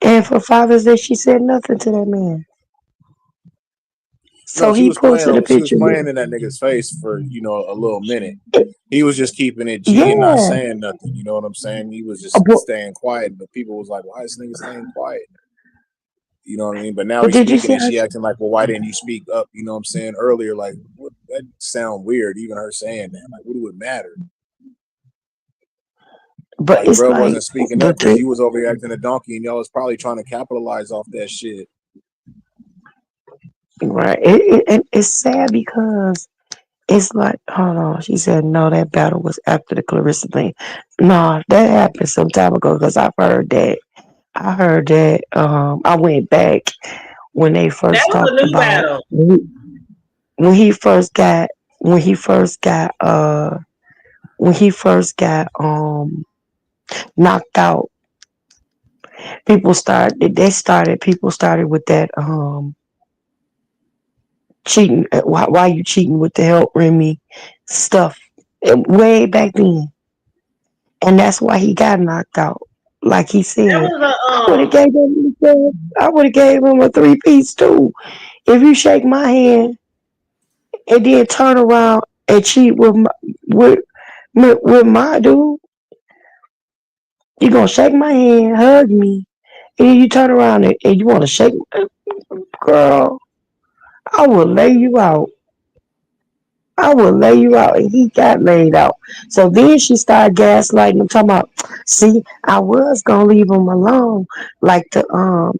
And for Father's Day, she said nothing to that man. No, So he posted a she was picture. playing in that nigga's face for, a little minute. He was just keeping it G and not Yeah. saying nothing. You know what I'm saying? He was just But, staying quiet, but people was like, why is this nigga staying quiet? You know what I mean? But now but he's did you speaking see and her? she acting like, well, why didn't you speak up? You know what I'm saying? Earlier, like, what, that sound weird, even her saying that. Like, what do it matter? But Like, it's bro like, wasn't speaking up but because you was over here acting a donkey and y'all was probably trying to capitalize off that shit. right. And it's sad because it's like, hold on. She said, no, that battle was after the Clarissa thing. No, that happened some time ago because I've heard that. I heard that. I went back when they That first was a talked new about battle. when he first got when he first got when he first got knocked out. People started with that cheating. Why you cheating with the help Remy stuff way back then, and that's why he got knocked out. Like he That said, was I would have gave him. I would have gave him a 3-piece too. If you shake my hand and then turn around and cheat with my dude, you gonna shake my hand, hug me, and then you turn around and you want to shake. girl, I will lay you out. I will lay you out. And he got laid out. So then she started gaslighting him, talking about, see, I was gonna leave him alone. Like the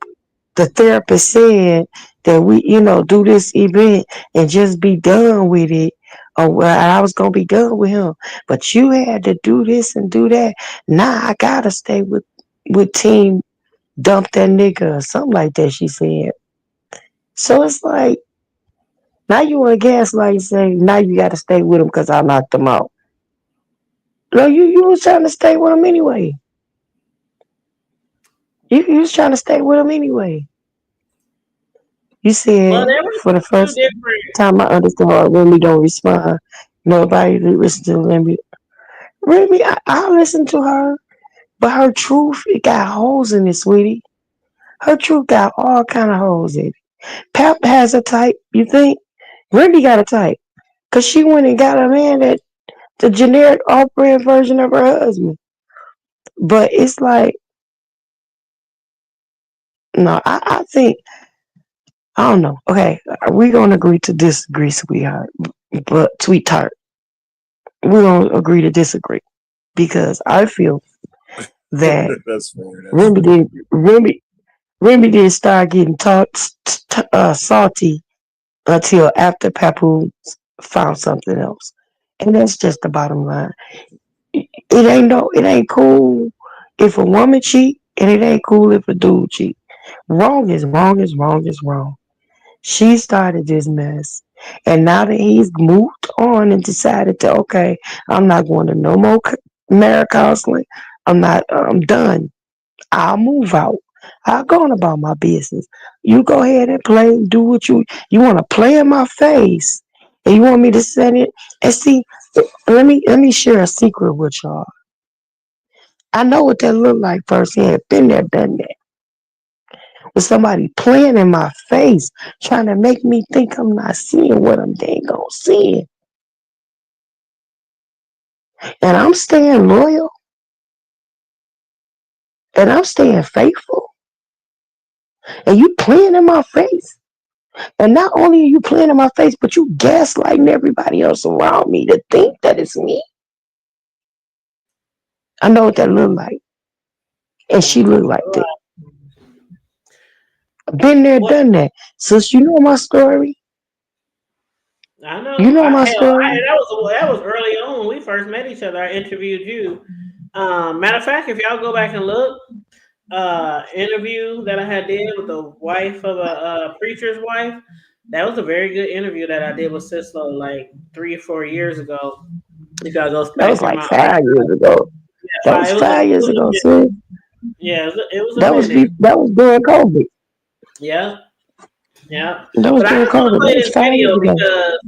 therapist said that we, do this event and just be done with it. Or well, I was gonna be done with him. But you had to do this and do that. Now I gotta stay with team dump that nigga or something like that, she said. So it's like, now you want to gaslight and say, now you got to stay with him because I knocked him out. No, you was trying to stay with him anyway. You was trying to stay with him anyway. You said, for the first time I understood why Remy don't respond. Nobody listen to Remy. Remy, I listen to her, but her truth, it got holes in it, sweetie. Her truth got all kind of holes in it. Pap has a type, you think? Remy got a type. Because she went and got a man that the generic off-brand version of her husband. But it's like, no, I think, I don't know. Okay, we're going to agree to disagree, sweetheart. But, sweetheart, we're going to agree to disagree. Because I feel that Remy didn't start getting salty until after Papoose found something else. And that's just the bottom line. It ain't cool if a woman cheat, and it ain't cool if a dude cheat. Wrong is wrong is wrong is wrong. She started this mess, and now that he's moved on and decided to, okay, I'm not going to no more marriage counseling. I'm done. I'll move out. I'll go on about my business. You go ahead and play, do what you want to play in my face, and you want me to send it. And see, let me share a secret with y'all. I know what that looked like firsthand. Been there, done that. With somebody playing in my face, trying to make me think I'm not seeing what I'm dang gonna see. And I'm staying loyal. And I'm staying faithful. And you playing in my face. And not only are you playing in my face, but you gaslighting everybody else around me to think that it's me. I know what that looked like. And she looked like that. Been there, done that. Sis, you know my story. I know. You know my story. That was early on when we first met each other. I interviewed you. Matter of fact, if y'all go back and look, interview that I had did with the wife of a preacher's wife. That was a very good interview that I did with Sislo like 3 or 4 years ago. If y'all go back, that was like 5 years ago. Yeah, that was 5 years ago, sis. Yeah, it was. That was during COVID. Yeah, yeah. That was during COVID. Play this video because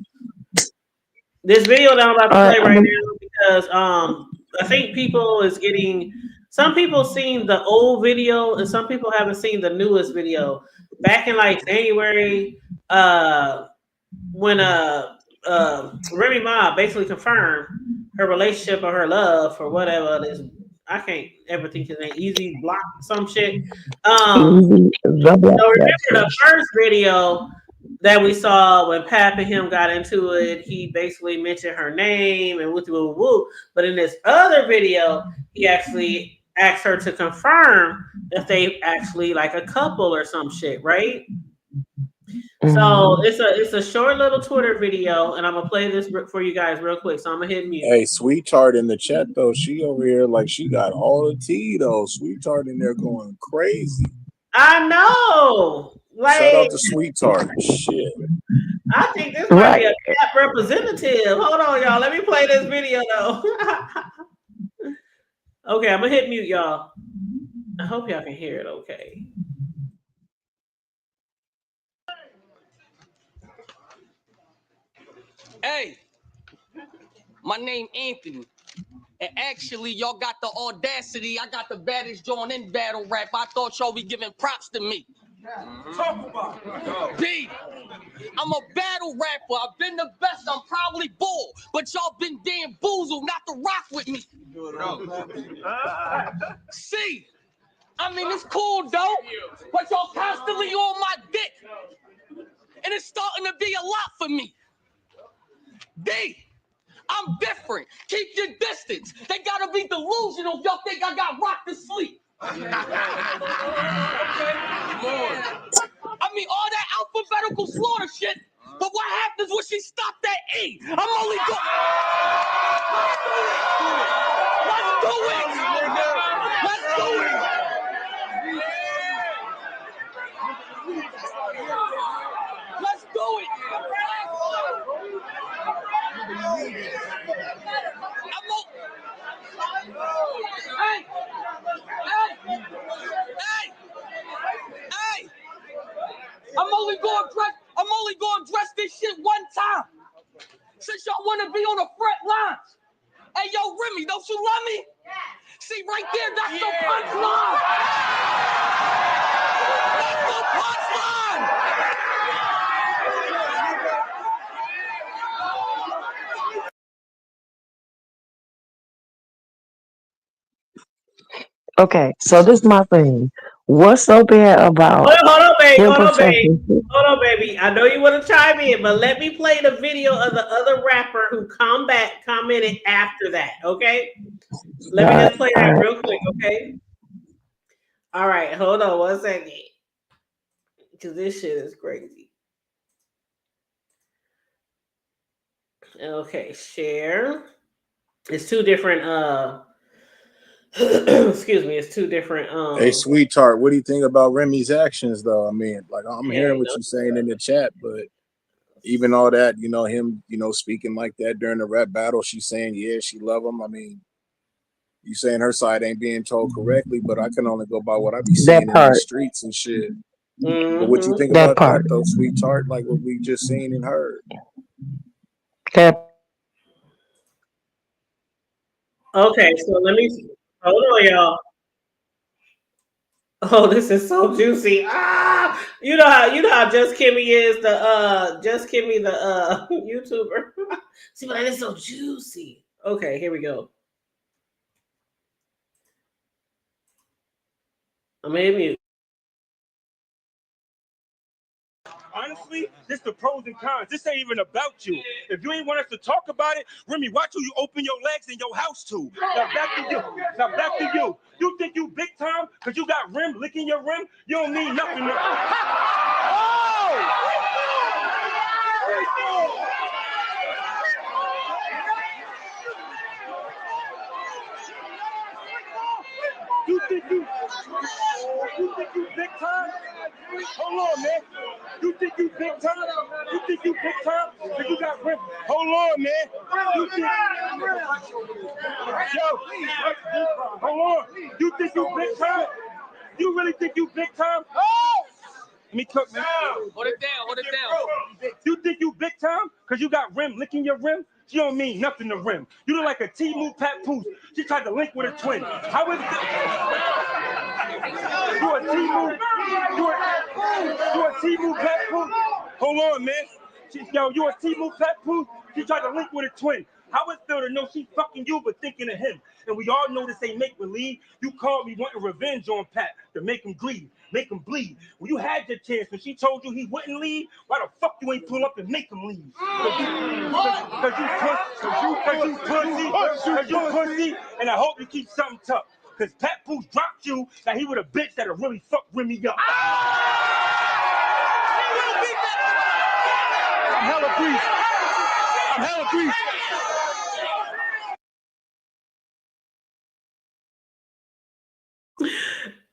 this video that I'm about to play right now because I think people is getting. Some people seen the old video and some people haven't seen the newest video. Back in like January, when Remy Ma basically confirmed her relationship or her love for whatever it is. I can't ever think his name. Easy Block some shit. So remember the first video that we saw when Pap and him got into it, he basically mentioned her name and woo. But in this other video, he actually asked her to confirm that they actually like a couple or some shit, right? So it's a short little Twitter video, and I'm gonna play this for you guys real quick. So I'm gonna hit mute. Hey, Sweetheart in the chat though, she over here like she got all the tea though. Sweetheart in there going crazy. I know. Like, shout out to Sweetheart. Shit. I think this might be a Cap representative. Hold on, y'all. Let me play this video though. Okay, I'm gonna hit mute, y'all. I hope y'all can hear it okay. Hey, my name Anthony. And actually, y'all got the audacity. I got the baddest joint in battle rap. I thought y'all be giving props to me. Talk about it. B, I'm a battle rapper. I've been the best. I'm probably bull. But y'all been damn boozled not to rock with me. C, I mean, it's cool, though. But y'all constantly on my dick. I'm different. Keep your distance. They gotta be delusional if y'all think I got rocked to sleep. I mean, all that alphabetical slaughter shit, but what happens when she stopped at E? I'm only going. Let's do it! Let's do it! Let's do it! Hey! I'm only going to dress this shit one time. Since y'all want to be on the front lines. Hey, yo, Remy, don't you love me? See, right there, that's the punchline. That's the punchline. Okay, so this is my thing. What's so bad about Hold on, baby. him Hold on, baby. protecting? Hold on, baby. I know you want to chime in, but let me play the video of the other rapper who commented after that, okay? Let me just play that real quick, okay? All right, hold on 1 second. Because this shit is crazy. Okay, share. It's two different excuse me, it's two different Hey, sweetheart, what do you think about Remy's actions though? I mean, like I'm hearing what you're saying in the chat, but even all that, you know, him, you know, speaking like that during the rap battle, she's saying, yeah, she love him. I mean, you saying her side ain't being told correctly, but I can only go by what I be seeing in the streets and shit. But what you think about that though, sweetheart? Like what we just seen and heard. Okay, so let me hold on, y'all. Oh, this is so juicy. Ah, you know how Just Kimmy is the YouTuber. See, but that is so juicy. Okay, here we go. I'm gonna hit mute. Honestly, this the pros and cons. This ain't even about you. If you ain't want us to talk about it, Remy, watch who you open your legs in your house to. Now back to you. You think you big time because you got rim licking your rim? You don't need nothing. You think you big time? Hold on, man. You think you big time? Because you got rim. Hold on, man. You think... Yo, hold on. You think you big time? You really think you big time? Let me cook, man. Hold it down. You think you big time? Because you got rim licking your rim? She don't mean nothing to rim. You look like a T-Moo Papoose. She tried to link with a twin. How is it? You a T-Moo? You a T-Moo Papoose? Hold on, man. You a T-Moo Papoose? She tried to link with a twin. How it feel to know she fucking you but thinking of him? And we all know this ain't make-believe. You called me wanting revenge on Pat to make him bleed. When you had your chance, when she told you he wouldn't leave, why the fuck you ain't pull up and make him leave? Cause you pussy, and I hope you keep something tough. Cause Papoose dropped you, that he would a bitch that'll really fuck Remy up. I'm hella greased.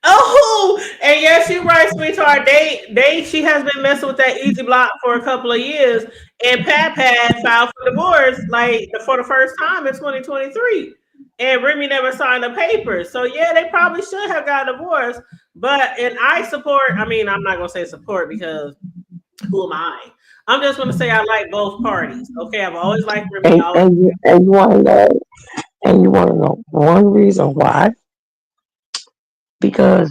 Oh, and yes, you're right, sweetheart. She has been messing with that Easy Block for a couple of years, and Pap had filed for divorce like for the first time in 2023, and Remy never signed the papers. So yeah, they probably should have got divorced. And I support. I mean, I'm not gonna say support because who am I? I'm just gonna say I like both parties. Okay, I've always liked Remy. And you want to know one reason why? Because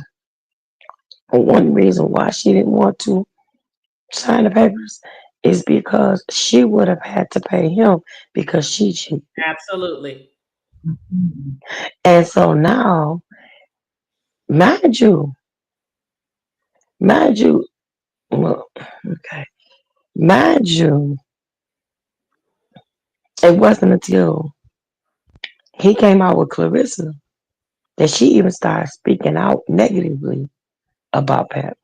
one reason why she didn't want to sign the papers is because she would have had to pay him because she cheated. Absolutely. And so now, mind you, well, okay, mind you, It wasn't until he came out with Clarissa that she even started speaking out negatively about Pap.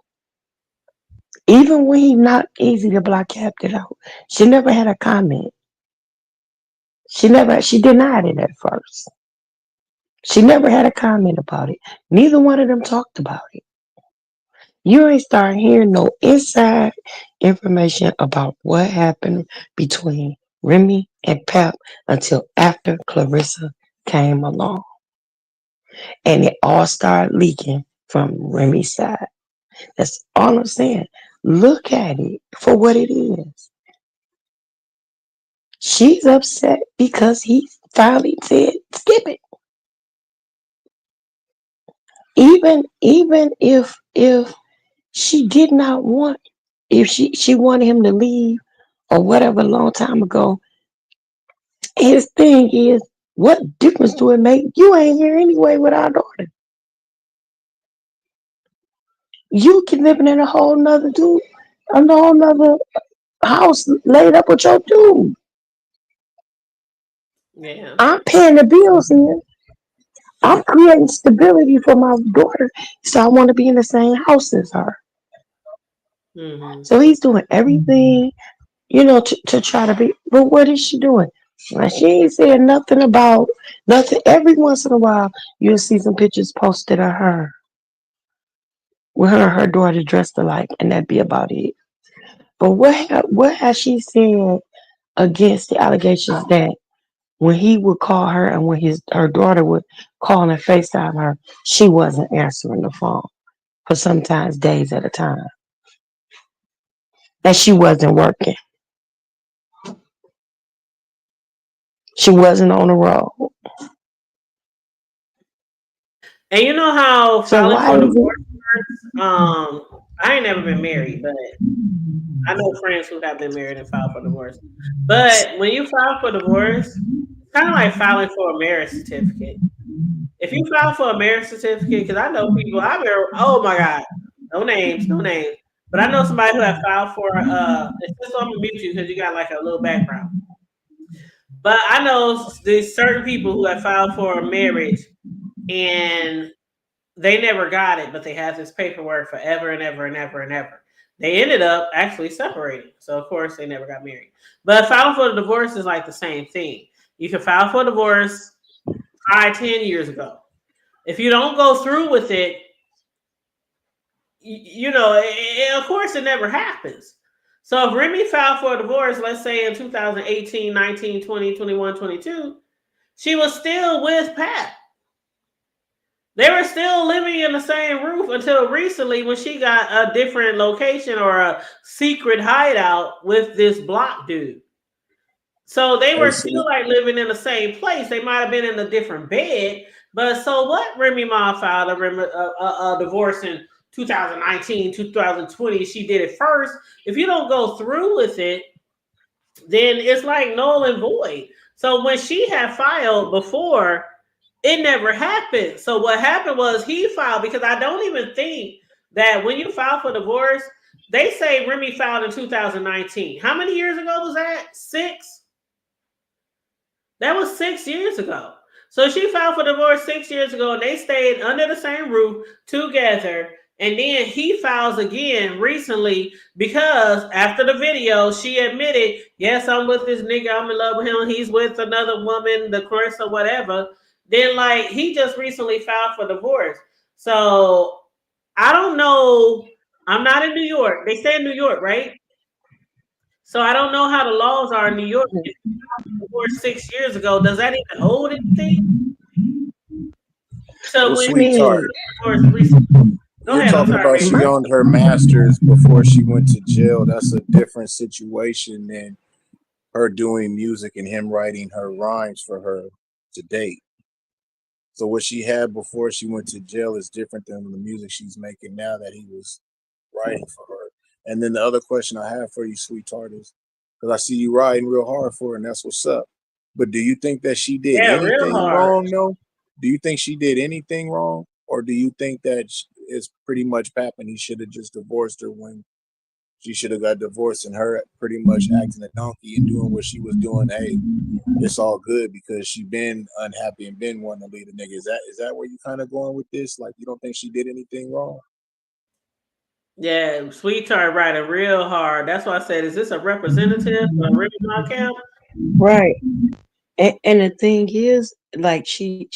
Even when he not easy to block capped it out, she never had a comment. She denied it at first. She never had a comment about it. Neither one of them talked about it. You ain't start hearing no inside information about what happened between Remy and Pap until after Clarissa came along. And it all started leaking from Remy's side. That's all I'm saying. Look at it for what it is. She's upset because he finally said skip it. Even if she did not want, if she wanted him to leave or whatever a long time ago, his thing is, what difference do it make? You ain't here anyway with our daughter. You can living in a whole nother house laid up with your dude. Yeah. I'm paying the bills here. I'm creating stability for my daughter, so I want to be in the same house as her. Mm-hmm. So he's doing everything, to try to be. But what is she doing? Like, she ain't saying nothing about nothing. Every once in a while, you'll see some pictures posted of her with her and her daughter dressed alike, and that'd be about it. But what has she said against the allegations that when he would call her and when her daughter would call and FaceTime her, she wasn't answering the phone for sometimes days at a time, that she wasn't working, she wasn't on the road. And you know how So filing why for is it? divorce works? I ain't never been married, but I know friends who have been married and filed for divorce. But when you file for divorce, it's kind of like filing for a marriage certificate. If you file for a marriage certificate, because I know people, oh my God, no names, no names. But I know somebody who had filed for, it's just I'm gonna mute you because you got like a little background. But I know there's certain people who have filed for a marriage and they never got it, but they had this paperwork forever and ever and ever and ever. They ended up actually separating. So, of course, they never got married. But filing for a divorce is like the same thing. You can file for a divorce 10 years ago. If you don't go through with it, of course, it never happens. So if Remy filed for a divorce, let's say in 2018, 19, 20, 21, 22, she was still with Pat. They were still living in the same roof until recently when she got a different location or a secret hideout with this block dude. So they were still like living in the same place. They might have been in a different bed, but so what? Remy Ma filed a divorce in 2019, 2020. She did it first. If you don't go through with it, then it's like null and void. So when she had filed before, it never happened. So what happened was he filed, because I don't even think that when you file for divorce, they say Remy filed in 2019. How many years ago was that? 6? That was 6 years ago. So she filed for divorce 6 years ago, and they stayed under the same roof together. And then he files again recently because after the video, she admitted, yes, I'm with this nigga. I'm in love with him. He's with another woman, the Chris or whatever. Then, like, he just recently filed for divorce. So I don't know. I'm not in New York. They say in New York, right? So I don't know how the laws are in New York. If you filed for divorce 6 years ago, does that even hold anything? So Well, when sweetheart, divorce recently, go you're ahead. I'm talking sorry, about baby. she owned her masters before she went to jail. That's a different situation than her doing music and him writing her rhymes for her to date. So what she had before she went to jail is different than the music she's making now that he was writing for her. And then the other question I have for you, sweetheart, is because I see you riding real hard for her, and that's what's up. But do you think that she did Yeah, real anything hard. wrong, though? Do you think she did anything wrong? Or do you think that it's pretty much Pap and he should have just divorced her when She should have got divorced, and her pretty much acting a donkey and doing what she was doing. Hey, it's all good because she been unhappy and been wanting to leave the nigga. Is that where you kind of going with this? Like, you don't think she did anything wrong? Yeah, Sweetheart riding real hard. That's why I said, is this a representative of Remy Ma camp? Right. And the thing is, like sweet.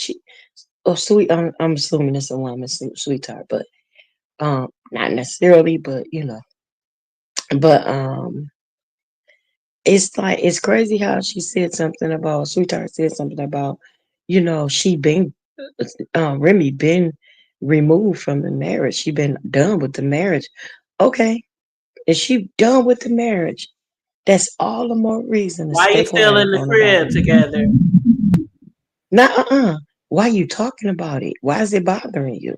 I'm assuming it's a woman, sweetheart, but not necessarily, but but it's like it's crazy how she said something about sweetheart said something about, she been Remy been removed from the marriage. She been done with the marriage. Okay, is she done with the marriage? That's all the more reason to Why you stay still quiet in the on crib about it. together? Nah, why you talking about it? Why is it bothering you?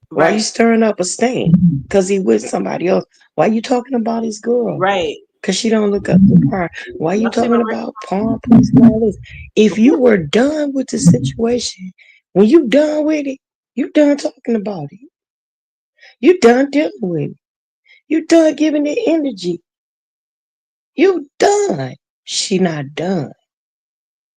Why you Right, stirring up a stain? Cause he with somebody else. Why you talking about his girl? right. Cause she don't look up to par. Why you Y'all see my talking about pawn police and all this? If you were done with the situation, when you done with it, you done talking about it. You done dealing with it. You done giving it energy. You done. She not done.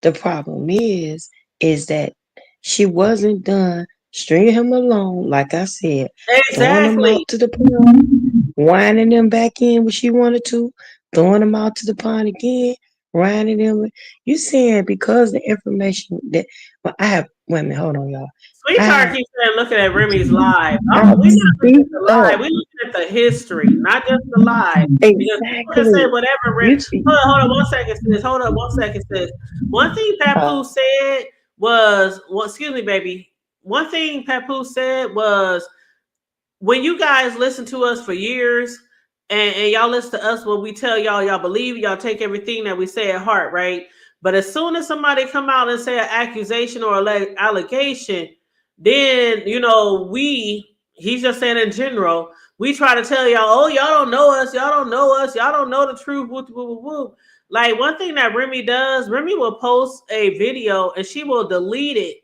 The problem is that she wasn't done stringing him along, like I said, throwing him exactly. out to the pond, winding them back in when she wanted to, throwing them out to the pond again, winding them. You saying because the information that well, I have women, hold on, y'all. I Sweetheart have keeps saying, looking at Remy's live. We not looking speak at the up. live. We looking at the history, not just the live. Because people can say Exactly. whatever. You Hold on 1 second, sis. Hold on 1 second, sis. One thing Papoose said was, well, excuse me, baby. One thing Papoose said was, when you guys listen to us for years and y'all listen to us when we tell y'all believe, y'all take everything that we say at heart, right? But as soon as somebody come out and say an accusation or allegation, then he's just saying in general, we try to tell y'all, oh, y'all don't know us, y'all don't know us, y'all don't know the truth. Whoop, whoop, whoop, whoop. Like, one thing that Remy does, Remy will post a video and she will delete it.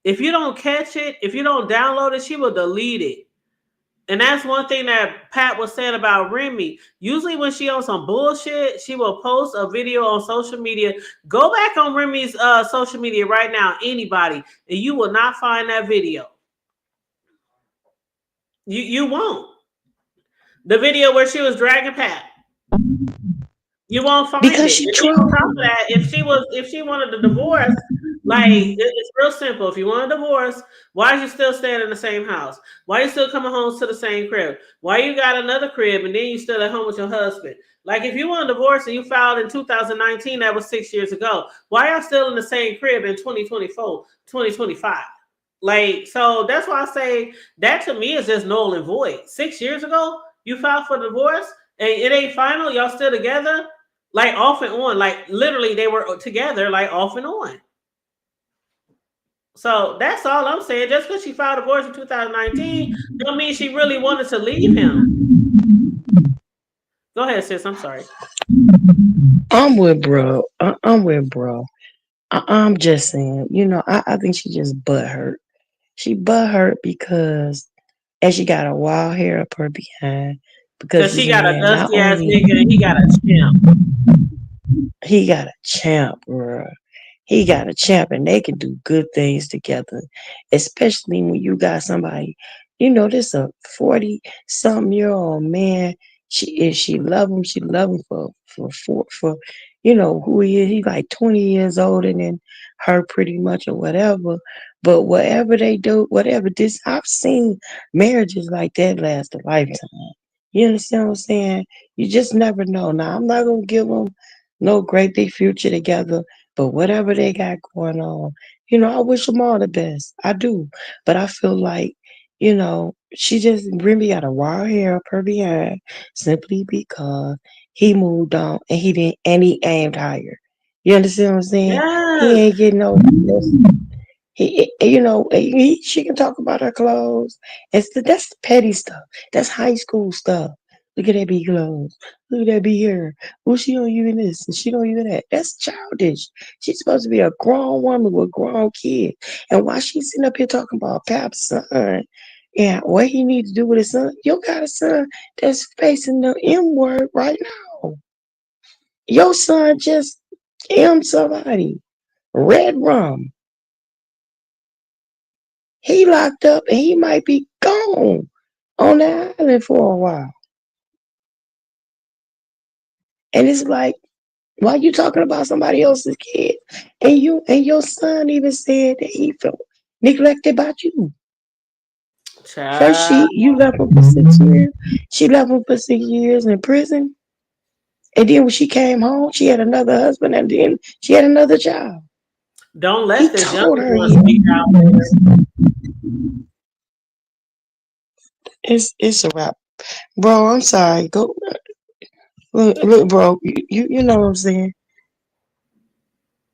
If you don't catch it, if you don't download it, she will delete it. And that's one thing that Pat was saying about Remy. Usually when she on some bullshit, she will post a video on social media. Go back on Remy's social media right now, anybody, and you will not find that video. You won't. The video where she was dragging Pat. You won't find because it. she And then on top of trolling. that, if she wanted to divorce, like, it's real simple. If you want a divorce, why is you still staying in the same house? Why you still coming home to the same crib? Why you got another crib and then you still at home with your husband? Like, if you want a divorce and you filed in 2019, that was 6 years ago. Why y'all still in the same crib in 2024, 2025? Like, so that's why I say that to me is just null and void. 6 years ago, you filed for divorce and it ain't final. Y'all still together, like off and on. Like, literally, they were together, like off and on. So that's all I'm saying. Just because she filed divorce in 2019 don't mean she really wanted to leave him. Go ahead, sis. I'm sorry. I'm with bro. I'm with bro. I'm just saying, I think she just butt hurt. She butt hurt because and she got a wild hair up her behind because Because this she got a man not dusty ass only nigga and he got a champ. he got a champ, bro. He got a champ, and they can do good things together, especially when you got somebody, this a 40-something-year-old man. If she love him, she love him for who he is. He's like 20 years older than her, pretty much, or whatever. But whatever they do, whatever this, I've seen marriages like that last a lifetime. You understand what I'm saying? You just never know. Now I'm not gonna give them no great big future together. But whatever they got going on, I wish them all the best. I do. But I feel like, she just really got a wild hair up her behind simply because he moved on and he aimed higher. You understand what I'm saying? He Yes. ain't getting she can talk about her clothes. That's the petty stuff. That's high school stuff. Look at that big clothes. Look at that big hair. Oh, she don't even this and she don't even that. That's childish. She's supposed to be a grown woman with grown kids. And while she's sitting up here talking about Pap's son, Yeah, what he need to do with his son? You got a son that's facing the M word right now. Your son just M somebody. Red rum. He locked up and he might be gone on the island for a while. And it's like, why you talking about somebody else's kid? And your son even said that he felt neglected by you. First, Child. you left him for 6 years. She left him for 6 years in prison. And then when she came home, she had another husband, and then she had another child. Don't He let this told younger her one speak out there. it's a wrap, bro. I'm sorry. Go look, bro. You know what I'm saying.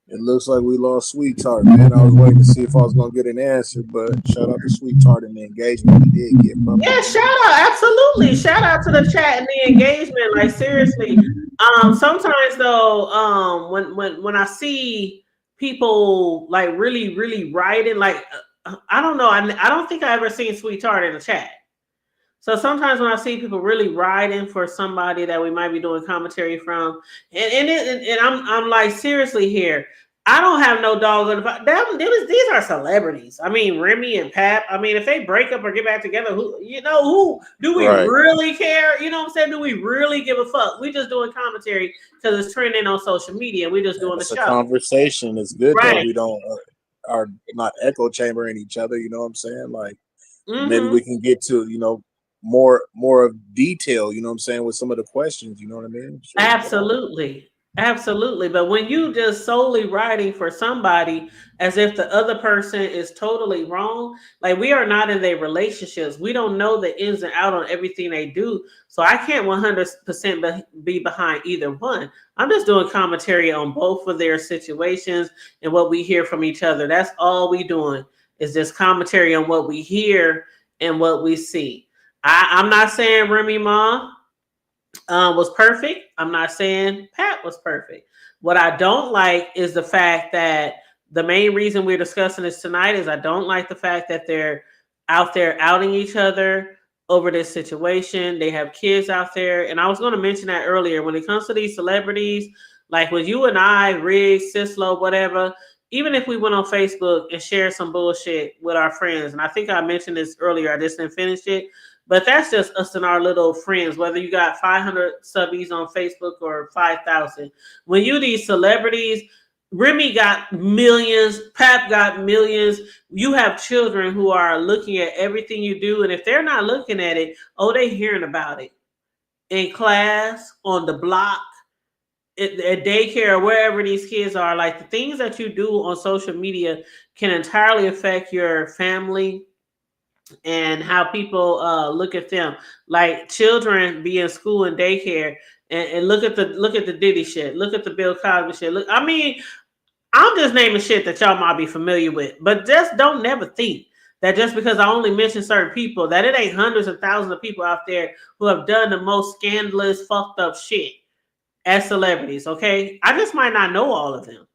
It looks like we lost Sweet Tart, man. I was waiting to see if I was gonna get an answer, but shout out to Sweet Tart and the engagement we did get from Yeah, him. shout out, absolutely. Shout out to the chat and the engagement. Like seriously. Sometimes though, when I see people like really writing, like I don't know, I don't think I ever seen Sweet Tart in the chat. So sometimes when I see people really riding for somebody that we might be doing commentary from, and I'm like seriously here, I don't have no dog in the fight. These are celebrities. I mean Remy and Pap. I mean if they break up or get back together, who do we Right. really care? You know what I'm saying? Do we really give a fuck? We just doing commentary because it's trending on social media. We just doing the It's a show. conversation. It's good that Right. we don't are not echo chambering each other. You know what I'm saying? Like maybe Mhm. we can get to more of detail. You know what I'm saying with some of the questions. You know what I mean? Sure. Absolutely. But when you just solely writing for somebody as if the other person is totally wrong, like we are not in their relationships. We don't know the ins and out on everything they do. So I can't 100% be behind either one. I'm just doing commentary on both of their situations and what we hear from each other. That's all we doing is just commentary on what we hear and what we see. I'm not saying Remy Ma was perfect. I'm not saying Pat was perfect. What I don't like is the fact that the main reason we're discussing this tonight is I don't like the fact that they're out there outing each other over this situation. They have kids out there. And I was going to mention that earlier. When it comes to these celebrities, like with you and I, Riggs, Sislo, whatever, even if we went on Facebook and shared some bullshit with our friends, and I think I mentioned this earlier, I just didn't finish it. But that's just us and our little friends, whether you got 500 subbies on Facebook or 5,000. When you these celebrities, Remy got millions, Pap got millions. You have children who are looking at everything you do. And if they're not looking at it, they hearing about it in class, on the block, at daycare, wherever these kids are. Like the things that you do on social media can entirely affect your family and how people look at them. Like children be in school and daycare and look at the Diddy shit, look at the Bill Cosby shit. Look, I mean, I'm just naming shit that y'all might be familiar with, but just don't never think that just because I only mention certain people that it ain't hundreds of thousands of people out there who have done the most scandalous, fucked up shit as celebrities. Okay, I just might not know all of them.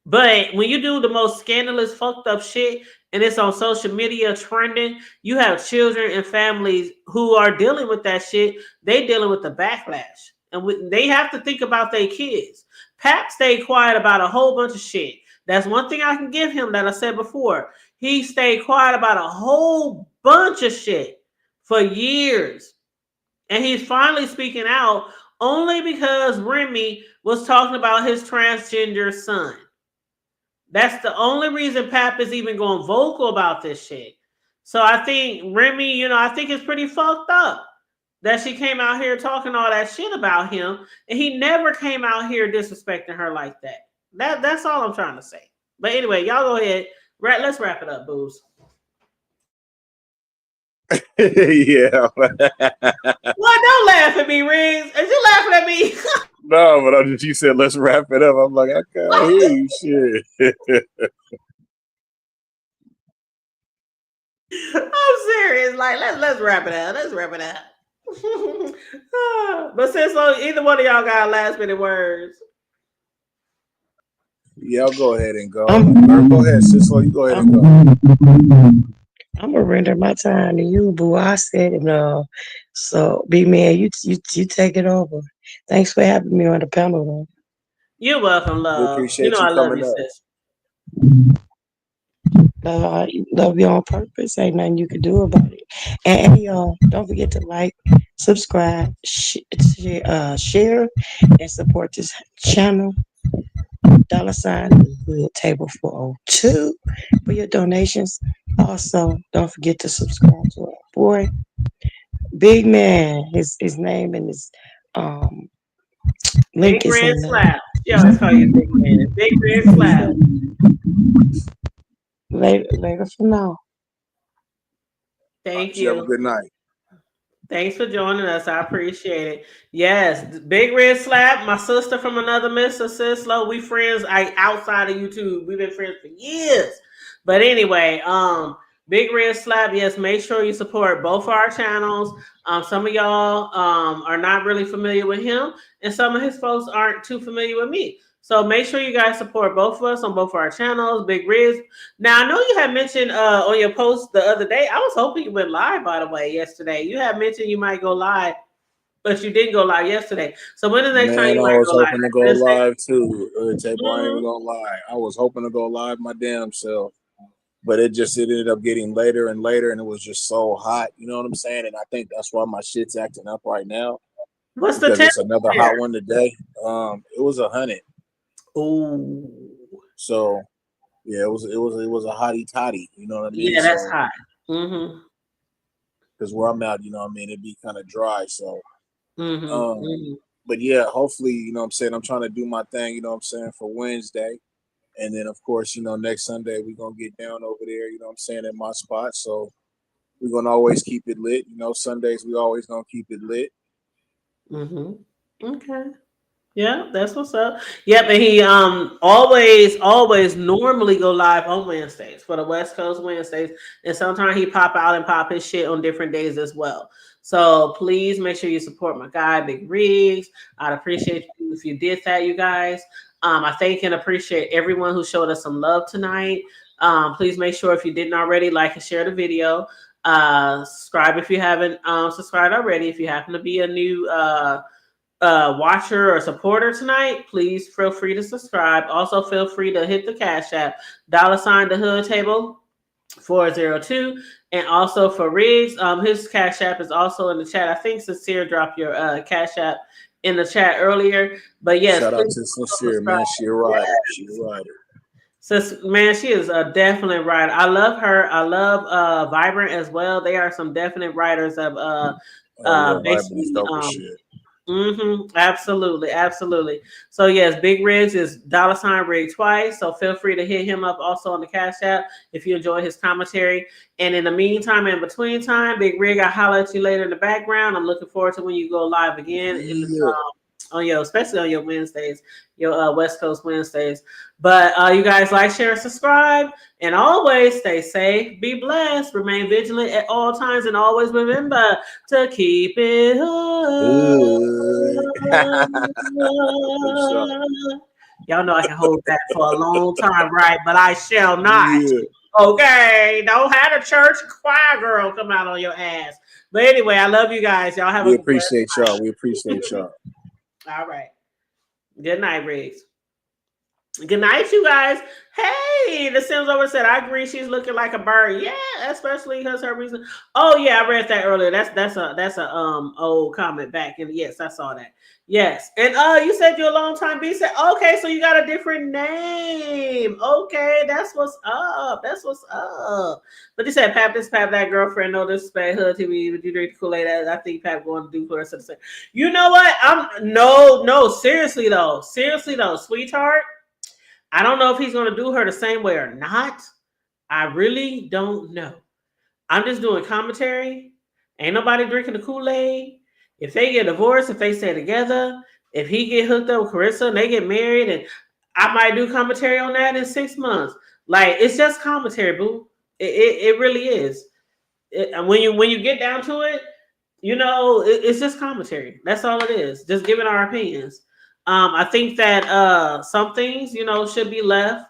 But when you do the most scandalous, fucked up shit and it's on social media trending, you have children and families who are dealing with that shit. They dealing with the backlash. And they have to think about their kids. Pap stayed quiet about a whole bunch of shit. That's one thing I can give him that I said before. He stayed quiet about a whole bunch of shit for years. And he's finally speaking out only because Remy was talking about his transgender son. That's the only reason Pap is even going vocal about this shit. So I think Remy, I think it's pretty fucked up that she came out here talking all that shit about him, and he never came out here disrespecting her like that. That's all I'm trying to say. But anyway, y'all go ahead. Let's wrap it up, boos. Yeah. Well, don't laugh at me, Riggs. Are you laughing at me? No, but you said let's wrap it up. I'm like, I can't hear you. Shit. I'm serious. Like, let's wrap it up. Let's wrap it up. But since either one of y'all got last minute words. Yeah, I'll go ahead and go. Go ahead, Sislo. You go ahead and go. I'm gonna render my time to you, boo. I said it. So, big man, you take it over. Thanks for having me on the panel, though. You're welcome, We love. You know appreciate you I love coming you, up. sis. Love you on purpose. Ain't nothing you can do about it. And hey, y'all, don't forget to like, subscribe, share, and support this channel. $ Hood Table 402 for your donations. Also, don't forget to subscribe to our boy, Big Man. His name and his um Big link is Red in Slap. She always call you Big Man. Big Red Slap. later for now. All Thank right, you have a you. good night. Thanks for joining us. I appreciate it. Yes, Big Red Slap, my sister from another Mr. Sislo. We friends outside of YouTube. We've been friends for years. But anyway, Big Red Slap, yes, make sure you support both our channels. Some of y'all are not really familiar with him, and some of his folks aren't too familiar with me. So make sure you guys support both of us on both of our channels. Big Riz. Now I know you had mentioned on your post the other day. I was hoping you went live, by the way, yesterday. You had mentioned you might go live, but you didn't go live yesterday. So when is the next time Man, you I might was go live? hoping to go Wednesday? live too. Table, I ain't even Mhm. gonna lie. I was hoping to go live my damn self, but it ended up getting later and later, and it was just so hot. You know what I'm saying? And I think that's why my shit's acting up right now What's the because it's another temperature? hot one today. It was 100. Oh, So yeah, it was a hottie toddy. You know what I mean? yeah, that's So hot. Mm-hmm. because where I'm at, you know what I mean, it'd be kind of dry. So Mm-hmm. um, Mm-hmm. but yeah, hopefully, you know what I'm saying, I'm trying to do my thing. You know what I'm saying, for Wednesday. And then, of course, next Sunday, we're going to get down over there, you know what I'm saying, at my spot. So we're going to always keep it lit. Sundays, we always going to keep it lit. Mm-hmm. Okay. Yeah, that's what's up. Yep, and he always normally go live on Wednesdays for the West Coast Wednesdays, and sometimes he pop out and pop his shit on different days as well. So please make sure you support my guy Big Riggs. I'd appreciate you if you did that, you guys. I thank and appreciate everyone who showed us some love tonight. Please make sure if you didn't already, like and share the video. Subscribe if you haven't subscribed already. If you happen to be a new watcher or supporter tonight, please feel free to subscribe. Also, feel free to hit the Cash App, $ the Hood Table 402, and also for Riggs, his Cash App is also in the chat. I think Sincere dropped your Cash App in the chat earlier, but yes, Shout out please to Sincere, subscribe. man. She a rider. She a rider. So, man, she is a definite writer. I love her. I love Vibrant as well. They are some definite writers of Oh, yeah. Vibrant is basically dope as shit. Absolutely, absolutely. So yes, Big Riggs is $Rig twice. So feel free to hit him up also on the Cash App if you enjoy his commentary. And in the meantime, in between time, Big Rig, I'll holler at you later in the background. I'm looking forward to when you go live again Yeah. especially on your Wednesdays, your West Coast Wednesdays. But you guys like, share, and subscribe. And always stay safe, be blessed, remain vigilant at all times, and always remember to keep it Good. For sure. Y'all know I can hold that for a long time, right? But I shall not. Yeah. Okay, don't have a church choir girl come out on your ass. But anyway, I love you guys. Y'all have We a blessed appreciate y'all. We appreciate y'all. All right. Good night, Riggs. Good night, you guys. Hey, the Sims over said, I agree. She's looking like a bird. Yeah, especially because her reason. Oh yeah, I read that earlier. That's a old comment back. And yes, I saw that. Yes, and you said you're a long time B. Said okay, so you got a different name. Okay, that's what's up. That's what's up. But you said Pap this, Pap that, girlfriend. No disrespect. Hood TV. Would you drink the Kool-Aid? I think Pap going to do for us. You know what? No. Seriously though, sweetheart. I don't know if he's going to do her the same way or not. I really don't know. I'm just doing commentary. Ain't nobody drinking the Kool-Aid. If they get divorced, if they stay together, if he get hooked up with Carissa and they get married, and I might do commentary on that in 6 months. Like, it's just commentary, boo. It really is. When you get down to it, it's just commentary. That's all it is. Just giving our opinions. I think that some things, should be left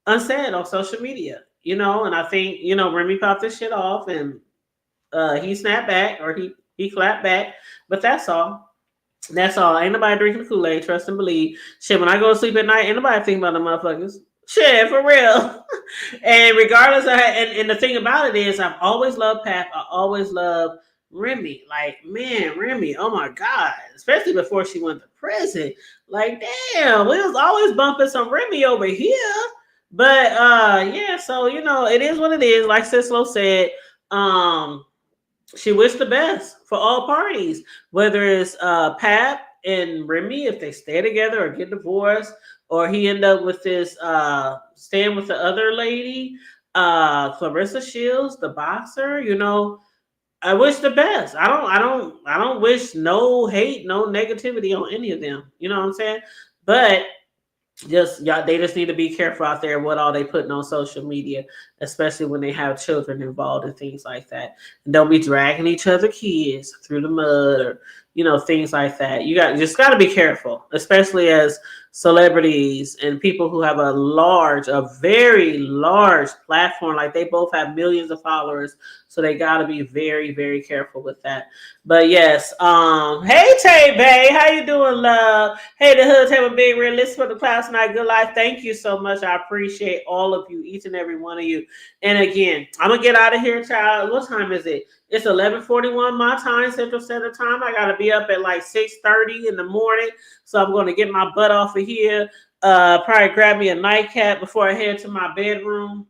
unsaid on social media. you know, and I think, you know, Remy popped this shit off and he snapped back or he clapped back, but that's all. That's all. Ain't nobody drinking the Kool-Aid, trust and believe. Shit, when I go to sleep at night, ain't nobody think about the motherfuckers. Shit, for real. And regardless of and the thing about it is I've always loved Pap. I always loved Remy. Like, man, Remy, oh my God. Especially before she went to prison. Like, damn, we was always bumping some Remy over here. But yeah, so you know, it is what it is. Like Sislo said, she wished the best for all parties, whether it's Pap and Remy, if they stay together or get divorced, or he end up with this staying with the other lady, Clarissa Shields, the boxer. You know, I wish the best. I don't wish no hate, no negativity on any of them. You know what I'm saying? But they just need to be careful out there what all they putting on social media, especially when they have children involved and things like that. And don't be dragging each other kids through the mud or, you know, things like that. You just got to be careful, especially as celebrities and people who have a very large platform. Like, they both have millions of followers, so they got to be very, very careful with that. But yes, hey Tay Bay, how you doing, love? Hey, the Hood Table Big Red, listen for the Clouds Night Good Life. Thank you so much. I appreciate all of you, each and every one of you. And again, I'm gonna get out of here, child. What time is it? It's 11:41 my time, Central Standard Time. I gotta be up at like 6:30 in the morning, so I'm gonna get my butt off of here. Probably grab me a nightcap before I head to my bedroom,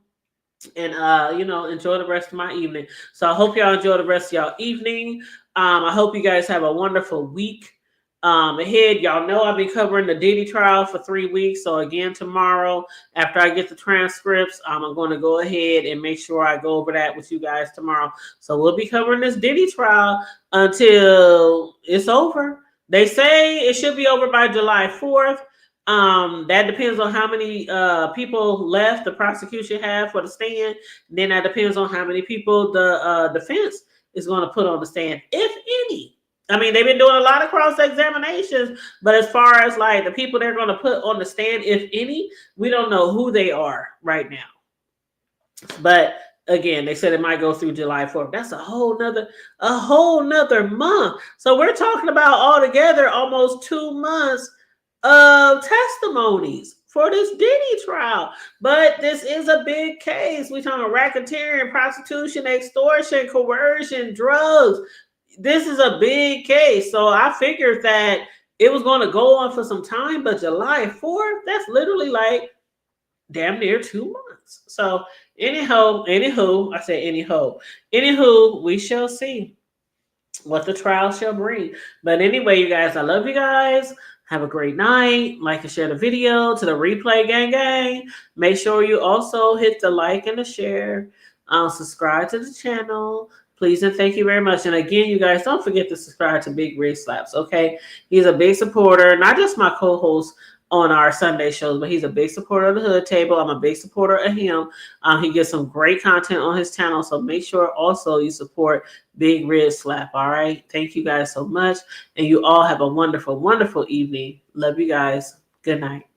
and you know, enjoy the rest of my evening. So I hope y'all enjoy the rest of y'all evening. I hope you guys have a wonderful week ahead. Y'all know I've been covering the Diddy trial for 3 weeks. So again, tomorrow, after I get the transcripts, I'm going to go ahead and make sure I go over that with you guys tomorrow. So we'll be covering this Diddy trial until it's over. They say it should be over by July 4th. That depends on how many people left the prosecution have for the stand. Then that depends on how many people the defense is going to put on the stand, if any. I mean, they've been doing a lot of cross-examinations, but as far as like the people they're going to put on the stand, if any, we don't know who they are right now. But again, they said it might go through July 4th. That's a whole nother month. So we're talking about altogether almost 2 months of testimonies for this Diddy trial. But this is a big case. We're talking racketeering, prostitution, extortion, coercion, drugs. This is a big case. So I figured that it was going to go on for some time, but July 4th, that's literally like damn near 2 months. So anywho, we shall see what the trial shall bring. But anyway, you guys, I love you guys. Have a great night. Like and share the video to the replay gang. Make sure you also hit the like and the share. Subscribe to the channel. Please and thank you very much. And again, you guys, don't forget to subscribe to Big Red Slaps, okay? He's a big supporter, not just my co-host on our Sunday shows, but he's a big supporter of the Hood Table. I'm a big supporter of him. He gets some great content on his channel, so make sure also you support Big Red Slap, all right? Thank you guys so much, and you all have a wonderful, wonderful evening. Love you guys. Good night.